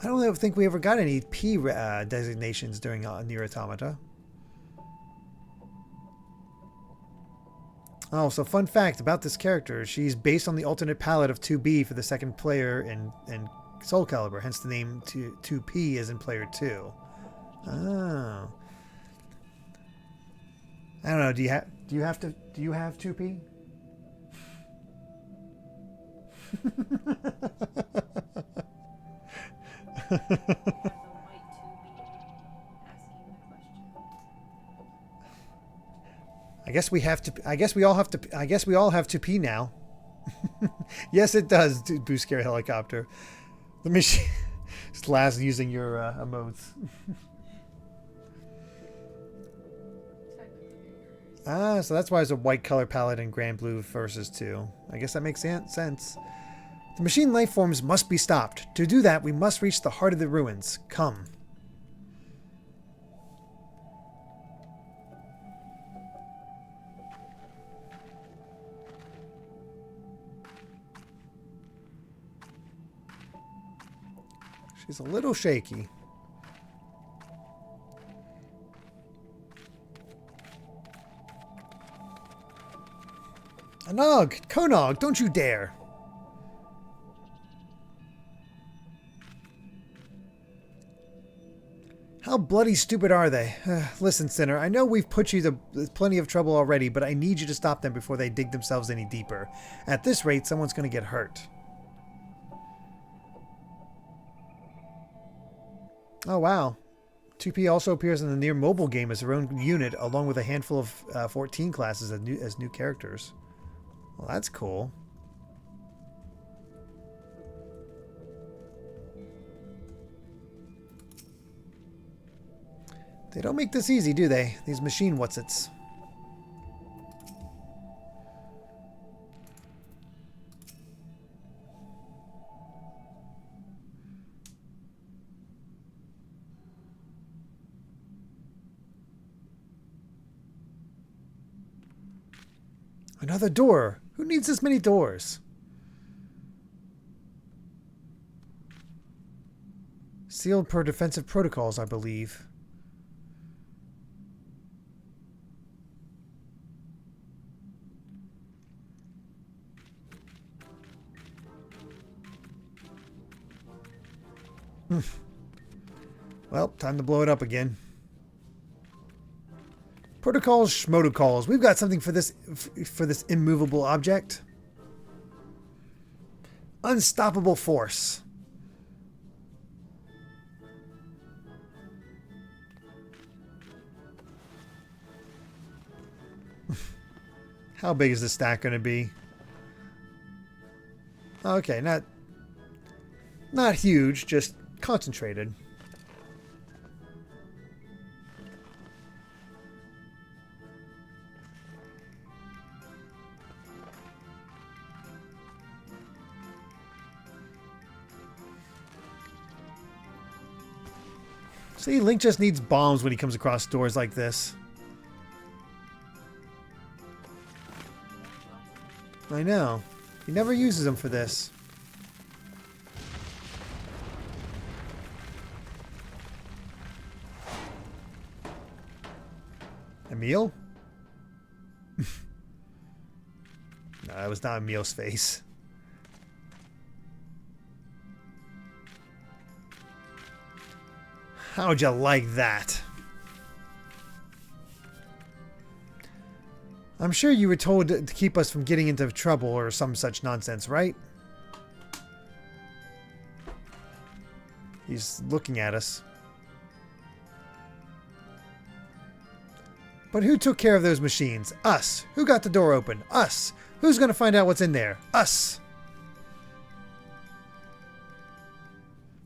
Speaker 1: I don't think we ever got any P designations during Nier Automata. Oh, so fun fact about this character. She's based on the alternate palette of 2B for the second player in Soul Calibur, hence the name 2P as in player 2. Oh. I don't know, do you have 2P?
Speaker 2: The white 2B asking the question.
Speaker 1: I guess we all have to pee now. Yes, it does, Boo Scare Helicopter. The machine just last using your emotes. Ah, so that's why it's a white color palette and Grand Blue versus 2. I guess that makes sense. The machine life forms must be stopped. To do that, we must reach the heart of the ruins. Come. She's a little shaky. Anog! Konog, don't you dare! How bloody stupid are they? Listen, Sinner, I know we've put you to plenty of trouble already, but I need you to stop them before they dig themselves any deeper. At this rate, someone's going to get hurt. Oh, wow. 2P also appears in the Nier mobile game as her own unit, along with a handful of 14 classes as new characters. Well, that's cool. They don't make this easy, do they? These machine whatsits. Another door. Who needs this many doors? Sealed per defensive protocols, I believe. Well, time to blow it up again. Protocols, schmotocols. We've got something for this immovable object. Unstoppable force. How big is the stack going to be? Okay, not huge, just concentrated. See, Link just needs bombs when he comes across doors like this. I know. He never uses them for this. Emil? No, that was not Emil's face. How'd you like that? I'm sure you were told to keep us from getting into trouble or some such nonsense, right? He's looking at us. But who took care of those machines? Us. Who got the door open? Us. Who's going to find out what's in there? Us.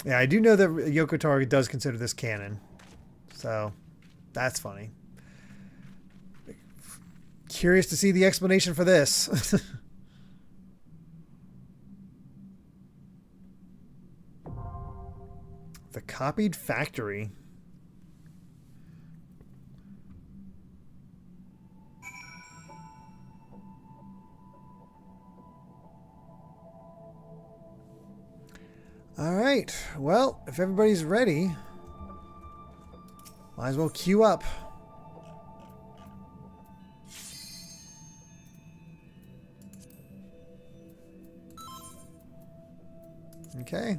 Speaker 1: Yeah, I do know that Yoko Taro does consider this canon. So, that's funny. Curious to see the explanation for this. The copied factory. All right. Well, if everybody's ready, might as well queue up. Okay.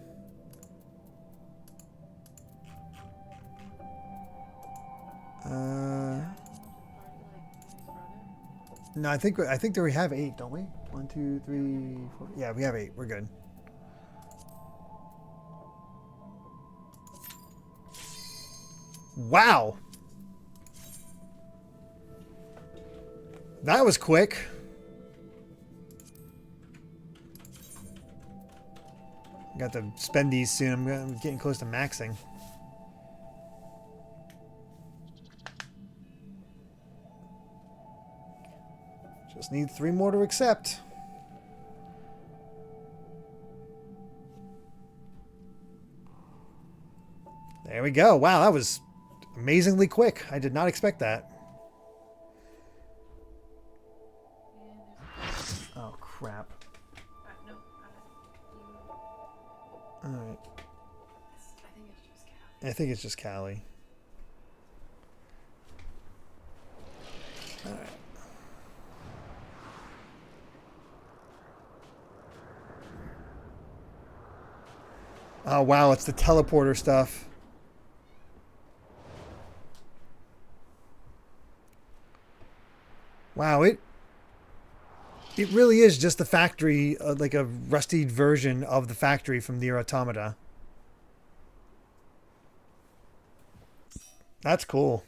Speaker 1: No, I think that we have 8, don't we? 1, 2, 3, 4. Yeah, we have 8. We're good. Wow. That was quick. Got to spend these soon. I'm getting close to maxing. Just need 3 more to accept. There we go. Wow, that was amazingly quick. I did not expect that. Oh, crap. Alright. I think it's just Callie. Alright. Oh, wow, it's the teleporter stuff. Wow, it really is just the factory, like a rusty version of the factory from Nier Automata. That's cool.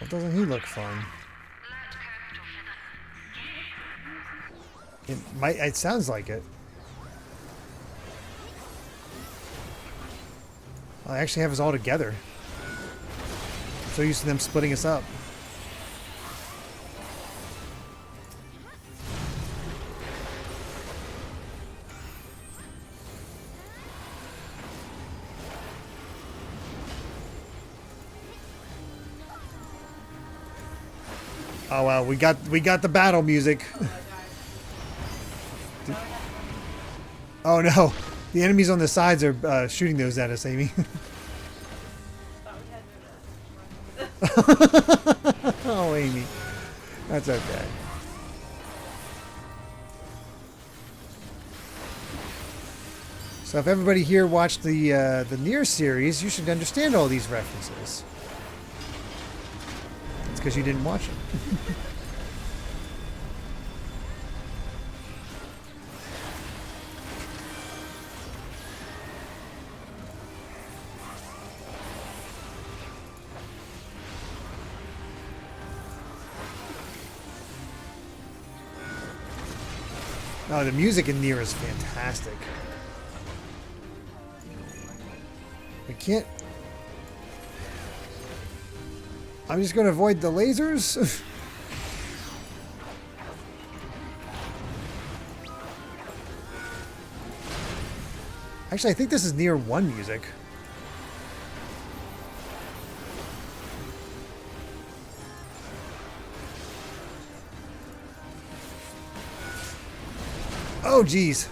Speaker 1: Well, doesn't he look fun? It sounds like it. I actually have us all together. I'm so used to them splitting us up. Oh wow, we got the battle music. Oh no, the enemies on the sides are shooting those at us, Amy. Oh, Amy, that's okay. So if everybody here watched the Nier series, you should understand all these references. It's because you didn't watch them. Oh, the music in Nier is fantastic. I can't... I'm just going to avoid the lasers. Actually, I think this is Nier 1 music. Oh, geez.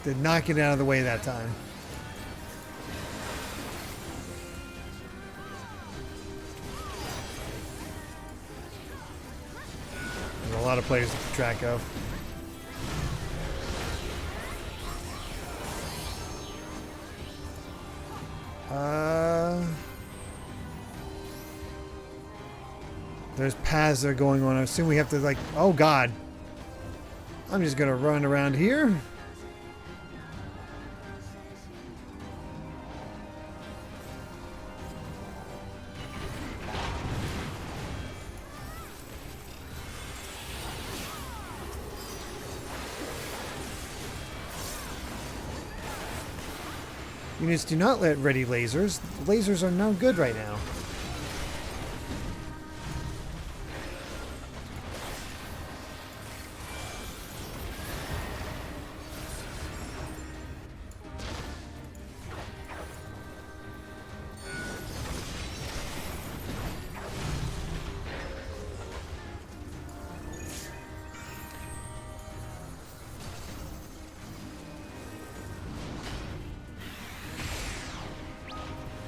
Speaker 1: Did not get out of the way that time. There's a lot of players to keep track of. There's paths that are going on. I assume we have to, like... Oh, God. I'm just going to run around here. Units do not let ready lasers. The lasers are no good right now.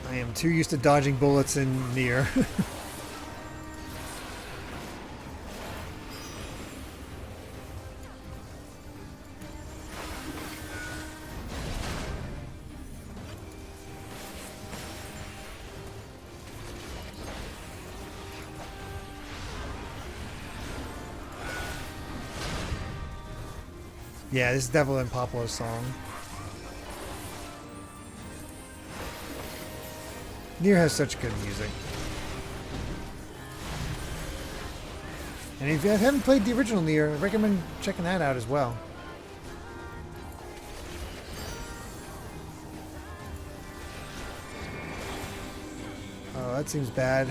Speaker 1: I am too used to dodging bullets in Nier. Yeah, this is definitely a popular song. Nier has such good music. And if you haven't played the original Nier, I recommend checking that out as well. Oh, that seems bad.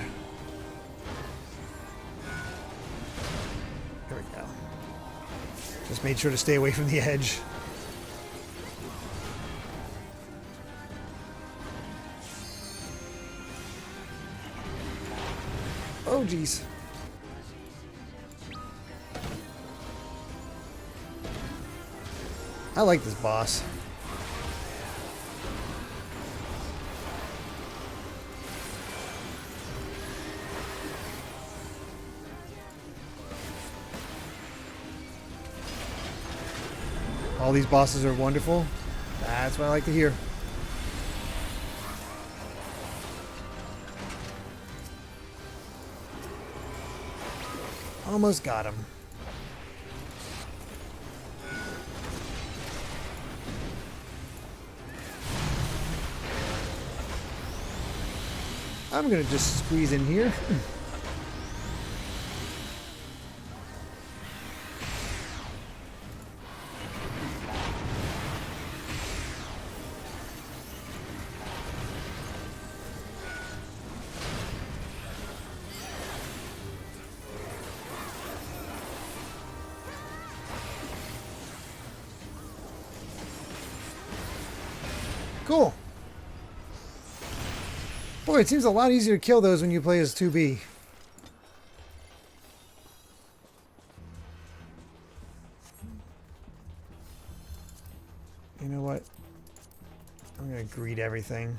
Speaker 1: There we go. Just made sure to stay away from the edge. Oh, geez. I like this boss. All these bosses are wonderful. That's what I like to hear. Almost got him. I'm gonna just squeeze in here. Cool. Boy, it seems a lot easier to kill those when you play as 2B. You know what? I'm gonna greet everything.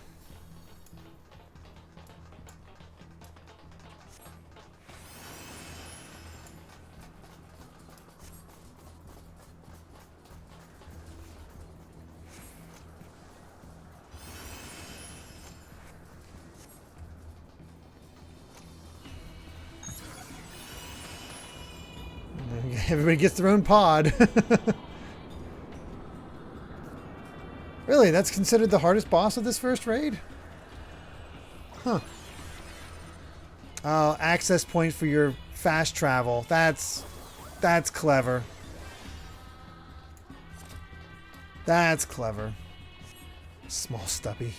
Speaker 1: Everybody gets their own pod. Really, that's considered the hardest boss of this first raid? Huh. Oh, access point for your fast travel. That's clever. That's clever. Small stubby.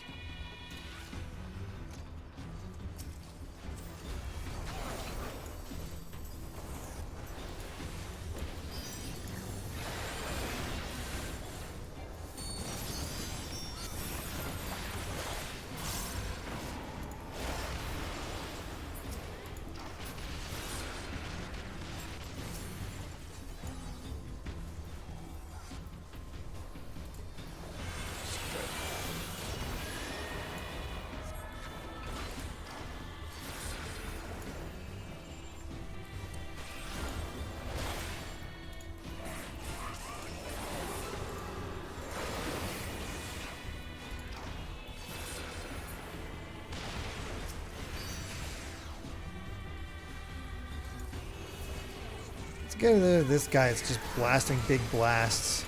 Speaker 1: Get rid of this guy. It's just blasting big blasts.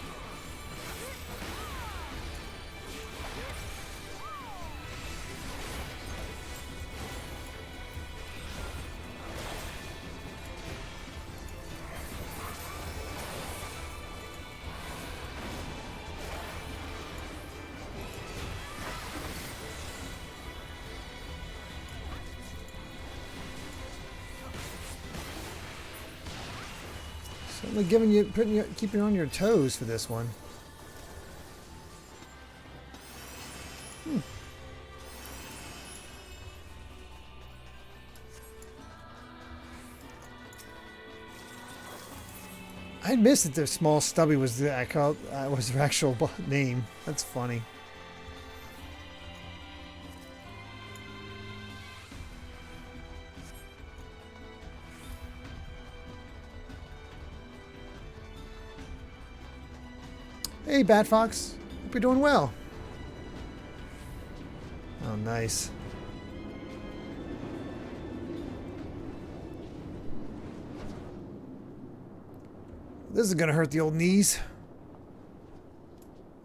Speaker 1: Certainly giving you, keeping you on your toes for this one. I missed that the small stubby was the was their actual name. That's funny. Hey, Bat Fox. Hope you're doing well. Oh, nice. This is gonna hurt the old knees.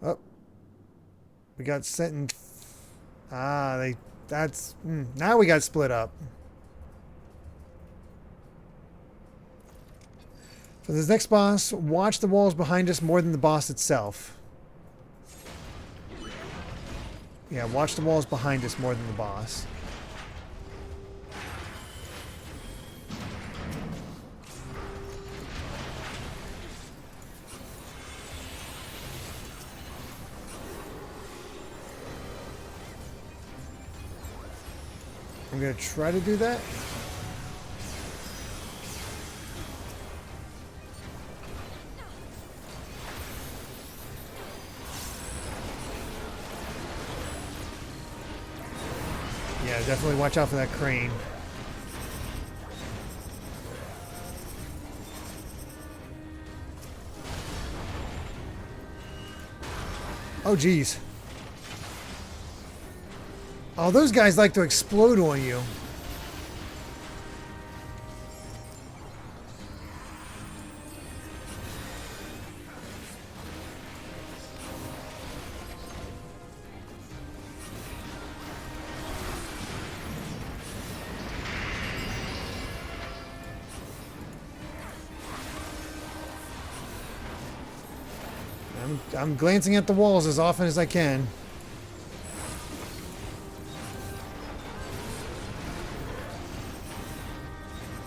Speaker 1: Oh, we got sent in. Now we got split up. For this next boss, watch the walls behind us more than the boss itself. Yeah, watch the walls behind us more than the boss. I'm going to try to do that. Yeah, definitely watch out for that crane. Oh, geez. Oh, those guys like to explode on you. I'm glancing at the walls as often as I can.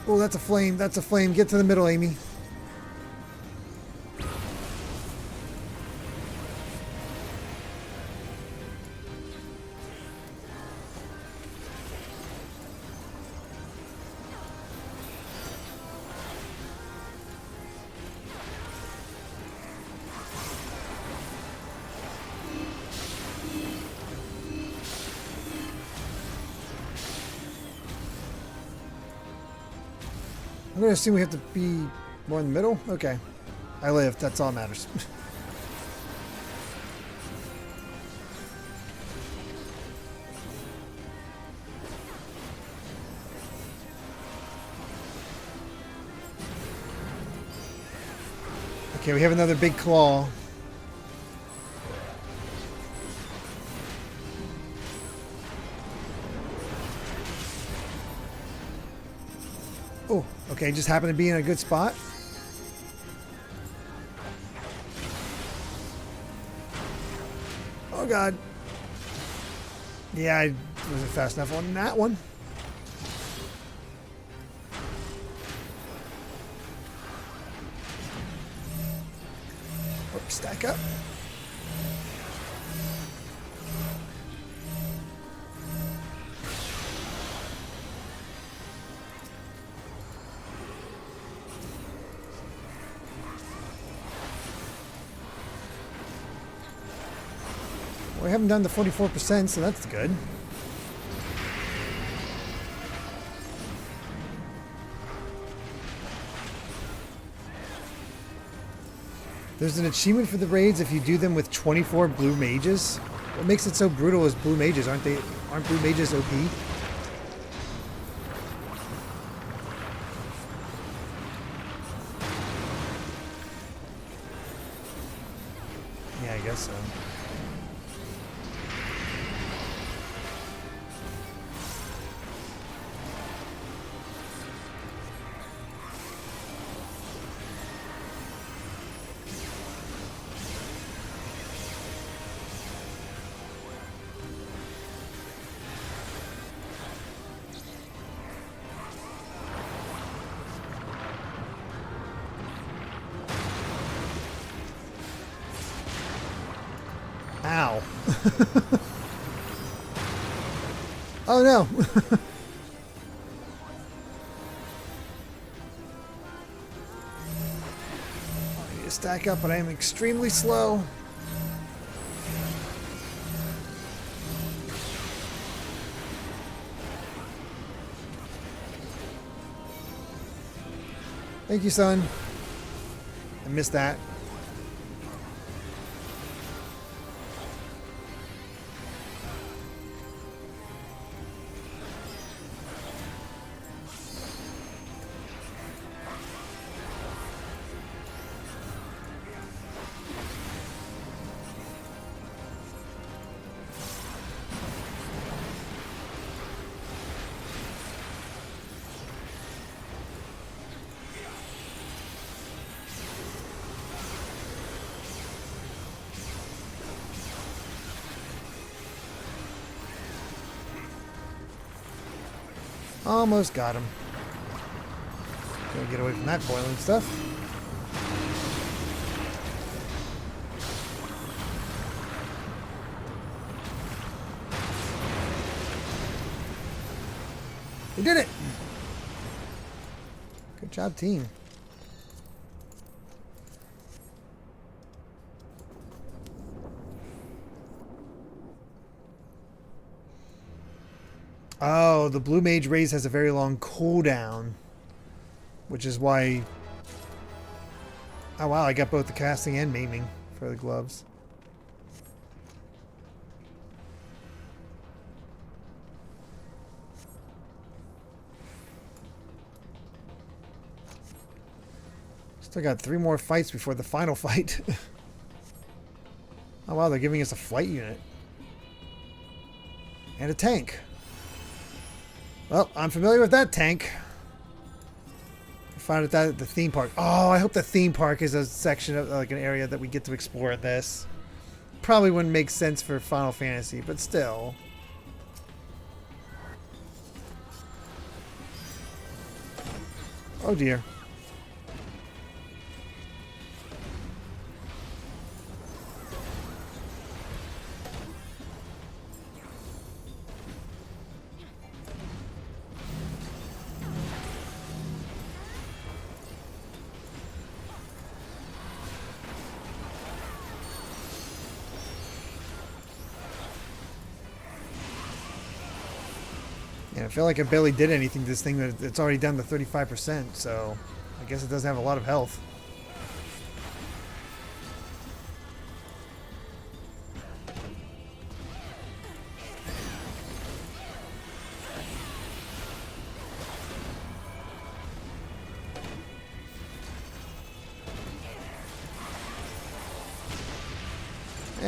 Speaker 1: Oh, that's a flame. That's a flame. Get to the middle, Amy. I'm going to assume we have to be more in the middle. Okay. I lived. That's all that matters. Okay, we have another big claw. Oh, okay, just happened to be in a good spot. Oh god. Yeah, I wasn't fast enough on that one. Oops, stack up. We haven't done the 44%, so that's good. There's an achievement for the raids if you do them with 24 blue mages. What makes it so brutal is blue mages, aren't blue mages OP? Yeah, I guess so. Ow. Oh no. I need to stack up, but I am extremely slow. Thank you, son. I missed that. Almost got him. Gotta get away from that boiling stuff. We did it! Good job, team. Oh, the Blue Mage raise has a very long cooldown, which is why... Oh wow, I got both the casting and maiming for the gloves. Still got 3 more fights before the final fight. Oh wow, they're giving us a flight unit. And a tank. Well, I'm familiar with that tank. I found it at the theme park. Oh, I hope the theme park is a section of like an area that we get to explore in this. Probably wouldn't make sense for Final Fantasy, but still. Oh dear. Yeah, I feel like I barely did anything to this thing. That it's already down to 35%, so I guess it doesn't have a lot of health.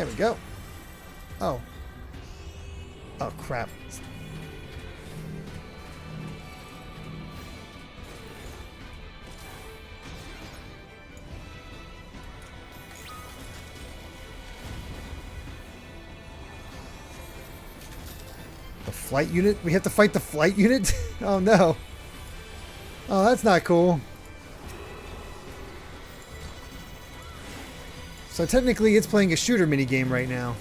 Speaker 1: There we go. Oh. Oh, crap. The flight unit? We have to fight the flight unit? Oh, no. Oh, that's not cool. So technically it's playing a shooter minigame right now.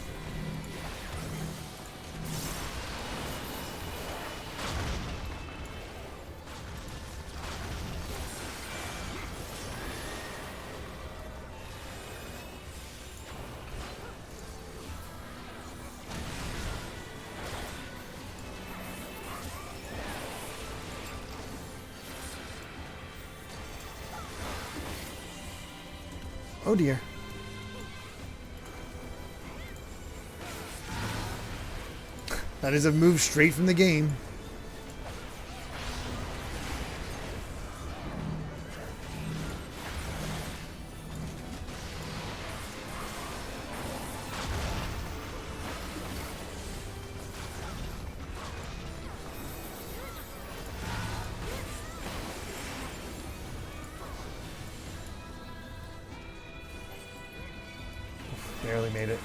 Speaker 1: Oh dear. That is a move straight from the game. Barely made it.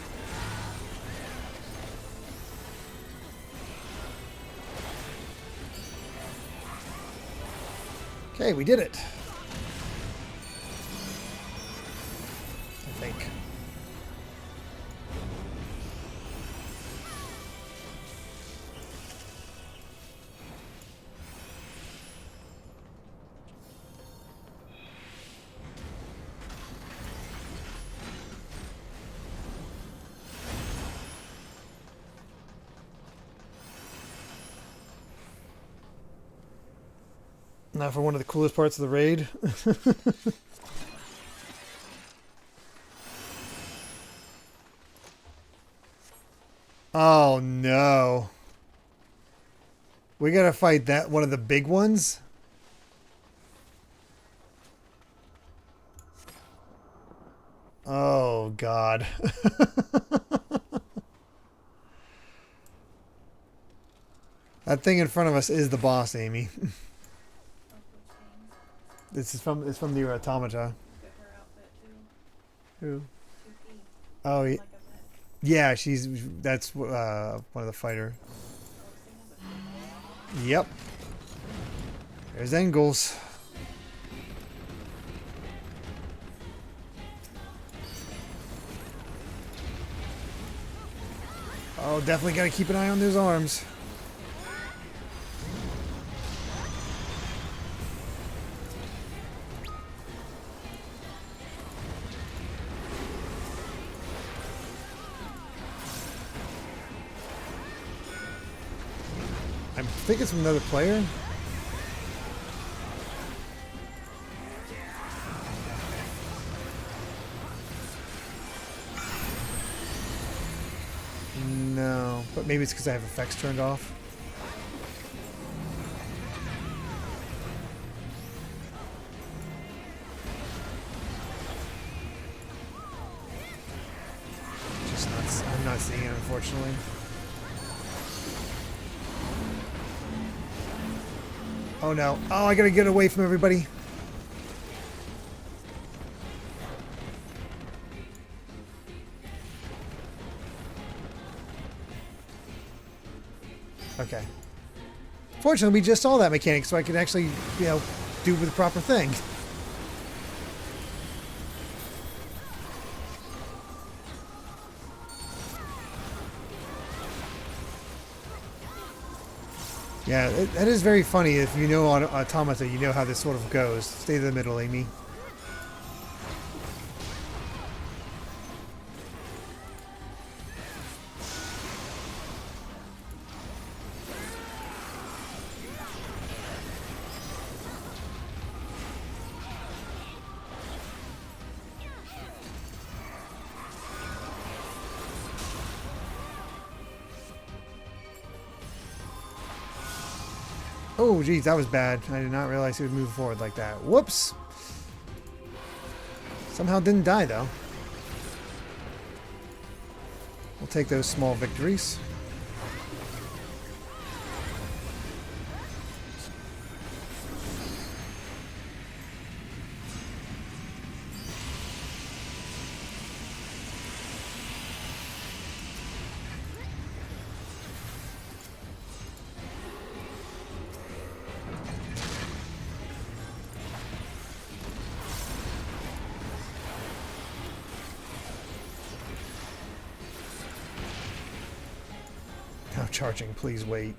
Speaker 1: Okay, we did it. I think. Now for one of the coolest parts of the raid. Oh no. We gotta fight that one of the big ones? Oh god. That thing in front of us is the boss, Amy. This is from the Automata.
Speaker 2: Get her outfit too.
Speaker 1: Who?
Speaker 2: 2P.
Speaker 1: Oh
Speaker 2: Like
Speaker 1: yeah,
Speaker 2: a vet.
Speaker 1: yeah. That's one of the fighter. Yep. There's Engels. Oh, definitely gotta keep an eye on those arms. I think it's from another player. No, but maybe it's because I have effects turned off. Just not. I'm not seeing it, unfortunately. Oh no. Oh, I gotta get away from everybody. Okay. Fortunately, we just saw that mechanic, so I could actually, do the proper thing. Yeah, that is very funny. If you know on Automata, you know how this sort of goes. Stay in the middle, Amy. Oh, geez, that was bad. I did not realize he would move forward like that. Whoops. Somehow didn't die, though. We'll take those small victories. Now charging, please wait.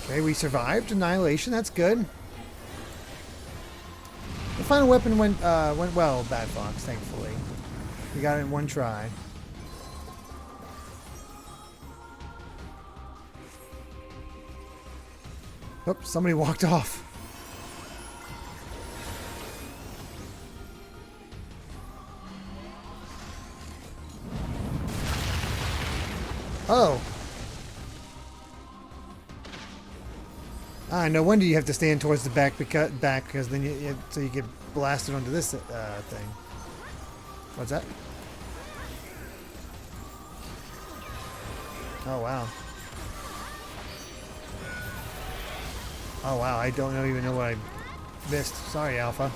Speaker 1: Okay, we survived Annihilation. That's good. The final weapon went well, Bad Fox, thankfully. We got it in one try. Oops, somebody walked off. Oh. Ah, no wonder you have to stand towards the back because then so you get blasted onto this thing. What's that? Oh wow. Oh wow, I don't even know what I missed. Sorry, Alpha.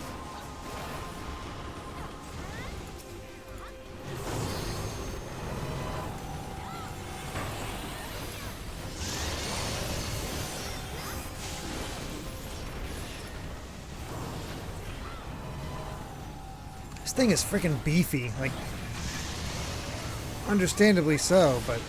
Speaker 1: This thing is freaking beefy, like, understandably so, but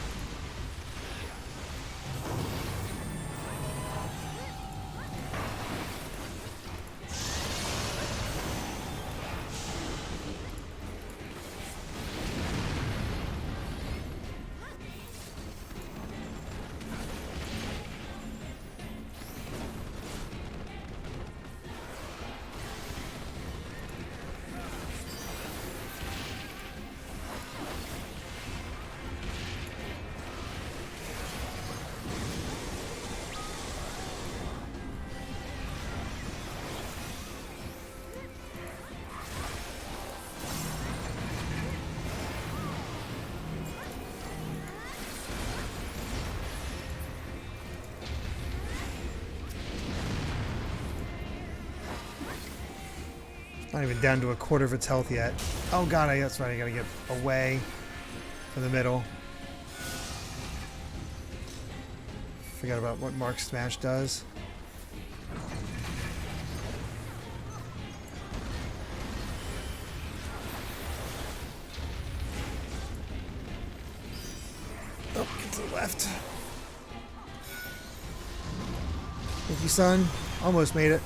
Speaker 1: not even down to a quarter of its health yet. Oh god, that's right, I gotta get away from the middle. Forgot about what Mark Smash does. Oh, get to the left. Thank you, son. Almost made it.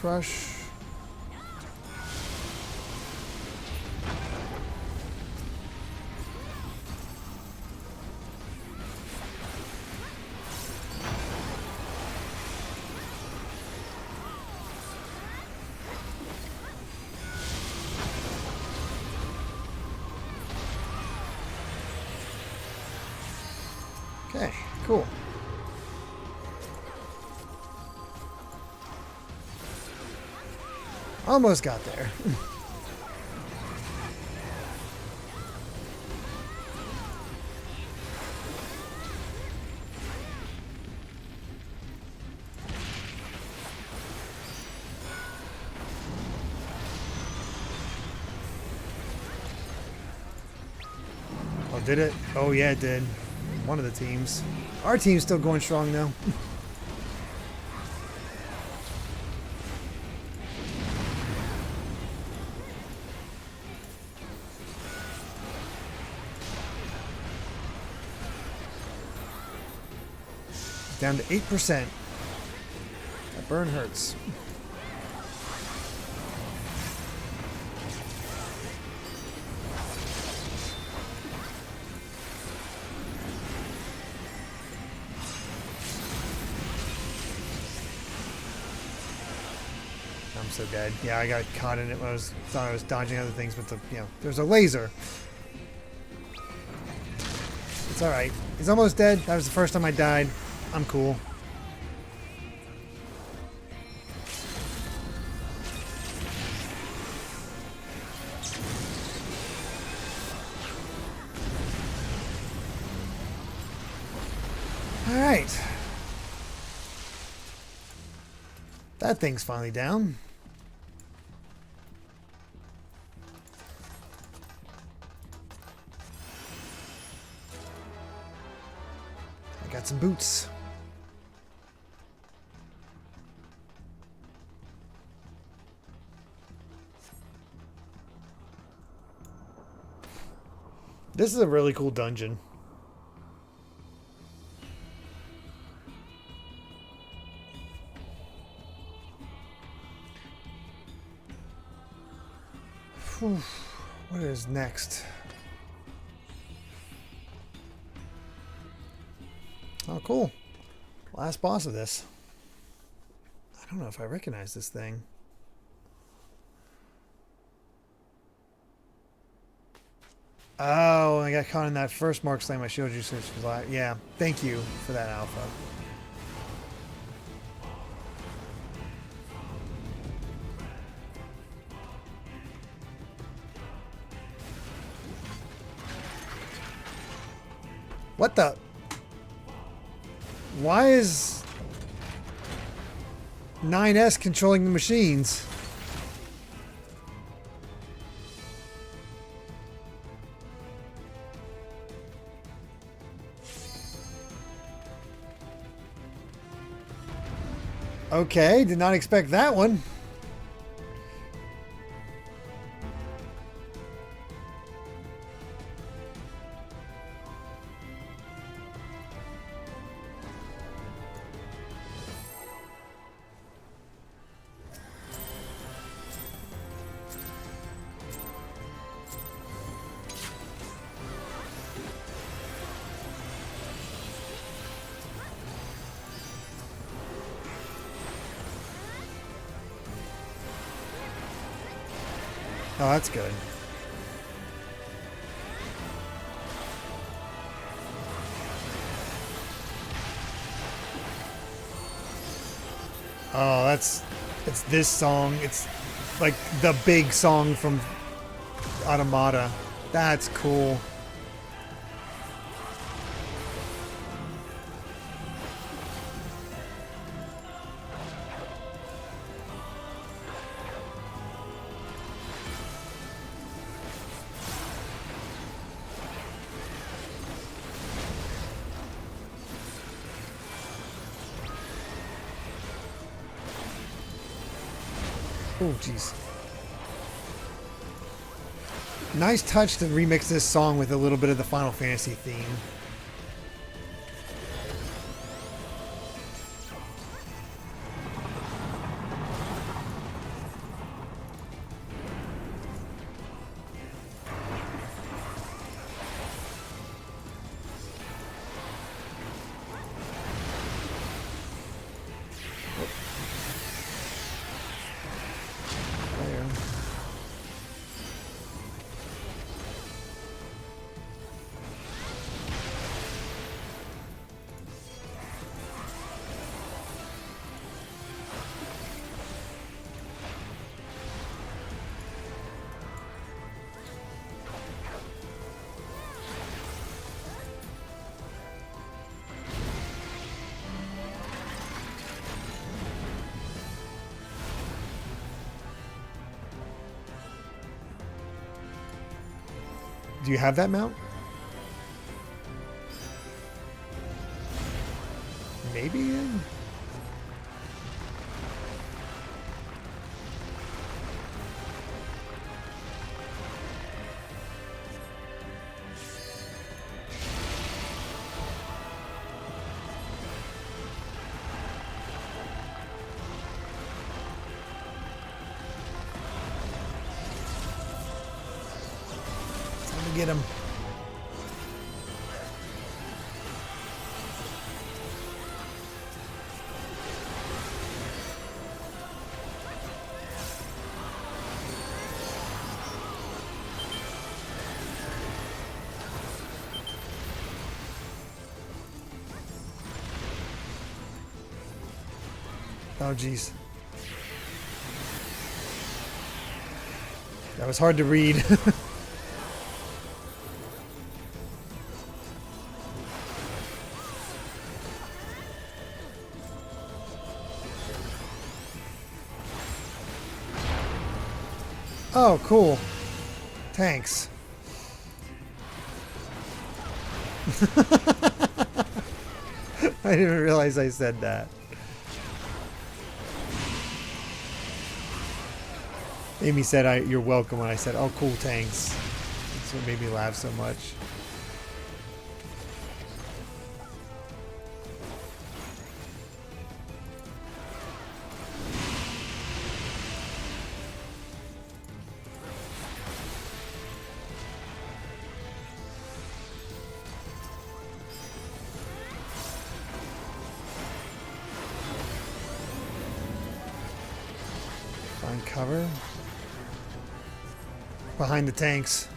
Speaker 1: Crush. Okay, cool. Almost got there. Oh, did it? Oh, yeah, it did. One of the teams. Our team's still going strong, though. Down to 8%. That burn hurts. I'm so dead. Yeah, I got caught in it when thought I was dodging other things, but there's a laser. It's alright. He's almost dead. That was the first time I died. I'm cool. Alright. That thing's finally down. I got some boots. This is a really cool dungeon. Whew. What is next? Oh, cool. Last boss of this. I don't know if I recognize this thing. Oh, I got caught in that first Mark Slam I showed you. Yeah, thank you for that, Alpha. What the? Why is 9S controlling the machines? Okay, did not expect that one. Oh, that's good. Oh, it's this song. It's like the big song from Automata. That's cool. Oh, jeez. Nice touch to remix this song with a little bit of the Final Fantasy theme. Do you have that mount? Maybe? Time to get him. Oh, geez. That was hard to read. Oh, cool. Thanks. I didn't realize I said that. Amy said, "You're welcome," when I said, "Oh, cool, thanks." That's what made me laugh so much. Find cover. Behind the tanks.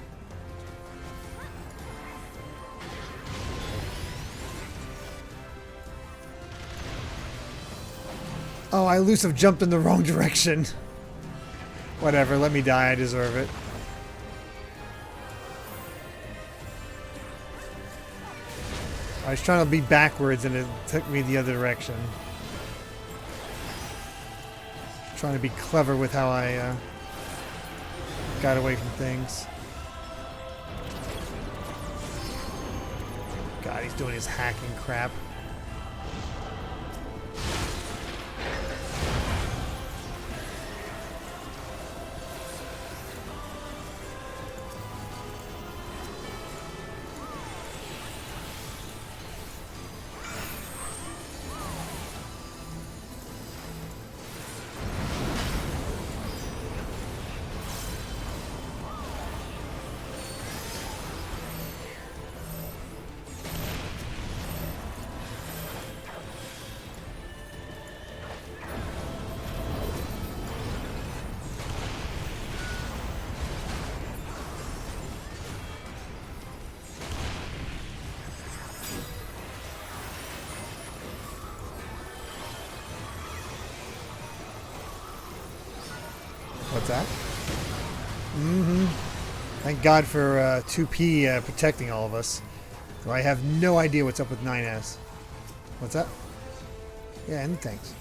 Speaker 1: Oh, I elusive jumped in the wrong direction. Whatever, let me die, I deserve it. I was trying to be backwards and it took me the other direction. Trying to be clever with how I got away from things. God, he's doing his hacking crap. What's that? Mm-hmm. Thank God for 2P protecting all of us. So I have no idea what's up with 9S. What's that? Yeah, and thanks.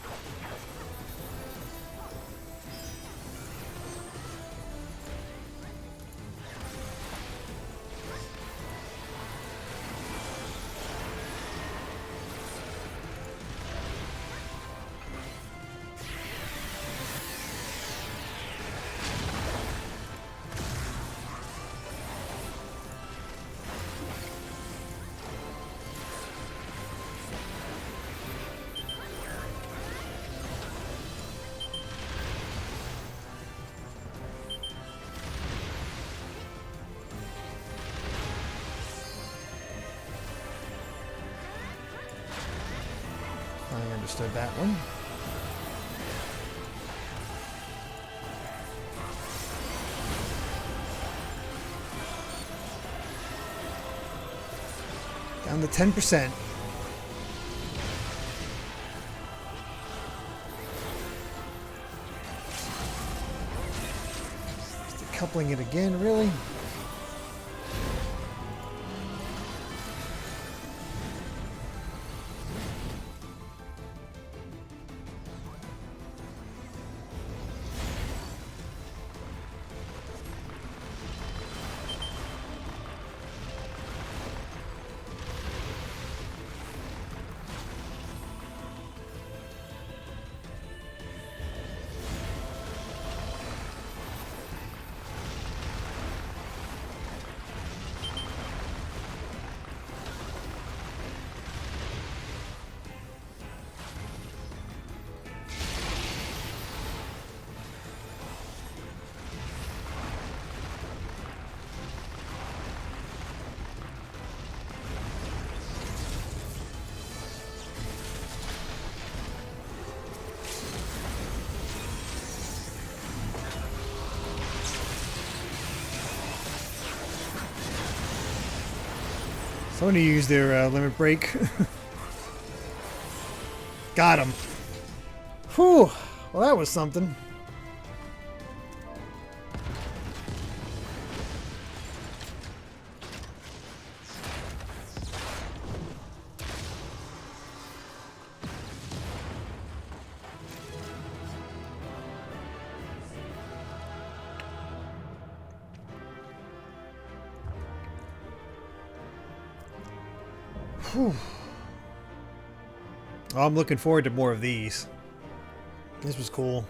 Speaker 1: I understood that one. Down to 10%. Coupling it again, really? Somebody used their limit break. Got him. Whew. Well, that was something. Whew. Oh, I'm looking forward to more of these. This was cool.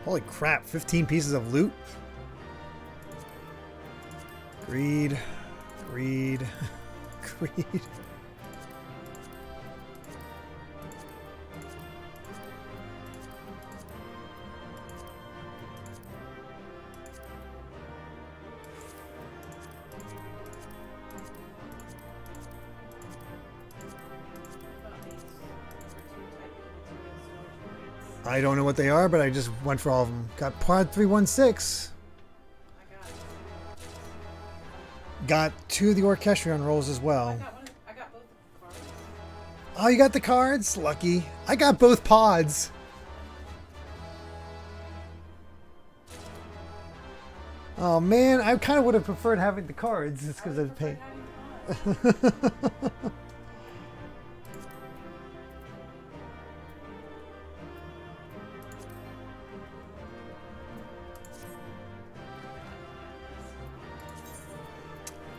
Speaker 1: Holy crap, 15 pieces of loot? Greed. Greed. Greed. I don't know what they are, but I just went for all of them. Got Pod 316. Got 2 of the Orchestrion rolls as well.
Speaker 2: I got both the cards.
Speaker 1: Oh, you got the cards? Lucky. I got both pods. Oh man, I kind of would have preferred having the cards just because I'd pay.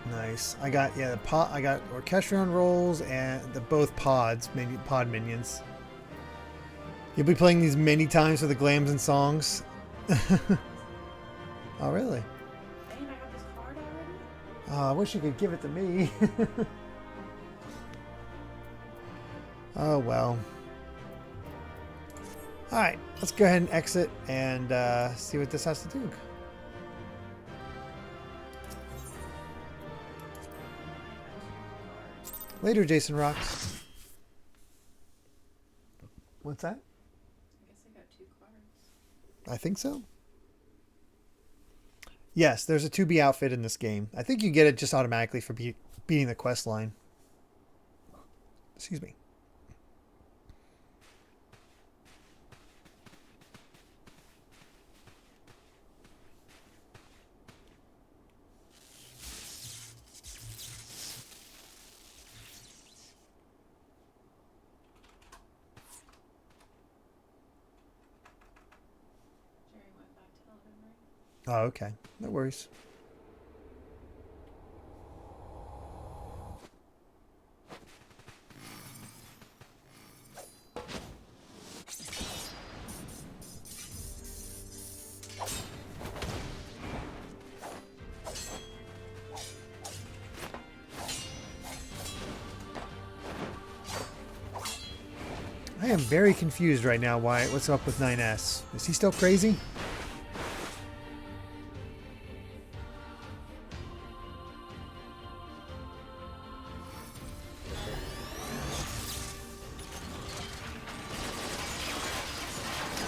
Speaker 1: Nice. I got the pod. I got Orchestrion rolls and the both pods, maybe pod minions. You'll be playing these many times for the glams and songs. Oh really?
Speaker 2: Dang, I got this card already?
Speaker 1: Oh, I wish you could give it to me. Oh well. All right, let's go ahead and exit and see what this has to do. Later, Jason Rocks. What's that?
Speaker 2: I guess I got 2 cards.
Speaker 1: I think so. Yes, there's a 2B outfit in this game. I think you get it just automatically for beating the quest line. Excuse me.
Speaker 2: Jerry went back to Elden Ring.
Speaker 1: Oh, okay. No worries. I am very confused right now. What's up with 9S? Is he still crazy?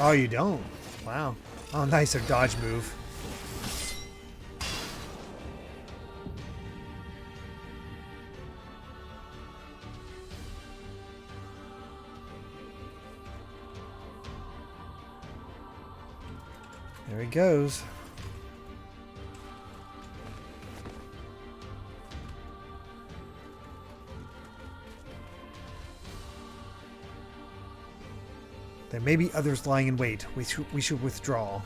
Speaker 1: Oh, you don't? Wow. Oh, nice. A dodge move. There he goes. There may be others lying in wait. We should withdraw.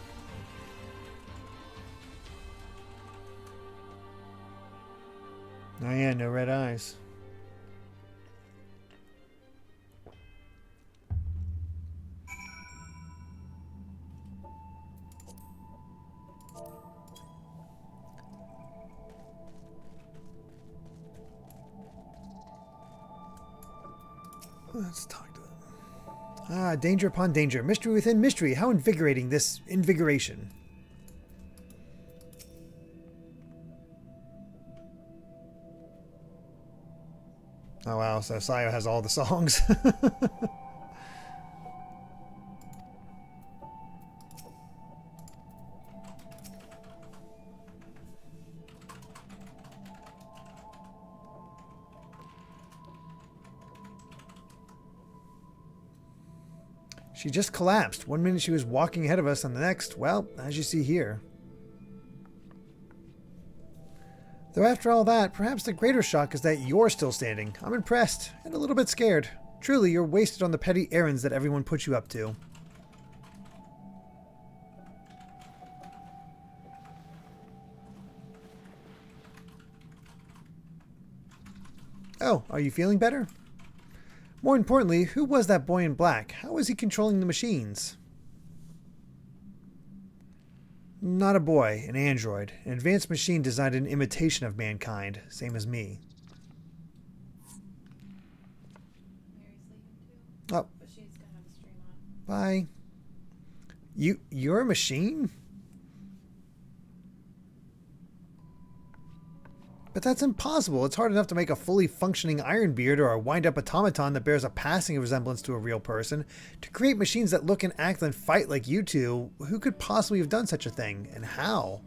Speaker 1: Oh yeah, no red eyes. Let's talk to them. Ah, danger upon danger. Mystery within mystery. How invigorating this invigoration. Oh wow, so Sayo has all the songs. She just collapsed. One minute she was walking ahead of us, and the next, well, as you see here. Though after all that, perhaps the greater shock is that you're still standing. I'm impressed, and a little bit scared. Truly, you're wasted on the petty errands that everyone puts you up to. Oh, are you feeling better? More importantly, who was that boy in black? How was he controlling the machines? Not a boy, an android. An advanced machine designed in imitation of mankind, same as me.
Speaker 2: Mary's leaving too.
Speaker 1: Oh.
Speaker 2: But she's gonna have a stream on.
Speaker 1: Bye. You're a machine? But that's impossible. It's hard enough to make a fully functioning Ironbeard or a wind-up automaton that bears a passing resemblance to a real person. To create machines that look and act and fight like you two, who could possibly have done such a thing, and how?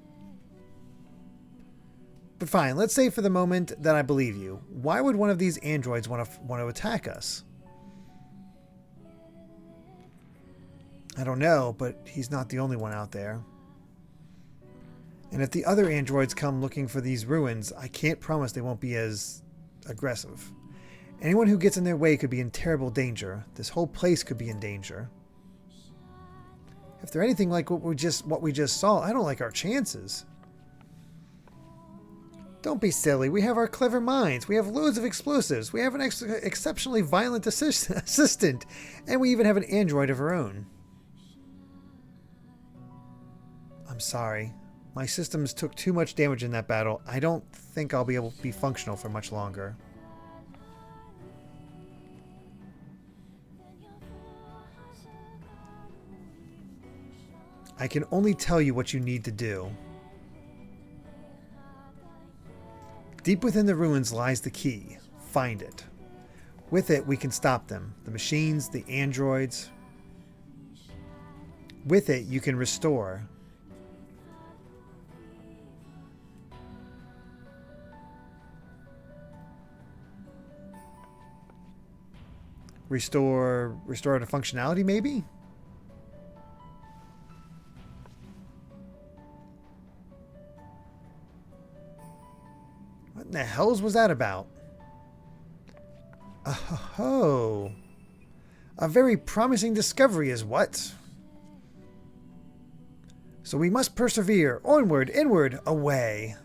Speaker 1: But fine, let's say for the moment that I believe you. Why would one of these androids want to attack us? I don't know, but he's not the only one out there. And if the other androids come looking for these ruins, I can't promise they won't be as aggressive. Anyone who gets in their way could be in terrible danger. This whole place could be in danger. If they're anything like what we just saw, I don't like our chances. Don't be silly. We have our clever minds. We have loads of explosives. We have an exceptionally violent assistant. And we even have an android of our own. I'm sorry. My systems took too much damage in that battle. I don't think I'll be able to be functional for much longer. I can only tell you what you need to do. Deep within the ruins lies the key. Find it. With it, we can stop them. The machines, the androids. With it, you can restore. Restore the functionality, maybe? What in the hells was that about? Oh, a very promising discovery is what? So we must persevere. Onward, inward, away.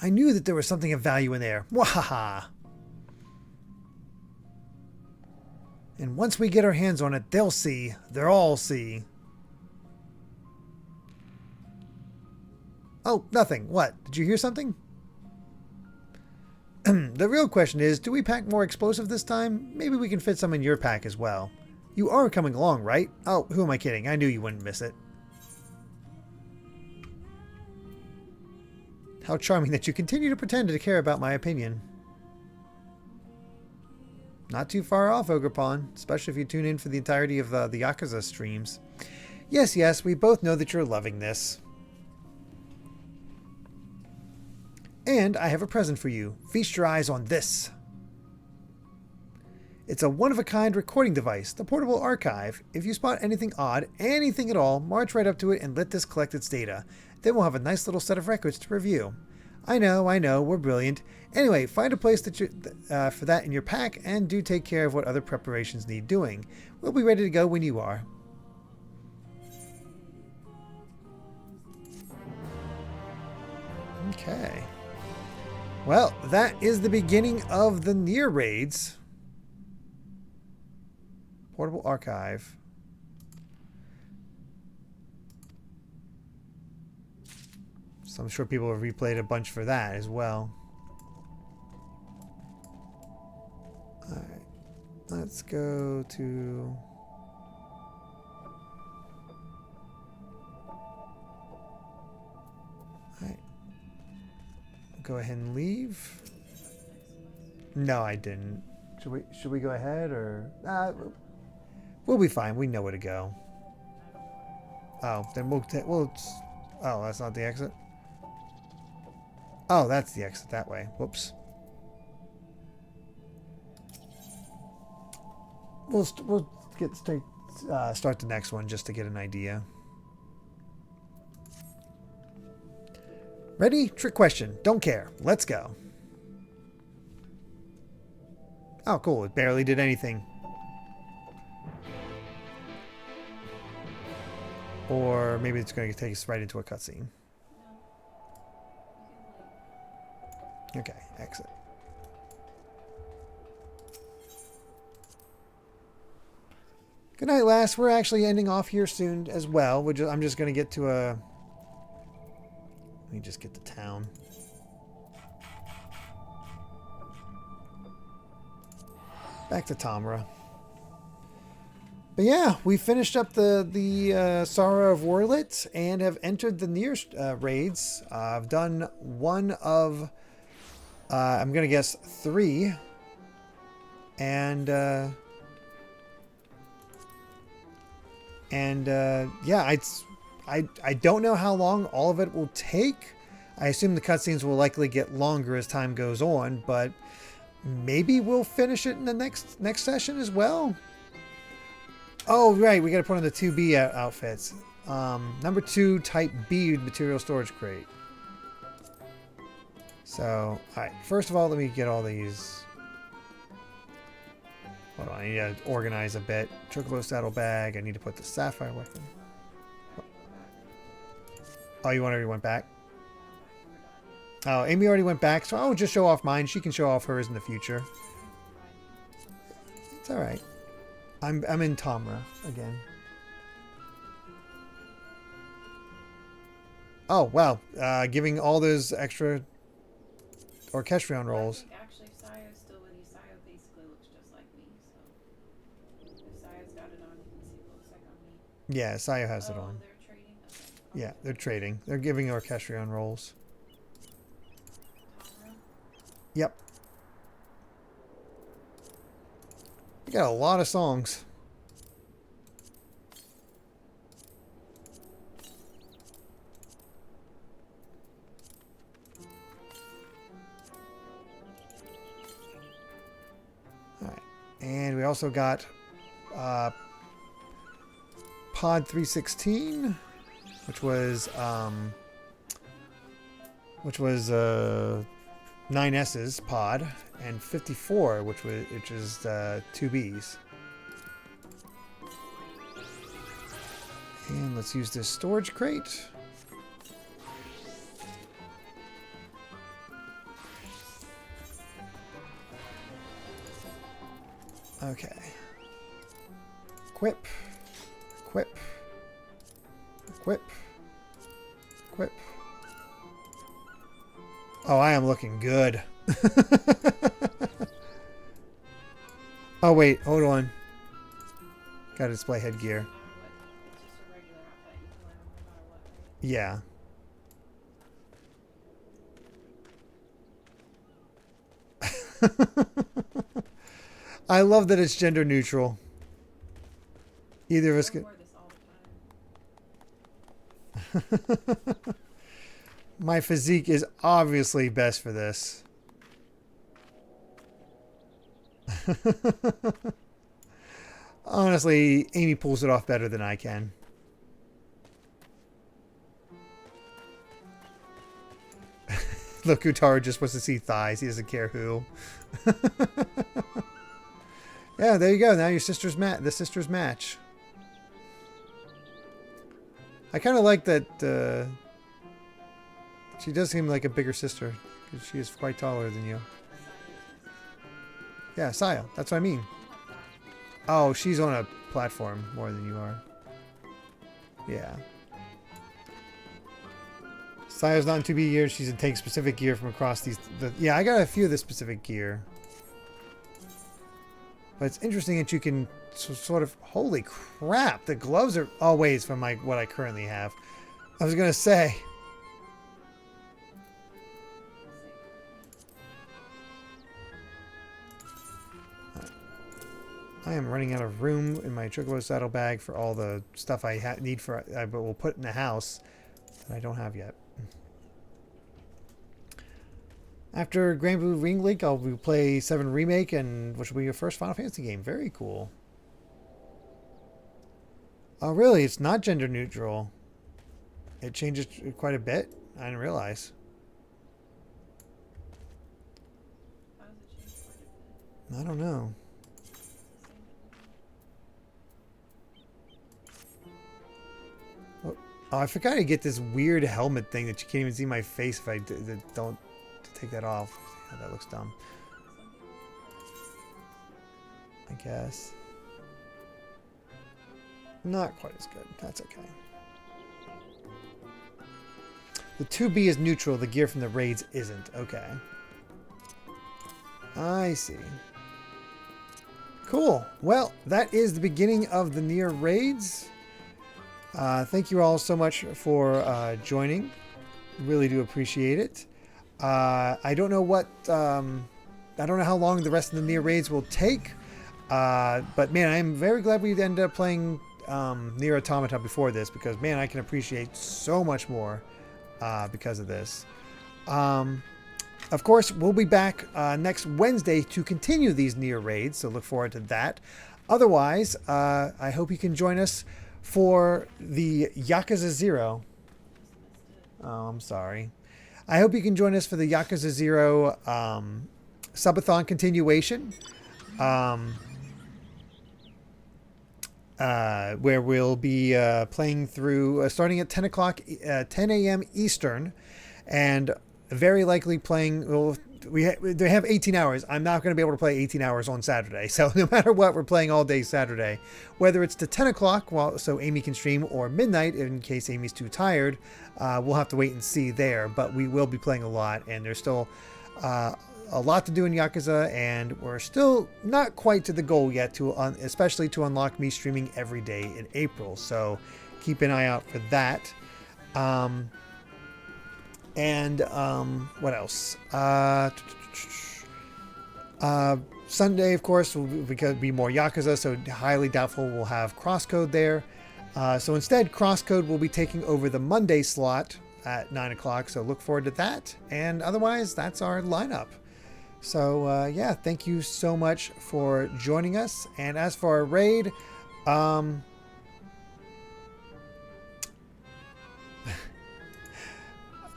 Speaker 1: I knew that there was something of value in there. Wahaha! And once we get our hands on it, they'll see. They'll all see. Oh, nothing. What? Did you hear something? The real question is, do we pack more explosive this time? Maybe we can fit some in your pack as well. You are coming along, right? Oh, who am I kidding? I knew you wouldn't miss it. How charming that you continue to pretend to care about my opinion. Not too far off, Ogrepon, especially if you tune in for the entirety of the Yakuza streams. Yes, we both know that you're loving this. And I have a present for you. Feast your eyes on this. It's a one-of-a-kind recording device, the portable archive. If you spot anything odd, anything at all, march right up to it and let this collect its data. Then we'll have a nice little set of records to review. I know, we're brilliant. Anyway, find a place that for that in your pack and do take care of what other preparations need doing. We'll be ready to go when you are. Okay. Well, that is the beginning of the Nier raids. Portable archive. So I'm sure people have replayed a bunch for that as well. Alright. Let's go to... go ahead and leave. No, I didn't. Should we go ahead or we'll be fine. We know where to go. Oh, then we'll oh, that's not the exit. Oh, that's the exit that way. Whoops. We'll start the next one just to get an idea. Ready? Trick question. Don't care. Let's go. Oh, cool. It barely did anything. Or maybe it's going to take us right into a cutscene. Okay, exit. Good night, lass. We're actually ending off here soon as well. I'm just going to get to a... Let me just get to town. Back to Tamra. But yeah, we finished up the Sorrow of Werlyt and have entered the Nier raids. I've done one of, I'm going to guess 3. And yeah, I don't know how long all of it will take. I assume the cutscenes will likely get longer as time goes on, but maybe we'll finish it in the next session as well. Oh, right. We got to put on the 2B outfits. Number 2, type B material storage crate. So, alright. First of all, let me get all these. Hold on. I need to organize a bit. Chocobo saddlebag. I need to put the sapphire weapon. Oh, you already went back? Oh, Amy already went back. So I'll just show off mine. She can show off hers in the future. It's alright. I'm in Tamra again. Oh, wow. Giving all those extra orchestrion rolls.
Speaker 2: I think actually Sayo's still with you. Sayo basically looks just like me, so if Sayo's got it on, you can see what it looks like on me.
Speaker 1: Yeah, Sayo has it on.
Speaker 2: They're trading? Okay.
Speaker 1: Yeah, they're trading. They're giving orchestrion rolls. Yep. We got a lot of songs. Alright. And we also got Pod 316, which was 9S's pod, and 54, which is 2B's. And let's use this storage crate. Okay. Equip. Equip. Equip. Equip. Oh, I am looking good. Oh, wait. Hold on. Gotta display headgear. Yeah. I love that it's gender neutral. Either of us can... My physique is obviously best for this. Honestly, Amy pulls it off better than I can. Look, Utaro just wants to see thighs. He doesn't care who. Yeah, there you go. Now your sister's the sisters match. I kind of like that. She does seem like a bigger sister because she is quite taller than you. Yeah, Sayo. That's what I mean. Oh, she's on a platform more than you are. Yeah. Sayo's not in 2B gear. She's in take specific gear from across these. Yeah, I got a few of the specific gear. But it's interesting that you can sort of... Holy crap! The gloves are always from what I currently have. I was going to say... I am running out of room in my chocobo saddlebag for all the stuff I need for, but will put in the house that I don't have yet. After Grand Blue Ring Link, I'll play 7 Remake, and which will be your first Final Fantasy game. Very cool. Oh, really? It's not gender neutral. It changes quite a bit. I didn't realize.
Speaker 2: How does it change quite a bit?
Speaker 1: I don't know. Oh, I forgot to get this weird helmet thing that you can't even see my face if I don't take that off. Yeah, that looks dumb. I guess. Not quite as good. That's okay. The 2B is neutral. The gear from the raids isn't. Okay. I see. Cool. Well, that is the beginning of the Nier raids. Thank you all so much for joining. Really do appreciate it. I don't know what... I don't know how long the rest of the Nier raids will take. But man, I'm very glad we ended up playing Nier Automata before this, because man, I can appreciate so much more because of this. Of course, we'll be back next Wednesday to continue these Nier raids, so look forward to that. Otherwise, I hope you can join us for the Yakuza 0. Oh, I'm sorry. I hope you can join us for the Yakuza 0 subathon continuation. Where we'll be playing through starting at 10 o'clock, 10 a.m. Eastern, and very likely playing. Well, they have 18 hours. I'm not going to be able to play 18 hours on Saturday, so no matter what, we're playing all day Saturday. Whether it's to 10 o'clock, so Amy can stream, or midnight in case Amy's too tired, we'll have to wait and see there. But we will be playing a lot, and there's still a lot to do in Yakuza, and we're still not quite to the goal yet, especially to unlock me streaming every day in April. So keep an eye out for that. What else? Sunday, of course, will be more Yakuza, so highly doubtful we'll have Crosscode there. So instead, Crosscode will be taking over the Monday slot at 9 o'clock, so look forward to that. And otherwise, that's our lineup. So, yeah, thank you so much for joining us. And as for our raid,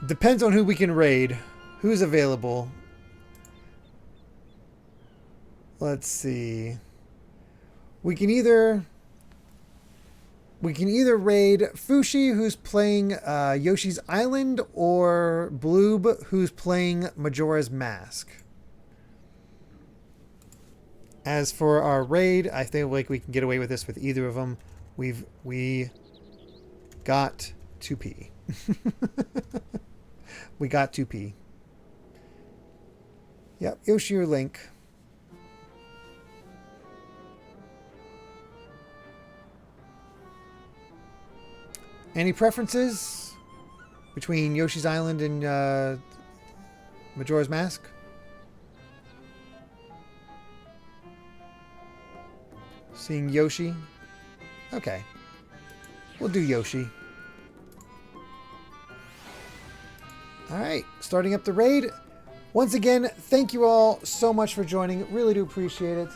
Speaker 1: depends on who we can raid. Who's available? Let's see. We can either raid Fushi, who's playing Yoshi's Island, or Bloob, who's playing Majora's Mask. As for our raid, I think like we can get away with this with either of them. We got 2P. We got 2P. Yep, Yoshi or Link. Any preferences between Yoshi's Island and Majora's Mask? Seeing Yoshi? Okay. We'll do Yoshi. Alright, starting up the raid. Once again, thank you all so much for joining. Really do appreciate it.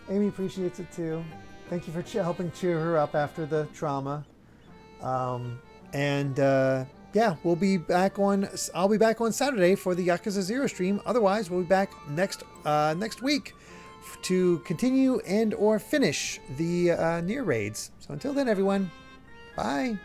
Speaker 1: Amy appreciates it too. Thank you for helping cheer her up after the trauma. Yeah, we'll be back on. I'll be back on Saturday for the Yakuza 0 stream. Otherwise, we'll be back next week to continue and or finish the Nier raids. So until then, everyone, bye.